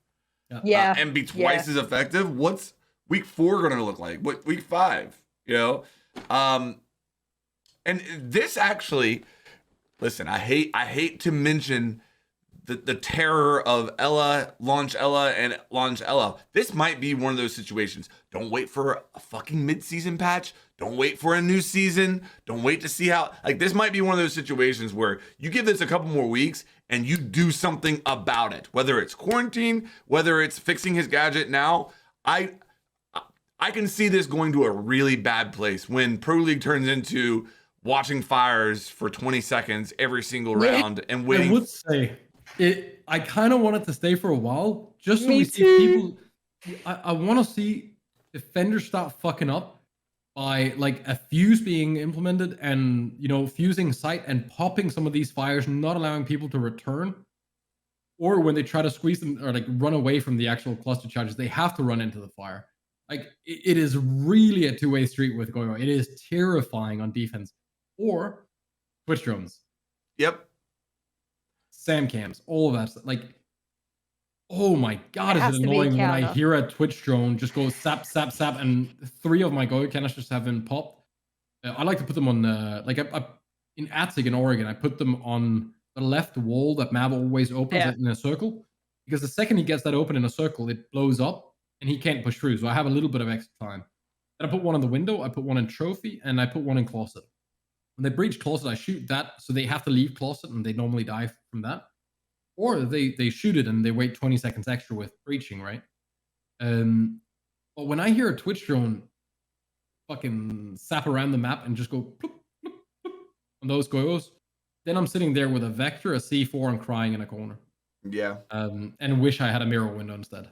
Yeah. And be twice as effective. What's week 4 going to look like? What week 5? You know? And this actually, listen, I hate to mention the terror of launch Ella. This might be one of those situations. Don't wait for a fucking mid-season patch. Don't wait for a new season. Don't wait to see how, like, this might be one of those situations where you give this a couple more weeks and you do something about it. Whether it's quarantine, whether it's fixing his gadget now. I can see this going to a really bad place when Pro League turns into watching fires for 20 seconds every single round and waiting. I would say I kind of want it to stay for a while, just so we see people. I want to see defenders start fucking up by like a fuse being implemented and, you know, fusing sight and popping some of these fires, not allowing people to return. Or when they try to squeeze them or like run away from the actual cluster charges, they have to run into the fire. Like it is really a two-way street with going on. It is terrifying on defense. Or Twitch drones. Yep. Sam cams, all of that stuff. Like, oh my god, is it annoying when I hear a Twitch drone just go sap, sap, sap, and 3 of my go canisters have been popped. I like to put them on like in Attic in Oregon. I put them on the left wall that Mav always opens in a circle, because the second he gets that open in a circle, it blows up and he can't push through. So I have a little bit of extra time. And I put one in the window, I put one in trophy, and I put one in closet. When they breach closet, I shoot that, so they have to leave closet and they normally die from that. Or they shoot it and they wait 20 seconds extra with breaching, right? But when I hear a Twitch drone fucking sap around the map and just go bloop, bloop, bloop on those goes, then I'm sitting there with a Vector, a C4, and crying in a corner. Yeah. And wish I had a mirror window instead.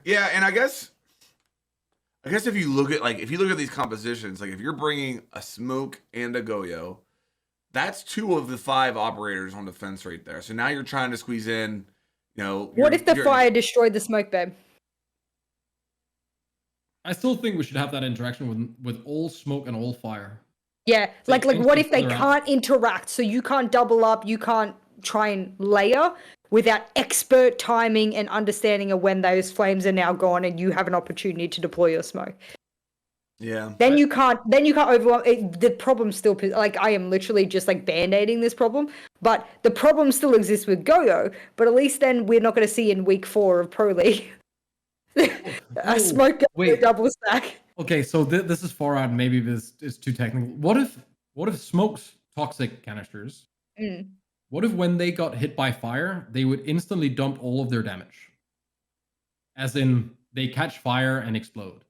Yeah, and I guess if you look at these compositions, like if you're bringing a Smoke and a Goyo, that's 2 of the 5 operators on defense right there. So now you're trying to squeeze in, you know. What if the fire destroyed the Smoke, babe? I still think we should have that interaction with all Smoke and all fire. Yeah, like what if they can't interact? So you can't double up, you can't try and layer without expert timing and understanding of when those flames are now gone and you have an opportunity to deploy your Smoke. Yeah. Then you can't overwhelm it. The problem still, like, I am literally just like band-aiding this problem, but the problem still exists with Goyo. But at least then we're not going to see in week 4 of Pro League a Smoke double stack. Okay, so this is far out. Maybe this is too technical. What if Smoke's toxic canisters? What if when they got hit by fire, they would instantly dump all of their damage? As in, they catch fire and explode.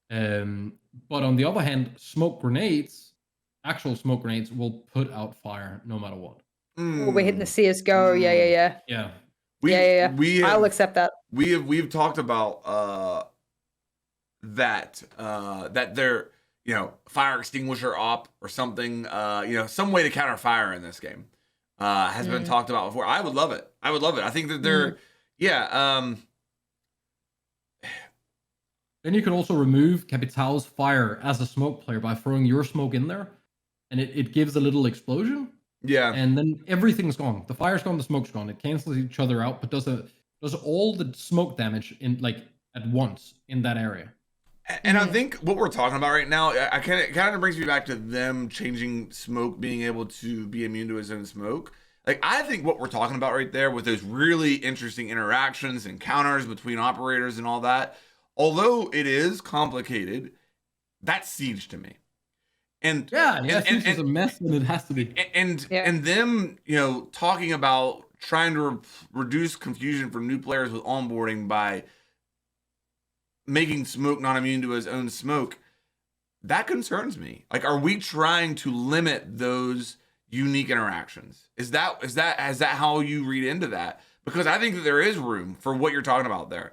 But on the other hand, actual smoke grenades will put out fire no matter what. We're hitting the CSGO. Yeah. I'll accept that. We've talked about that they're, you know, fire extinguisher op or something, you know, some way to counter fire in this game has been talked about before. I would love it. I think that they're Then you could also remove Capital's fire as a smoke player by throwing your smoke in there, and it gives a little explosion. Yeah. And then everything's gone. The fire's gone, the smoke's gone. It cancels each other out, but does all the smoke damage in like at once in that area. And I think what we're talking about right now, it kind of brings me back to them changing Smoke being able to be immune to his own smoke. Like, I think what we're talking about right there with those really interesting interactions and counters between operators and all that, although it is complicated, that's Siege to me. And Siege is a mess, and it has to be. And them, you know, talking about trying to reduce confusion for new players with onboarding by making Smoke not immune to his own smoke, that concerns me. Like, are we trying to limit those unique interactions? Is that how you read into that? Because I think that there is room for what you're talking about there.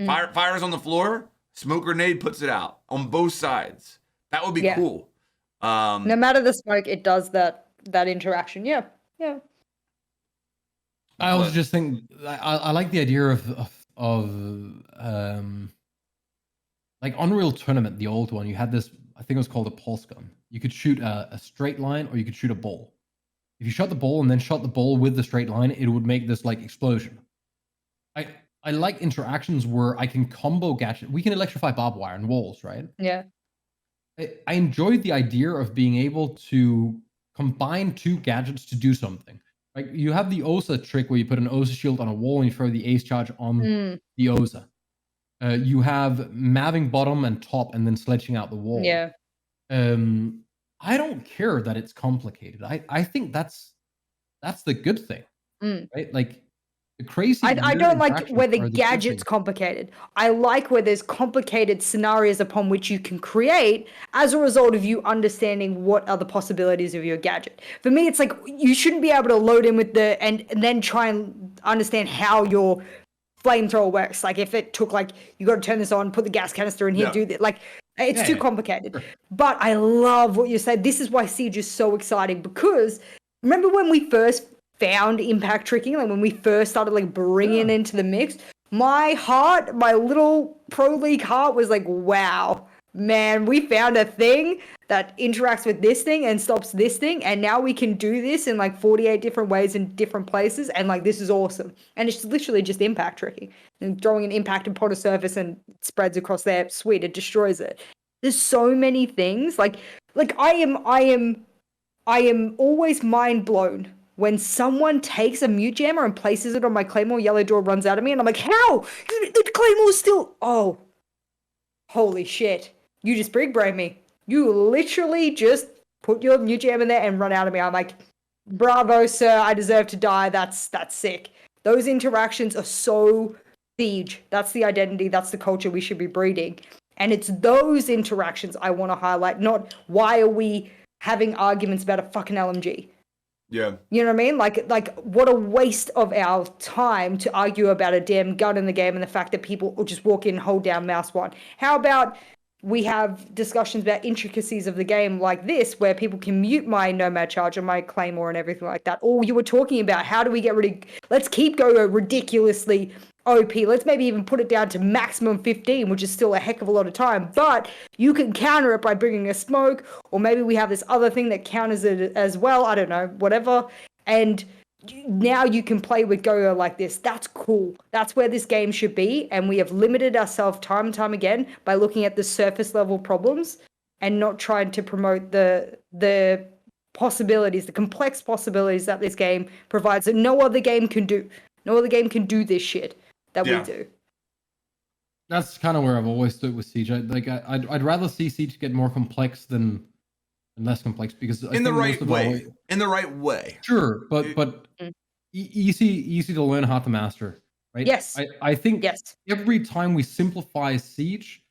Fire's on the floor, smoke grenade puts it out on both sides. That would be cool. No matter the smoke, it does that interaction. Yeah. I also just think I like the idea of like Unreal Tournament, the old one. You had this, I think it was called a pulse gun. You could shoot a straight line, or you could shoot a ball. If you shot the ball and then shot the ball with the straight line, it would make this like explosion. I like interactions where I can combo gadget. We can electrify barbed wire and walls, right? Yeah. I enjoyed the idea of being able to combine two gadgets to do something. Like you have the Osa trick where you put an Osa shield on a wall and you throw the ace charge on the Osa. You have maving bottom and top and then sledging out the wall. Yeah. I don't care that it's complicated. I think that's the good thing, right? Like the crazy. I don't like where the gadget's complicated. I like where there's complicated scenarios upon which you can create as a result of you understanding what are the possibilities of your gadget. For me, it's like you shouldn't be able to load in with and then try and understand how your flamethrower works. Like if it took like you got to turn this on, put the gas canister in here, do that. Like it's too complicated. Sure. But I love what you said. This is why Siege is so exciting, because remember when we first found impact tricking, like when we first started like bringing it into the mix, my little pro league heart was like, wow, man, we found a thing that interacts with this thing and stops this thing, and now we can do this in like 48 different ways in different places, and like this is awesome. And it's literally just impact tricking and throwing an impact upon a surface and it spreads across there. Sweet, it destroys it. There's so many things. Like I am always mind blown when someone takes a mute jammer and places it on my Claymore, yellow door runs out of me, and I'm like, how? The Claymore's still... Oh. Holy shit. You just brig brain me. You literally just put your mute jam in there and run out of me. I'm like, bravo, sir. I deserve to die. That's sick. Those interactions are so Siege. That's the identity. That's the culture we should be breeding. And it's those interactions I want to highlight, not why are we having arguments about a fucking LMG. Yeah. You know what I mean? Like what a waste of our time to argue about a damn gun in the game and the fact that people will just walk in and hold down mouse one. How about we have discussions about intricacies of the game like this, where people can mute my Nomad Charger, my Claymore and everything like that. Or you were talking about how do we get rid of... Let's keep Go-Go ridiculously OP. Let's maybe even put it down to maximum 15, which is still a heck of a lot of time. But you can counter it by bringing a smoke, or maybe we have this other thing that counters it as well. I don't know, whatever. And now you can play with Go-Go like this. That's cool. That's where this game should be. And we have limited ourselves time and time again by looking at the surface level problems and not trying to promote the possibilities, the complex possibilities that this game provides that no other game can do. No other game can do this shit that we do. That's kind of where I've always stood with Siege. I'd rather see Siege get more complex than less complex, because in the right way. Sure, but easy to learn how to master, right? Yes. I think every time we simplify Siege,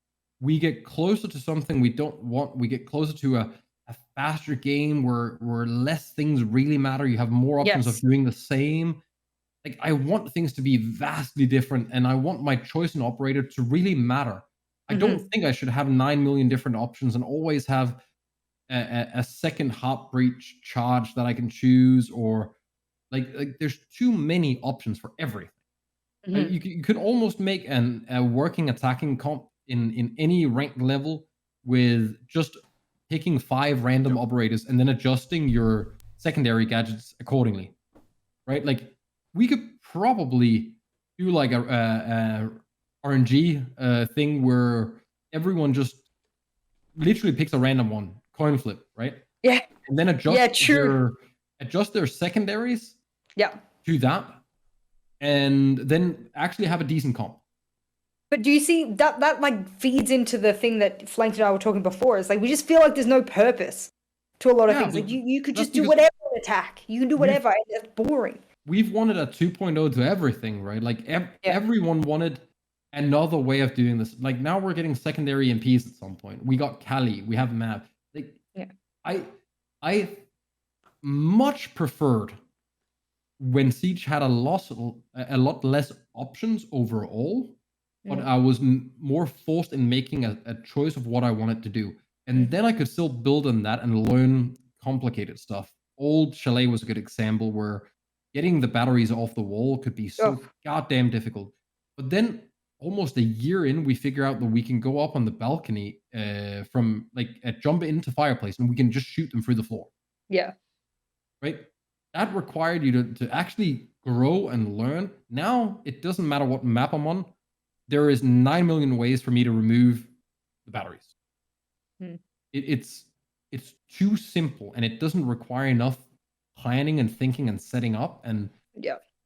we get closer to something we don't want. We get closer to a faster game where less things really matter. You have more options of doing the same. Like, I want things to be vastly different, and I want my choice in operator to really matter. I don't think I should have 9 million different options and always have a second heartbreach charge that I can choose, or like there's too many options for everything. You could almost make a working attacking comp in any ranked level with just picking 5 random operators and then adjusting your secondary gadgets accordingly, right? Like, we could probably do like a RNG thing where everyone just literally picks a random one, coin flip, right? Yeah. And then adjust their secondaries to that, and then actually have a decent comp. But do you see that like feeds into the thing that Flanked and I were talking before? Is like we just feel like there's no purpose to a lot of things. Like you could just do whatever attack. You can do whatever. And it's boring. We've wanted a 2.0 to everything, right? Like everyone wanted another way of doing this. Like, now we're getting secondary MPs at some point. We got Kali, we have Mav. Like, I much preferred when Siege had a lot less options overall, but I was more forced in making a choice of what I wanted to do. And then I could still build on that and learn complicated stuff. Old Chalet was a good example where getting the batteries off the wall could be so goddamn difficult. But then almost a year in, we figure out that we can go up on the balcony from like jump into fireplace and we can just shoot them through the floor. Yeah. Right? That required you to actually grow and learn. Now it doesn't matter what map I'm on. There is 9 million ways for me to remove the batteries. It's too simple and it doesn't require enough planning and thinking and setting up. And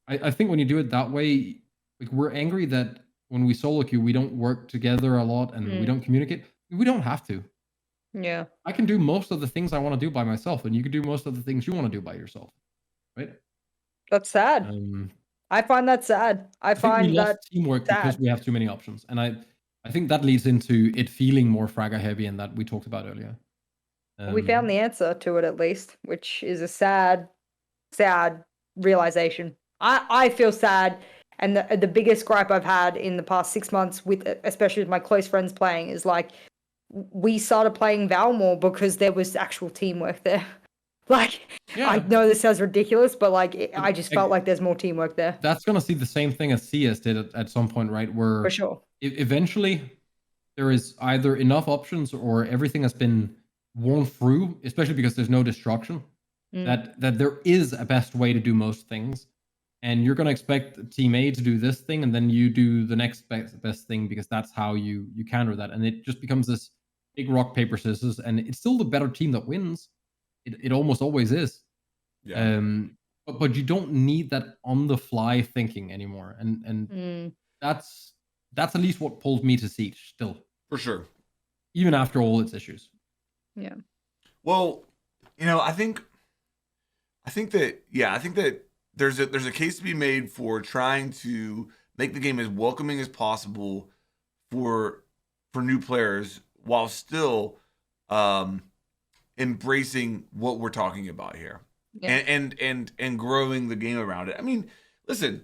I think when you do it that way, like we're angry that when we solo queue, we don't work together a lot and we don't communicate. We don't have to. Yeah. I can do most of the things I want to do by myself, and you can do most of the things you want to do by yourself. Right? That's sad. I find that sad. I find we that lost teamwork because we have too many options. And I think that leads into it feeling more fragger heavy and that we talked about earlier. We found the answer to it at least, which is a sad realization. I feel sad. And the biggest gripe I've had in the past 6 months, especially with my close friends playing, is like we started playing Val more because there was actual teamwork there. Like, I know this sounds ridiculous, but like I just felt like there's more teamwork there. That's gonna see the same thing as CS did at some point, right? Where for sure, eventually there is either enough options or everything has been worn through, especially because there's no destruction. That there is a best way to do most things. And you're going to expect team A to do this thing, and then you do the next best thing because that's how you counter that. And it just becomes this big rock, paper, scissors, and it's still the better team that wins. It almost always is. Yeah. But you don't need that on the fly thinking anymore. And that's at least what pulled me to Siege still. For sure. Even after all its issues. Yeah. Well, I think that there's a case to be made for trying to make the game as welcoming as possible for new players while still embracing what we're talking about here and growing the game around it. I mean, listen,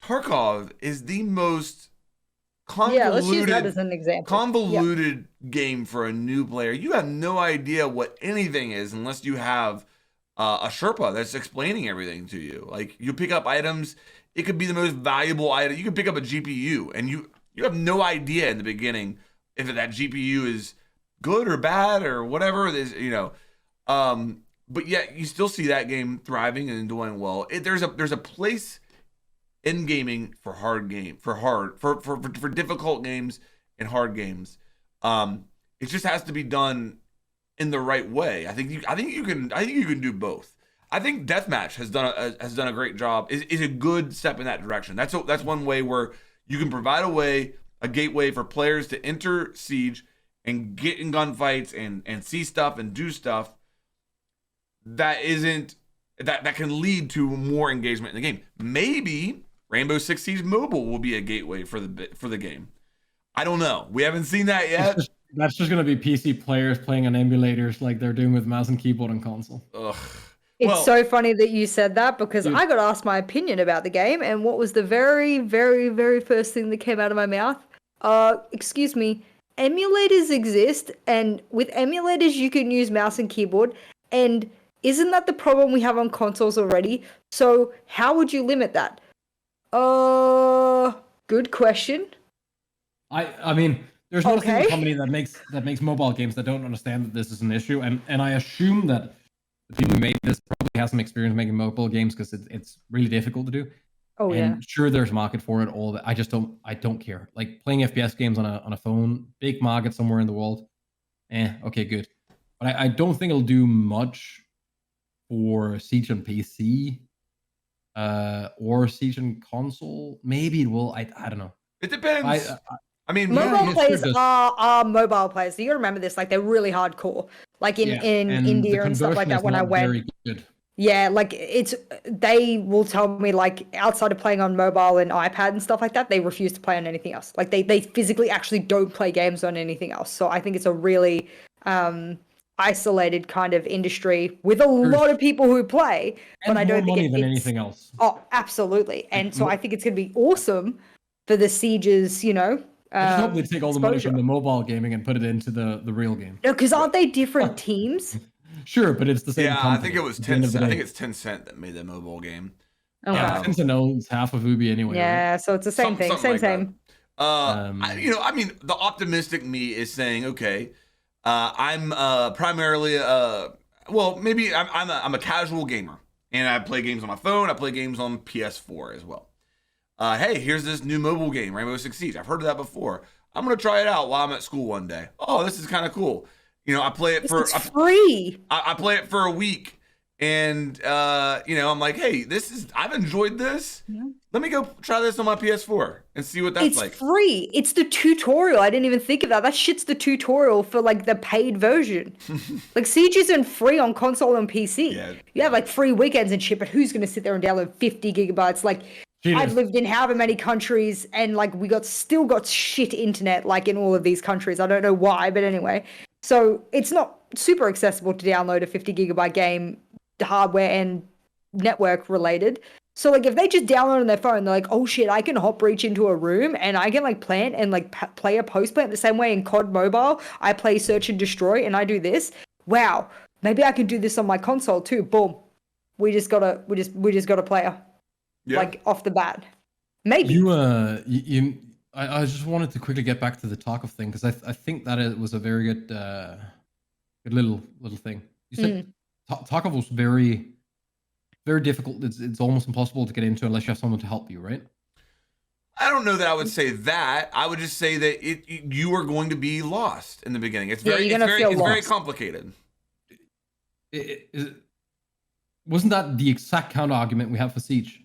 Tarkov is the most convoluted, let's use that as an example. Game for a new player. You have no idea what anything is unless you have a Sherpa that's explaining everything to you. Like, you pick up items, it could be the most valuable item. You could pick up a GPU, and you have no idea in the beginning if that GPU is good or bad or whatever it is, but yet you still see that game thriving and doing well. There's a place in gaming for for difficult games and hard games. It just has to be done in the right way. I think you can do both. I think Deathmatch has done a great job. Is a good step in that direction. That's one way where you can provide a gateway for players to enter Siege and get in gunfights and see stuff and do stuff that can lead to more engagement in the game. Maybe Rainbow Six Siege Mobile will be a gateway for the game. I don't know. We haven't seen that yet. That's just going to be PC players playing on emulators like they're doing with mouse and keyboard and console. Ugh. It's so funny that you said that because I got asked my opinion about the game, and what was the very, very, very first thing that came out of my mouth? Excuse me, emulators exist, and with emulators you can use mouse and keyboard, and isn't that the problem we have on consoles already? So how would you limit that? Good question. I mean, there's no single company that makes mobile games that don't understand that this is an issue, and I assume that the people who made this probably have some experience making mobile games because it's really difficult to do. Oh, and sure, there's a market for it. All that I don't care. Like playing FPS games on a phone, big market somewhere in the world. Okay, good. But I don't think it'll do much for Siege on PC or Siege on console. Maybe it will. I don't know. It depends. I mean, mobile players are mobile players. So you gotta remember this. Like, they're really hardcore. Like in India and stuff like that. When I went, yeah, like they will tell me, like, outside of playing on mobile and iPad and stuff like that, they refuse to play on anything else. Like they physically actually don't play games on anything else. So I think it's a really isolated kind of industry with a lot of people who play, but I don't think it's than anything else. Oh, absolutely. And so I think it's gonna be awesome for the Sieges, I just hope they take all the money from the mobile gaming and put it into the real game. No, because aren't they different teams? Sure, but it's the same. Yeah, company. I think it was Tencent. I think it's Tencent that made the mobile game. Okay. Tencent owns half of Ubi anyway. Yeah, right? So it's the same thing. Same. I mean, the optimistic me is saying, okay, I'm primarily well, maybe I'm a casual gamer, and I play games on my phone. I play games on PS4 as well. Hey, here's this new mobile game, Rainbow Six Siege. I've heard of that before. I'm gonna try it out while I'm at school one day. Oh, this is kind of cool. You know, I play it for free. I play it for a week, and you know, I'm like, hey, I've enjoyed this. Yeah. Let me go try this on my PS4 and see what that's like. It's free. It's the tutorial. I didn't even think of that. That shit's the tutorial for like the paid version. Like Siege isn't free on console and PC. Yeah. You have like free weekends and shit, but who's gonna sit there and download 50 gigabytes? Like I've lived in however many countries, and like we still got shit internet like in all of these countries. I don't know why, but anyway. So it's not super accessible to download a 50 gigabyte game, hardware and network related. So like if they just download on their phone, they're like, oh shit, I can hop reach into a room and I can like plant and like play a post plant the same way in COD Mobile. I play search and destroy and I do this. Wow, maybe I can do this on my console too. Boom, we just got a player, like off the bat. Maybe I just wanted to quickly get back to the Tarkov thing because I think that it was a very good good little thing. You said Tarkov was very, very difficult. It's almost impossible to get into unless you have someone to help you, right? I don't know that I would say that. I would just say that you are going to be lost in the beginning. It's very complicated. Wasn't that the exact counter argument we have for Siege?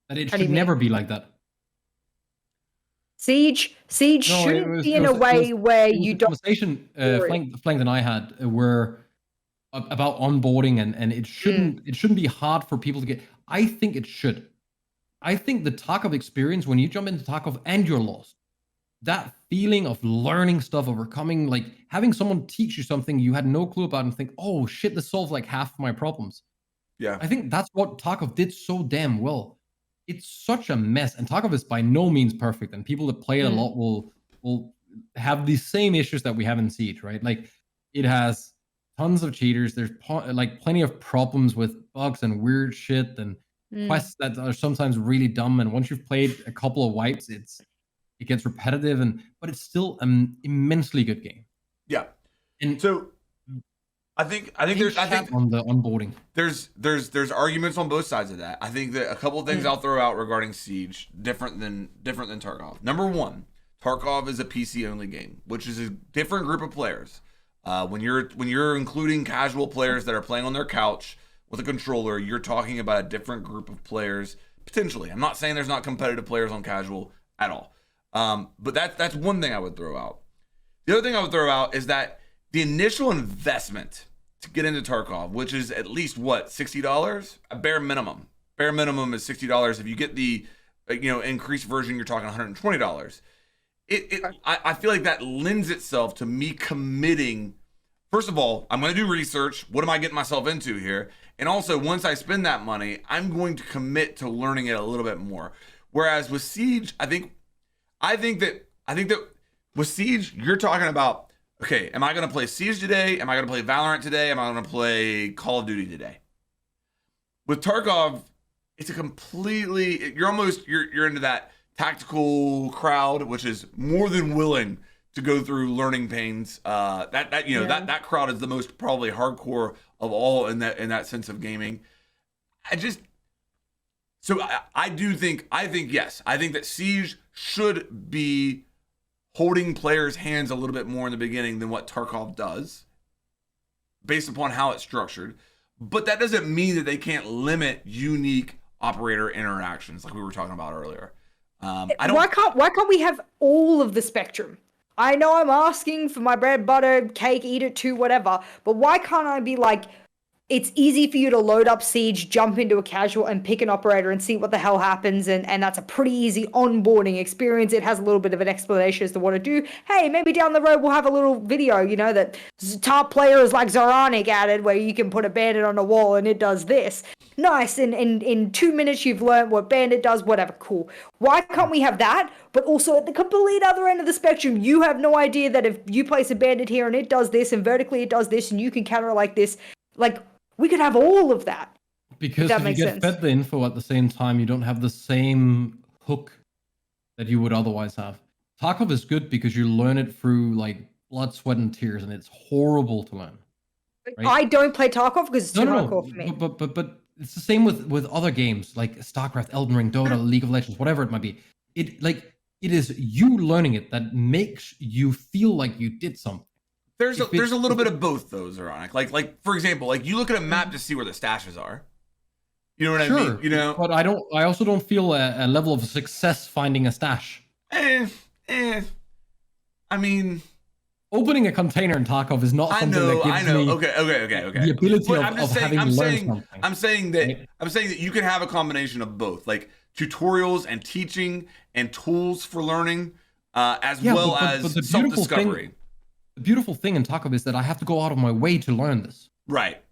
That it should never be like that. Siege shouldn't be in a way where you don't. Conversation Flanked and I had were about onboarding and it shouldn't be hard for people to get. I think it should. I think the Tarkov experience when you jump into Tarkov and you're lost, that feeling of learning stuff, overcoming, like having someone teach you something you had no clue about and think, oh shit, this solves like half of my problems. Yeah, I think that's what Tarkov did so damn well. It's such a mess, and Tarkov is by no means perfect, and people that play it a lot will have these same issues that we have in Siege, right? Like it has tons of cheaters. There's like plenty of problems with bugs and weird shit and quests that are sometimes really dumb. And once you've played a couple of wipes, it gets repetitive, but it's still an immensely good game. Yeah, and so I think on the onboarding. There's arguments on both sides of that. I think that a couple of things I'll throw out regarding Siege different than Tarkov. Number one, Tarkov is a PC only game, which is a different group of players. When you're including casual players that are playing on their couch with a controller, you're talking about a different group of players potentially. I'm not saying there's not competitive players on casual at all, but that's one thing I would throw out. The other thing I would throw out is that the initial investment to get into Tarkov, which is at least what, $60, a bare minimum. Bare minimum is $60. If you get the increased version, you're talking $120. I feel like that lends itself to me committing. First of all, I'm going to do research. What am I getting myself into here? And also, once I spend that money, I'm going to commit to learning it a little bit more. Whereas with Siege, I think that with Siege, you're talking about, okay, am I going to play Siege today? Am I going to play Valorant today? Am I going to play Call of Duty today? With Tarkov, it's a completely, you're into that tactical crowd, which is more than willing to go through learning pains. That crowd is the most probably hardcore of all in that sense of gaming. I think that Siege should be holding players' hands a little bit more in the beginning than what Tarkov does, based upon how it's structured. But that doesn't mean that they can't limit unique operator interactions like we were talking about earlier. Why can't we have all of the spectrum? I know I'm asking for my bread, butter, cake, eat it too, whatever. But why can't I be like, it's easy for you to load up Siege, jump into a casual, and pick an operator and see what the hell happens. And that's a pretty easy onboarding experience. It has a little bit of an explanation as to what to do. Hey, maybe down the road we'll have a little video, you know, that top players like Zoranic added where you can put a bandit on a wall and it does this. Nice. In 2 minutes you've learned what bandit does, whatever, cool. Why can't we have that? But also at the complete other end of the spectrum, you have no idea that if you place a bandit here and it does this, and vertically it does this, and you can counter like this, like, we could have all of that. Because if you get fed the info at the same time, you don't have the same hook that you would otherwise have. Tarkov is good because you learn it through like blood, sweat, and tears, and it's horrible to learn. Right? I don't play Tarkov because it's too hardcore for me. But it's the same with other games like StarCraft, Elden Ring, Dota, League of Legends, whatever it might be. It is you learning it that makes you feel like you did something. There's a little bit of both though, Zoranic. Like for example, like you look at a map to see where the stashes are. You know what I mean? You know, but I also don't feel a level of success finding a stash. I mean, opening a container in Tarkov is not something that gives me okay. the ability of having learned something. I'm saying that you can have a combination of both, like tutorials and teaching and tools for learning, as self-discovery. The beautiful thing in Tarkov is that I have to go out of my way to learn this. Right.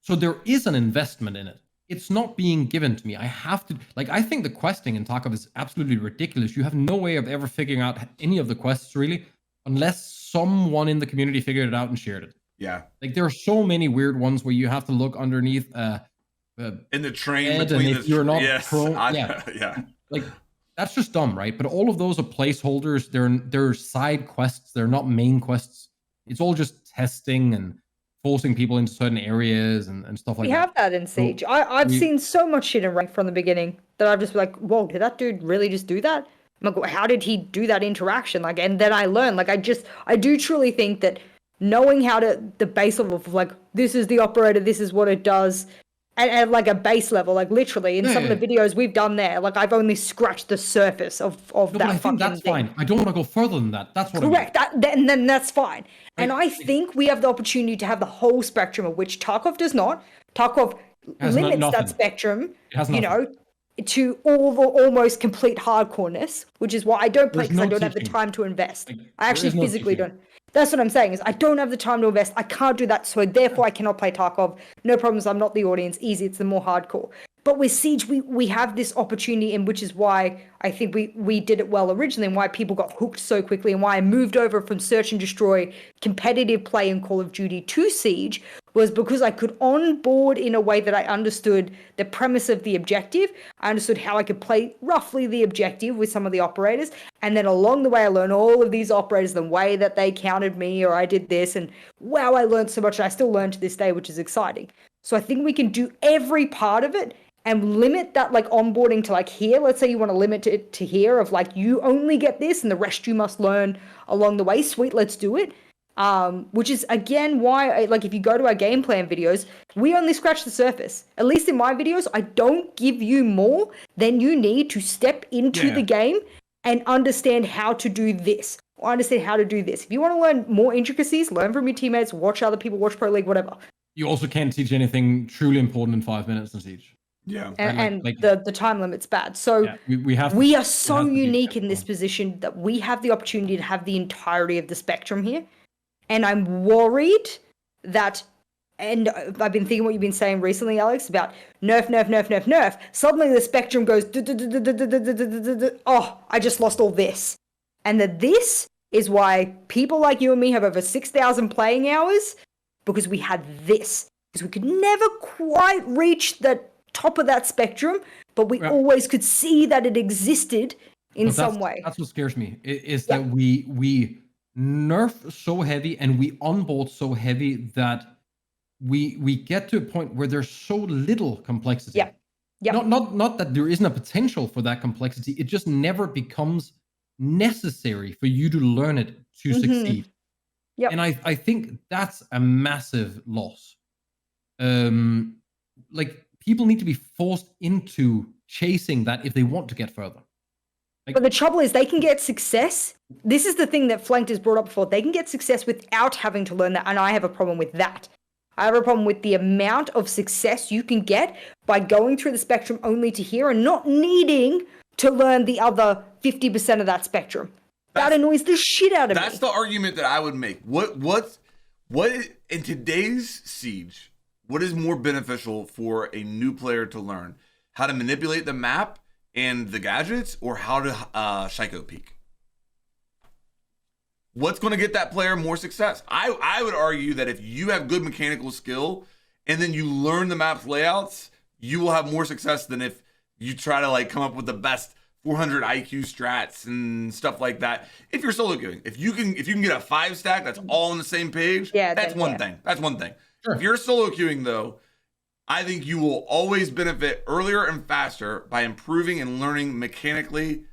So there is an investment in it. It's not being given to me. I have to, like, I think the questing in Tarkov is absolutely ridiculous. You have no way of ever figuring out any of the quests really, unless someone in the community figured it out and shared it. Yeah. Like there are so many weird ones where you have to look underneath in the train between and if you're not prone, yeah. Like that's just dumb, right? But all of those are placeholders. They're side quests. They're not main quests. It's all just testing and forcing people into certain areas and stuff like that. We have that in Siege. So I've seen so much shit in rank from the beginning that I've just been like, whoa, did that dude really just do that? I'm like, how did he do that interaction? Like, and then I learned, like, I do truly think that knowing how to, the base level of like, this is the operator, this is what it does, and like a base level, like literally in some of the videos we've done there, like I've only scratched the surface of that. I think that's fine. I don't want to go further than that. That's what correct. Then that's fine. And I think we have the opportunity to have the whole spectrum of which Tarkov does not. Tarkov limits that spectrum, you know, to almost complete hardcoreness, which is why I don't play because I don't have the time to invest. I actually physically don't. That's what I'm saying is I don't have the time to invest. I can't do that. So therefore I cannot play Tarkov. No problems. I'm not the audience. Easy. It's the more hardcore. But with Siege, we have this opportunity, and which is why I think we did it well originally, and why people got hooked so quickly, and why I moved over from Search and Destroy competitive play in Call of Duty to Siege, was because I could onboard in a way that I understood the premise of the objective. I understood how I could play roughly the objective with some of the operators, and then along the way I learned all of these operators, the way that they countered me, or I did this, and wow, I learned so much, and I still learn to this day, which is exciting. So I think we can do every part of it and limit that like onboarding to like here. Let's say you want to limit it to here of like, you only get this and the rest you must learn along the way. Sweet, let's do it. Which is again why, like, if you go to our game plan videos, we only scratch the surface. At least in my videos, I don't give you more than you need to step into the game and understand how to do this, or understand how to do this. If you want to learn more intricacies, learn from your teammates, watch other people, watch Pro League, whatever. You also can't teach anything truly important in 5 minutes in Siege. Yeah, and the time limit's bad. So we are so unique in this position that we have the opportunity to have the entirety of the spectrum here. And I'm worried that, and I've been thinking what you've been saying recently, Alex, about nerf. Suddenly the spectrum goes, oh, I just lost all this. And that this is why people like you and me have over 6,000 playing hours, because we had this. Because we could never quite reach the top of that spectrum, but we always could see that it existed in some way. That's what scares me, is that we nerf so heavy and we onboard so heavy that we get to a point where there's so little complexity. Not that there isn't a potential for that complexity, it just never becomes necessary for you to learn it to succeed. And I think that's a massive loss. Like, people need to be forced into chasing that if they want to get further. Like, but the trouble is they can get success. This is the thing that Flanked has brought up before. They can get success without having to learn that, and I have a problem with that. I have a problem with the amount of success you can get by going through the spectrum only to here and not needing to learn the other 50% of that spectrum. That annoys the shit out of me. That's the argument that I would make. What in today's Siege, what is more beneficial for a new player to learn? How to manipulate the map and the gadgets, or how to psycho peek? What's going to get that player more success? I would argue that if you have good mechanical skill and then you learn the map's layouts, you will have more success than if you try to like come up with the best 400 IQ strats and stuff like that. If you're solo queuing, if you can get a 5 stack that's all on the same page, that's one thing. That's one thing. Sure. If you're solo queuing though, I think you will always benefit earlier and faster by improving and learning mechanically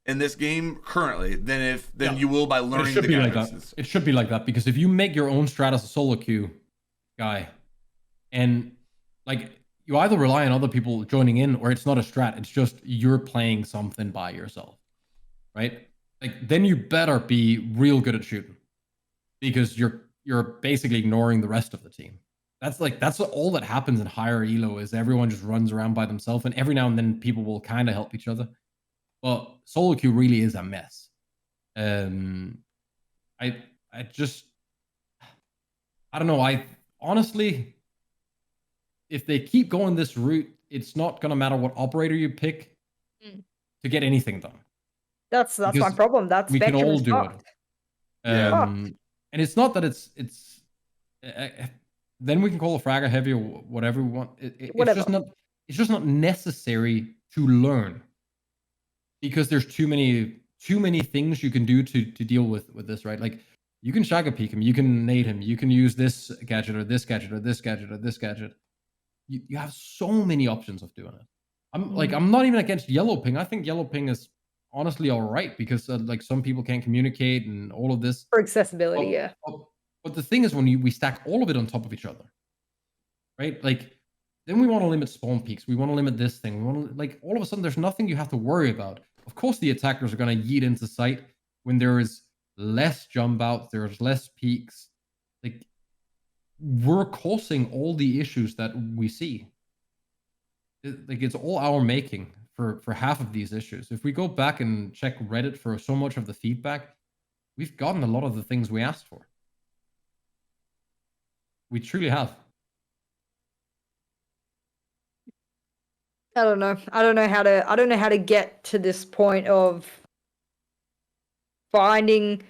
in this game currently than you will by learning the gadgets. It should be like that, because if you make your own strat as a solo queue guy, and like you either rely on other people joining in, or it's not a strat, it's just you're playing something by yourself, right? Like then you better be real good at shooting, because you're basically ignoring the rest of the team. That's all that happens in higher elo, is everyone just runs around by themselves, and every now and then people will kind of help each other. Well, solo queue really is a mess. I don't know. I honestly, if they keep going this route, it's not gonna matter what operator you pick to get anything done. That's my problem. That's we can all do it. And it's not that it's then we can call a fragger heavy or whatever we want. It's just not necessary to learn, because there's too many things you can do to deal with this, right? Like you can shadow peek him, you can nade him, you can use this gadget or this gadget or this gadget or this gadget. You have so many options of doing it. I'm not even against yellow ping. I think yellow ping is honestly all right, because like some people can't communicate and all of this for accessibility. But the thing is, when we stack all of it on top of each other, right? Like then we want to limit spawn peaks. We want to limit this thing. We want to, like, all of a sudden there's nothing you have to worry about. Of course, the attackers are going to yeet into sight when there is less jump outs, there's less peaks. Like we're causing all the issues that we see. It's all our making for half of these issues. If we go back and check Reddit for so much of the feedback, we've gotten a lot of the things we asked for. We truly have. I don't know. I don't know how to get to this point of finding,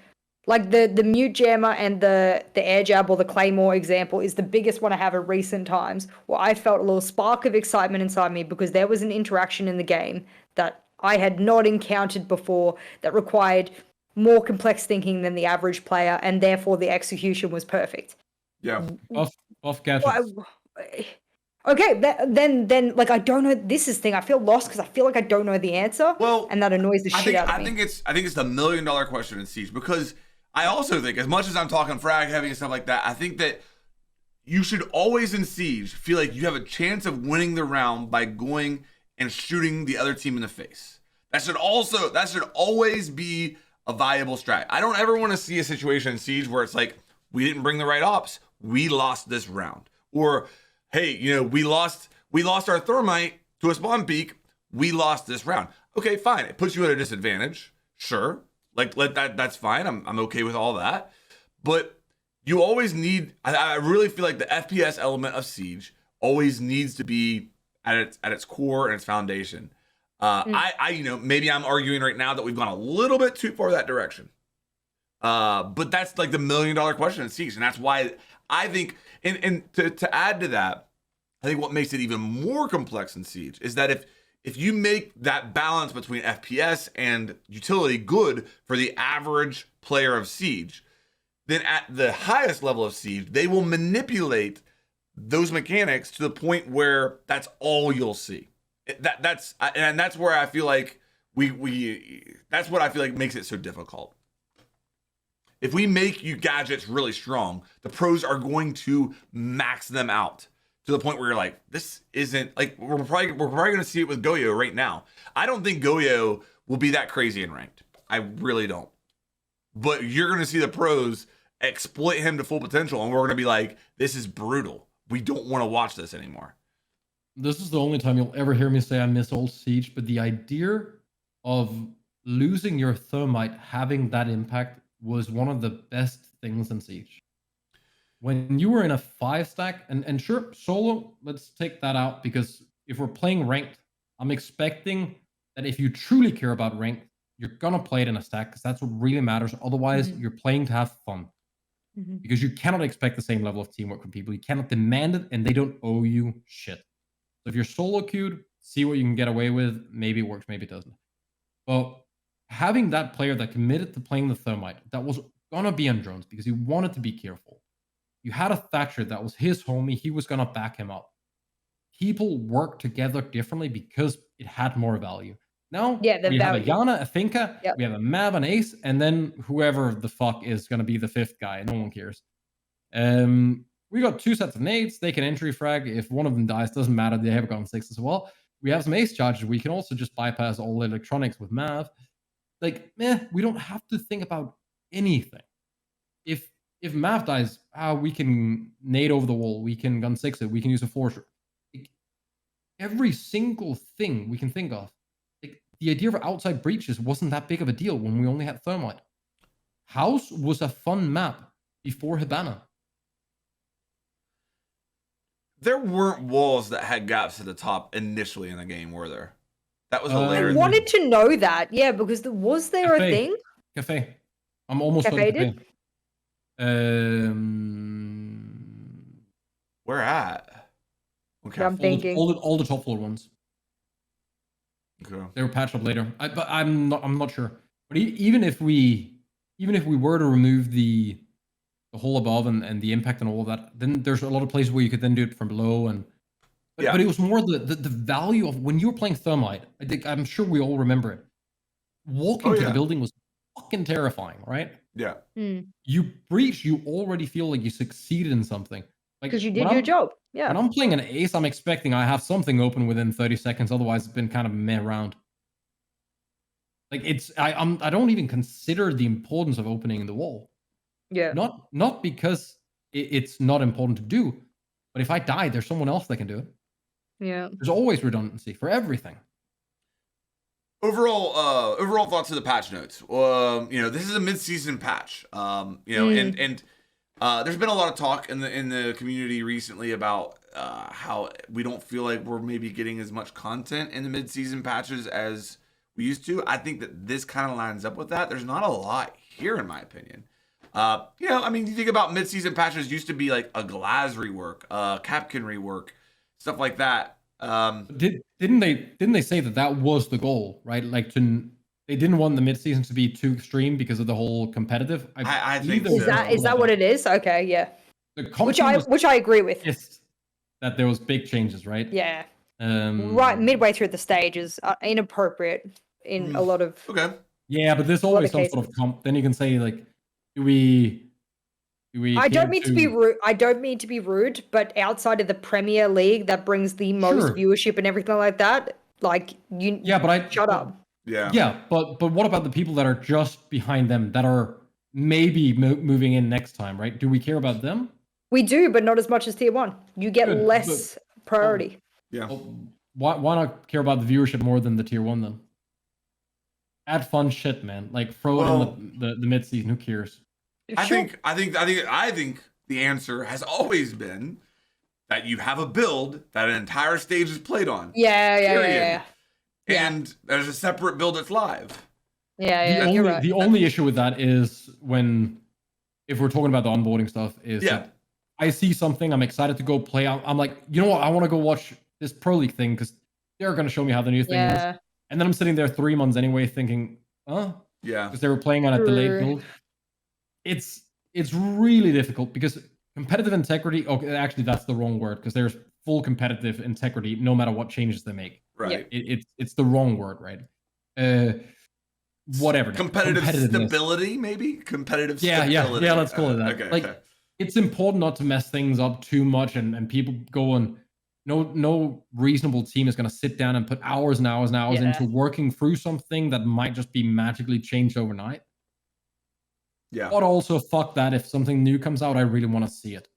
like, the mute jammer and the air jab or the Claymore example is the biggest one I have in recent times, where I felt a little spark of excitement inside me because there was an interaction in the game that I had not encountered before that required more complex thinking than the average player, and therefore the execution was perfect. Yeah. Off gadgets. Okay, then like I don't know. This is the thing. I feel lost because I feel like I don't know the answer. Well, and that annoys the shit out of me. I think it's the $1 million question in Siege, because I also think, as much as I'm talking frag heavy and stuff like that, I think that you should always in Siege feel like you have a chance of winning the round by going and shooting the other team in the face. That should always be a viable strat. I don't ever want to see a situation in Siege where it's like, we didn't bring the right ops, we lost this round, or hey, we lost our thermite to a spawn peak, we lost this round. Okay, fine. It puts you at a disadvantage. Sure. Like, that's fine. I'm okay with all that. But you always need, I really feel like the FPS element of Siege always needs to be at its core and its foundation. Maybe I'm arguing right now that we've gone a little bit too far that direction. But that's like the $1 million question in Siege. And that's why I think, and to add to that, I think what makes it even more complex in Siege is that if you make that balance between FPS and utility good for the average player of Siege, then at the highest level of Siege, they will manipulate those mechanics to the point where that's all you'll see. That's where I feel like that's what I feel like makes it so difficult. If we make you gadgets really strong, the pros are going to max them out to the point where you're like, this isn't, like, we're probably going to see it with Goyo right now. I don't think Goyo will be that crazy in ranked. I really don't. But you're going to see the pros exploit him to full potential, and we're gonna be like, this is brutal. We don't want to watch this anymore. This is the only time you'll ever hear me say I miss old Siege, but the idea of losing your thermite having that impact was one of the best things in Siege. When you were in a 5-stack, and sure, solo, let's take that out, because if we're playing ranked, I'm expecting that if you truly care about ranked, you're gonna play it in a stack, because that's what really matters. Otherwise, you're playing to have fun. Because you cannot expect the same level of teamwork from people. You cannot demand it, and they don't owe you shit. So if you're solo queued, see what you can get away with. Maybe it works, maybe it doesn't. But having that player that committed to playing the thermite, that was gonna be on drones because he wanted to be careful. You had a Thatcher that was his homie. He was gonna back him up. People work together differently because it had more value. Now we have a Yana, a Finka, we have a Mav, an Ace, and then whoever the fuck is gonna be the 5th guy. No one cares. We got 2 sets of nades. They can entry frag. If one of them dies, doesn't matter. They have gone 6 as well. We have some Ace charges. We can also just bypass all electronics with Mav. Like, we don't have to think about anything. If Mav dies, we can nade over the wall. We can gun 6 it. We can use a forcer. Like, every single thing we can think of. Like, the idea of outside breaches wasn't that big of a deal when we only had thermite. House was a fun map before Hibana. There weren't walls that had gaps at the top initially in the game, were there? That was a later I wanted to know that, because was there Cafe. a thing? Cafe. I'm almost Cafe done. Cafe. Where at? Okay. I'm thinking all the top floor ones. Okay. They were patched up later. But I'm not sure. But even if we were to remove the hole above and the impact and all of that, then there's a lot of places where you could then do it from below. But it was more the value of when you were playing thermite. I'm sure we all remember it. Walking to the building was fucking terrifying, right? Yeah. You breach, you already feel like you succeeded in something. Because you did your job. Yeah. When I'm playing an Ace, I'm expecting I have something open within 30 seconds. Otherwise, it's been kind of meh around. Like I don't even consider the importance of opening the wall. Yeah. Not because it's not important to do, but if I die, there's someone else that can do it. Yeah. There's always redundancy for everything. Overall thoughts of the patch notes. This is a mid-season patch. And there's been a lot of talk in the community recently about how we don't feel like we're maybe getting as much content in the mid-season patches as we used to. I think that this kind of lines up with that. There's not a lot here, in my opinion. You think about mid-season patches used to be like a Glaz rework, Capkin rework, stuff like that. Didn't they say that was the goal, right? Like they didn't want the mid-season to be too extreme because of the whole competitive. I think so. Is that what it is? Okay, yeah. Which I agree with. That there was big changes, right? Yeah. Right midway through the stage is inappropriate in a lot of. Okay. Yeah, but there's always some sort of comp. Then you can say like, do we I don't mean to be rude. I don't mean to be rude, but outside of the Premier League, that brings the most viewership and everything like that. Like you. Yeah, but shut up. Yeah. Yeah, but what about the people that are just behind them that are maybe moving in next time, right? Do we care about them? We do, but not as much as tier 1. You get less priority. Yeah. Why not care about the viewership more than the tier 1 then? Add fun shit, man. Like throw it in the mid season. Who cares? I think the answer has always been that you have a build that an entire stage is played on. Yeah. And there's a separate build that's live. Yeah, you're right. The only issue with that is if we're talking about the onboarding stuff, is that I see something, I'm excited to go play. I'm like, you know what? I want to go watch this Pro League thing because they're going to show me how the new thing is. And then I'm sitting there 3 months anyway thinking, yeah, because they were playing on a delayed build. It's really difficult because competitive integrity. Okay, actually, that's the wrong word because there's full competitive integrity no matter what changes they make. Right. It's the wrong word, right? Whatever. Competitive stability, maybe? Competitive stability. Yeah, let's call it that. Okay. It's important not to mess things up too much and people going, no reasonable team is going to sit down and put hours and hours and hours into working through something that might just be magically changed overnight. Yeah. But also, fuck that. If something new comes out, I really want to see it.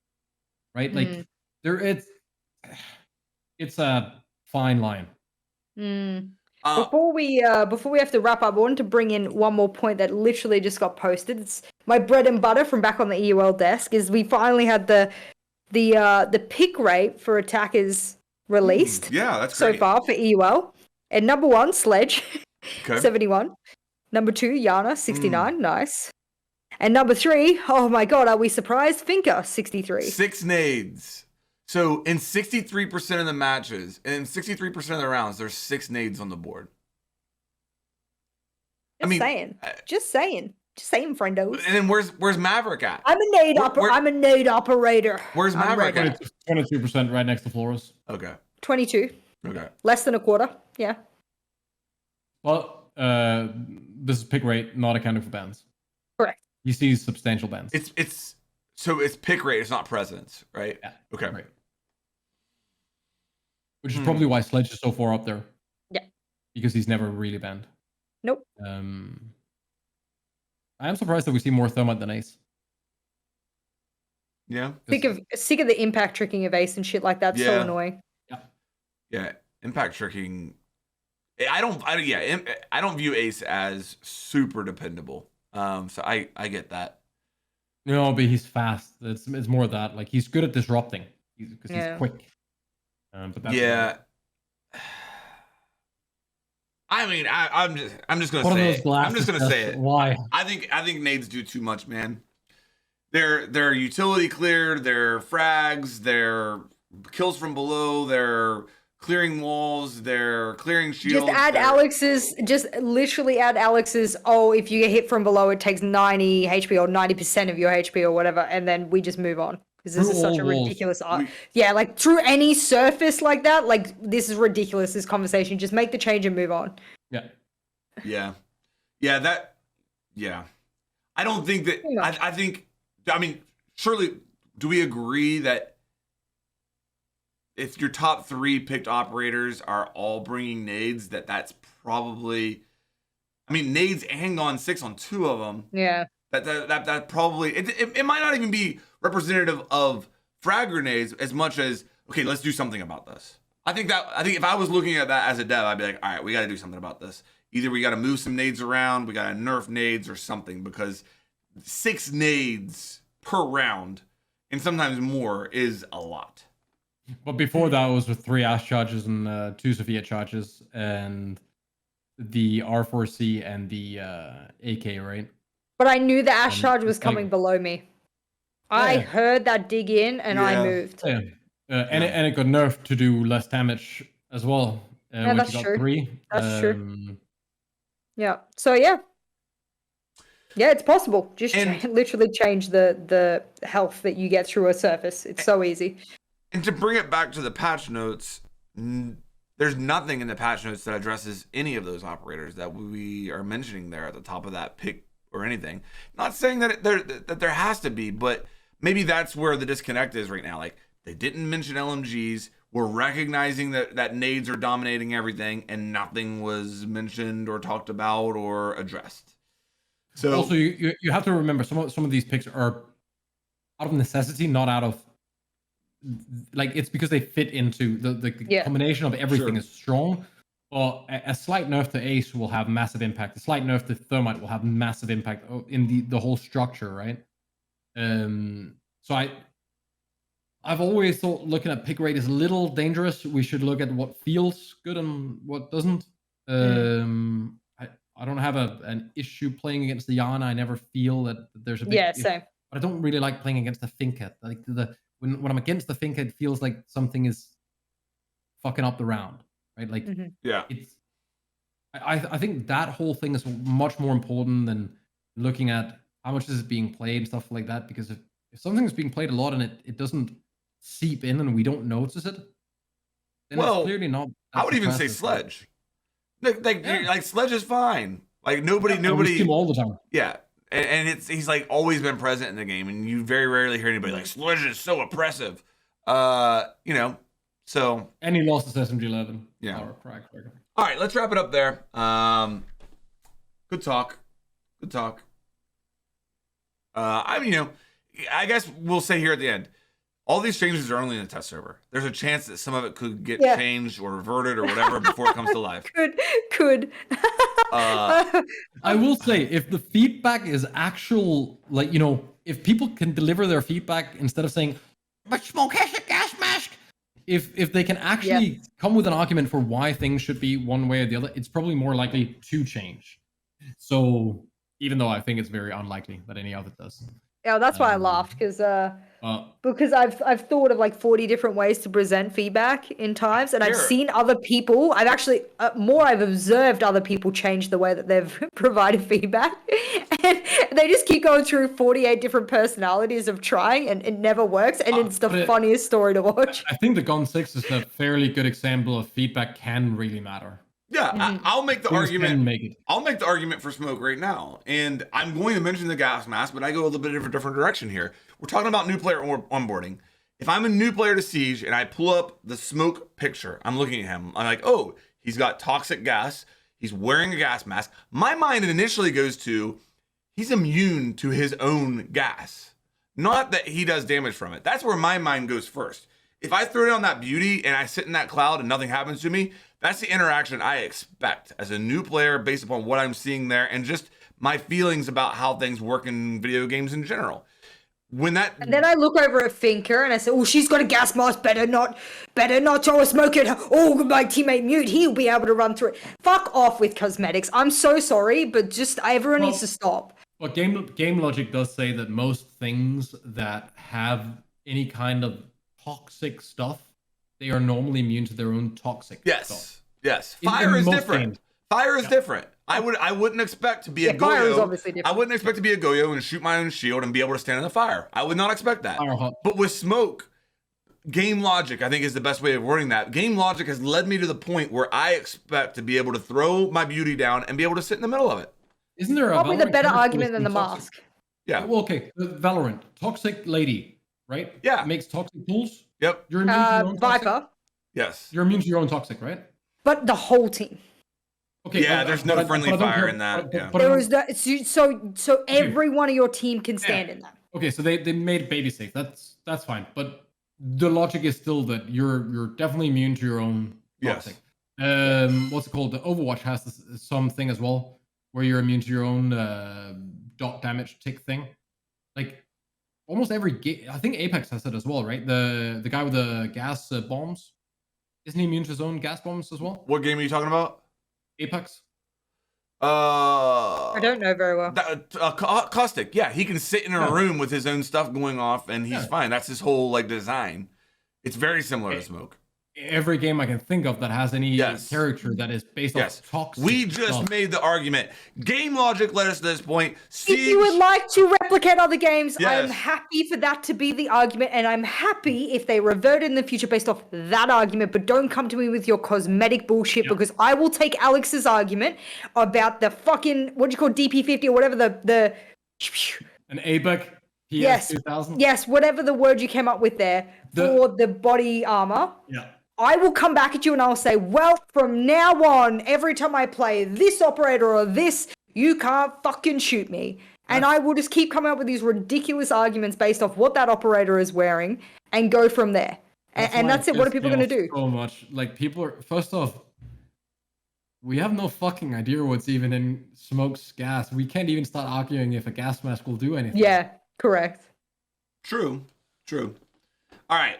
Right? Like, it's a fine line. Before we have to wrap up, I want to bring in one more point that literally just got posted. It's my bread and butter from back on the EUL desk. Is we finally had the pick rate for attackers released. Yeah, that's so great. far for EUL. And number 1, Sledge, okay. 71. Number 2, Yana, 69. Nice. And number 3, oh my god, are we surprised? Finka, 63. 6 nades. So in 63% of the matches, and in 63% of the rounds, there's 6 nades on the board. Just saying, friendos. And then where's Maverick at? I'm a nade operator. Where's Maverick at? 22% right next to Flores. Okay. 22. Okay. Less than a quarter. Yeah. Well, this is pick rate, not accounting for bans. Correct. He sees substantial bans. It's pick rate, it's not presence, right? Yeah. Okay. Right. Which is probably why Sledge is so far up there. Yeah. Because he's never really banned. Nope. I am surprised that we see more Thermite than Ace. Yeah. Sick of the impact tricking of Ace and shit like that. So annoying. Yeah. Yeah. Impact tricking. I don't view Ace as super dependable. So I get that. No, but he's fast. It's more of that. Like, he's good at disrupting because he's quick. But that's I mean, I'm just gonna say it. I'm just gonna say it. Why? I think nades do too much, man. They're utility cleared, they're frags, they're kills from below, they're clearing walls, they're clearing shields. Just literally add Alex's, if you get hit from below, it takes 90 HP or 90% of your HP or whatever, and then we just move on. Because this is such a ridiculous like through any surface like that, like this is ridiculous, this conversation. Just make the change and move on. Yeah. I don't think that I mean, surely do we agree that if your top 3 picked operators are all bringing nades, that's probably, I mean, nades and gone 6 on 2 of them. Yeah. That probably it might not even be representative of frag grenades as much as, okay, let's do something about this. I think if I was looking at that as a dev, I'd be like, all right, we got to do something about this. Either we got to move some nades around, we got to nerf nades or something, because 6 nades per round and sometimes more is a lot. But before that was with 3 Ash charges and 2 Sophia charges and the R4C and the AK, right? But I knew the Ash charge was coming below me. I heard that dig in and I moved. Yeah. And it got nerfed to do less damage as well. That's true. 3. That's true. Yeah. So yeah, it's possible. Just literally change the health that you get through a surface. It's so easy. And to bring it back to the patch notes, there's nothing in the patch notes that addresses any of those operators that we are mentioning there at the top of that pick or anything. Not saying that there has to be, but maybe that's where the disconnect is right now. Like, they didn't mention LMGs. We're recognizing that nades are dominating everything, and nothing was mentioned or talked about or addressed. So also, you have to remember some of these picks are out of necessity, not out of, like, it's because they fit into the combination of everything is strong. Well, a slight nerf to Ace will have massive impact. A slight nerf to Thermite will have massive impact in the whole structure, right? So I've always thought looking at pick rate is a little dangerous. We should look at what feels good and what doesn't. I don't have an issue playing against the Yana. I never feel that there's a big issue. Same. But I don't really like playing against the Finka. Like when I'm against the Finka, it feels like something is fucking up the round, right? Like it's. I think that whole thing is much more important than looking at how much is it being played and stuff like that. Because if something's being played a lot and it doesn't seep in and we don't notice it, then it's clearly not. I would even say Sledge. Like Sledge is fine. Like nobody. Him all the time. Yeah, and he's like always been present in the game, and you very rarely hear anybody like Sledge is so oppressive. So. And he lost his SMG-11. Yeah. Crack. All right, let's wrap it up there. Good talk. I mean, I guess we'll say here at the end, all these changes are only in the test server. There's a chance that some of it could get changed or reverted or whatever before it comes to life. Could. I will say, if the feedback is actual, like, if people can deliver their feedback instead of saying, but Smoke has a gas mask, if they can actually come with an argument for why things should be one way or the other, it's probably more likely to change. So even though I think it's very unlikely that any of it does. Yeah, that's why I laughed, because I've thought of like 40 different ways to present feedback in times, and I've seen other people. I've actually I've observed other people change the way that they've provided feedback, and they just keep going through 48 different personalities of trying, and it never works, and it's the funniest story to watch. I think the Gun 6 is a fairly good example of feedback can really matter. Yeah, I'll make the argument. I'll make the argument for Smoke right now, and I'm going to mention the gas mask, but I go a little bit of a different direction here. We're talking about new player onboarding. If I'm a new player to Siege and I pull up the Smoke picture, I'm looking at him. I'm like, oh, he's got toxic gas. He's wearing a gas mask. My mind initially goes to, he's immune to his own gas, not that he does damage from it. That's where my mind goes first. If I throw down that beauty and I sit in that cloud and nothing happens to me, that's the interaction I expect as a new player based upon what I'm seeing there and just my feelings about how things work in video games in general. And then I look over at Finker and I say, oh, she's got a gas mask, better not throw a smoke at her. Oh, my teammate Mute, he'll be able to run through it. Fuck off with cosmetics. I'm so sorry, but just everyone needs to stop. Well, game logic does say that most things that have any kind of toxic stuff, they are normally immune to their own toxic stuff. Yes. Fire is different. Fire is different. I wouldn't expect to be a Goyo. Fire is obviously different. I wouldn't expect to be a Goyo and shoot my own shield and be able to stand in the fire. I would not expect that. But with Smoke, game logic, I think, is the best way of wording that. Game logic has led me to the point where I expect to be able to throw my beauty down and be able to sit in the middle of it. Isn't there probably the better argument than the mask? Yeah. Well, okay. Valorant, toxic lady, right? Yeah. Makes toxic pools. Yep. You're immune to your own Viper. Toxic? Yes. You're immune to your own toxic, right? But the whole team. Okay. Yeah, there's no friendly fire in that. There is that. So every one of your team can stand in that. Okay, so they made baby safe. That's fine. But the logic is still that you're definitely immune to your own toxic. Yes. What's it called? The Overwatch has something as well where you're immune to your own dot damage tick thing. Like almost every game, I think Apex has it as well, right? The guy with the gas bombs, isn't he immune to his own gas bombs as well? What game are you talking about? Apex. I don't know very well. Caustic, yeah, he can sit in a room with his own stuff going off, and he's fine. That's his whole design. It's very similar to Smoke. Every game I can think of that has any character that is based off toxic. We just made the argument. Game logic led us to this point. Siege, if you would like to replicate other games, I'm happy for that to be the argument, and I'm happy if they revert in the future based off that argument, but don't come to me with your cosmetic bullshit because I will take Alex's argument about the fucking, what do you call DP50 or whatever the an ABEC PS 2000? Yes, whatever the word you came up with there for the body armor. Yeah. I will come back at you and I'll say, well, from now on, every time I play this operator or this, you can't fucking shoot me. And I will just keep coming up with these ridiculous arguments based off what that operator is wearing and go from there. And that's it. What are people going to do? So much. Like, people are, first off, we have no fucking idea what's even in Smoke's gas. We can't even start arguing if a gas mask will do anything. Yeah, correct. True. All right.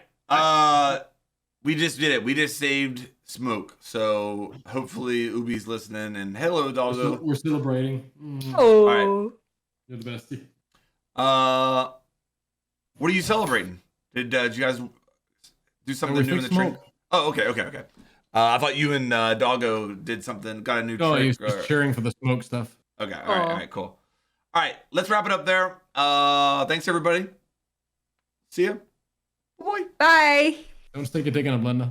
We just did it. We just saved Smoke. So hopefully Ubi's listening. And hello, Doggo. We're celebrating. Oh. All right. You're the bestie. What are you celebrating? Did you guys do something new in the trick? Oh, okay. I thought you and Doggo did something, got a new trick. Oh, he was just cheering for the Smoke stuff. Okay, all right, cool. All right, let's wrap it up there. Thanks, everybody. See ya. Bye. Bye. Don't stick a dick in a blender.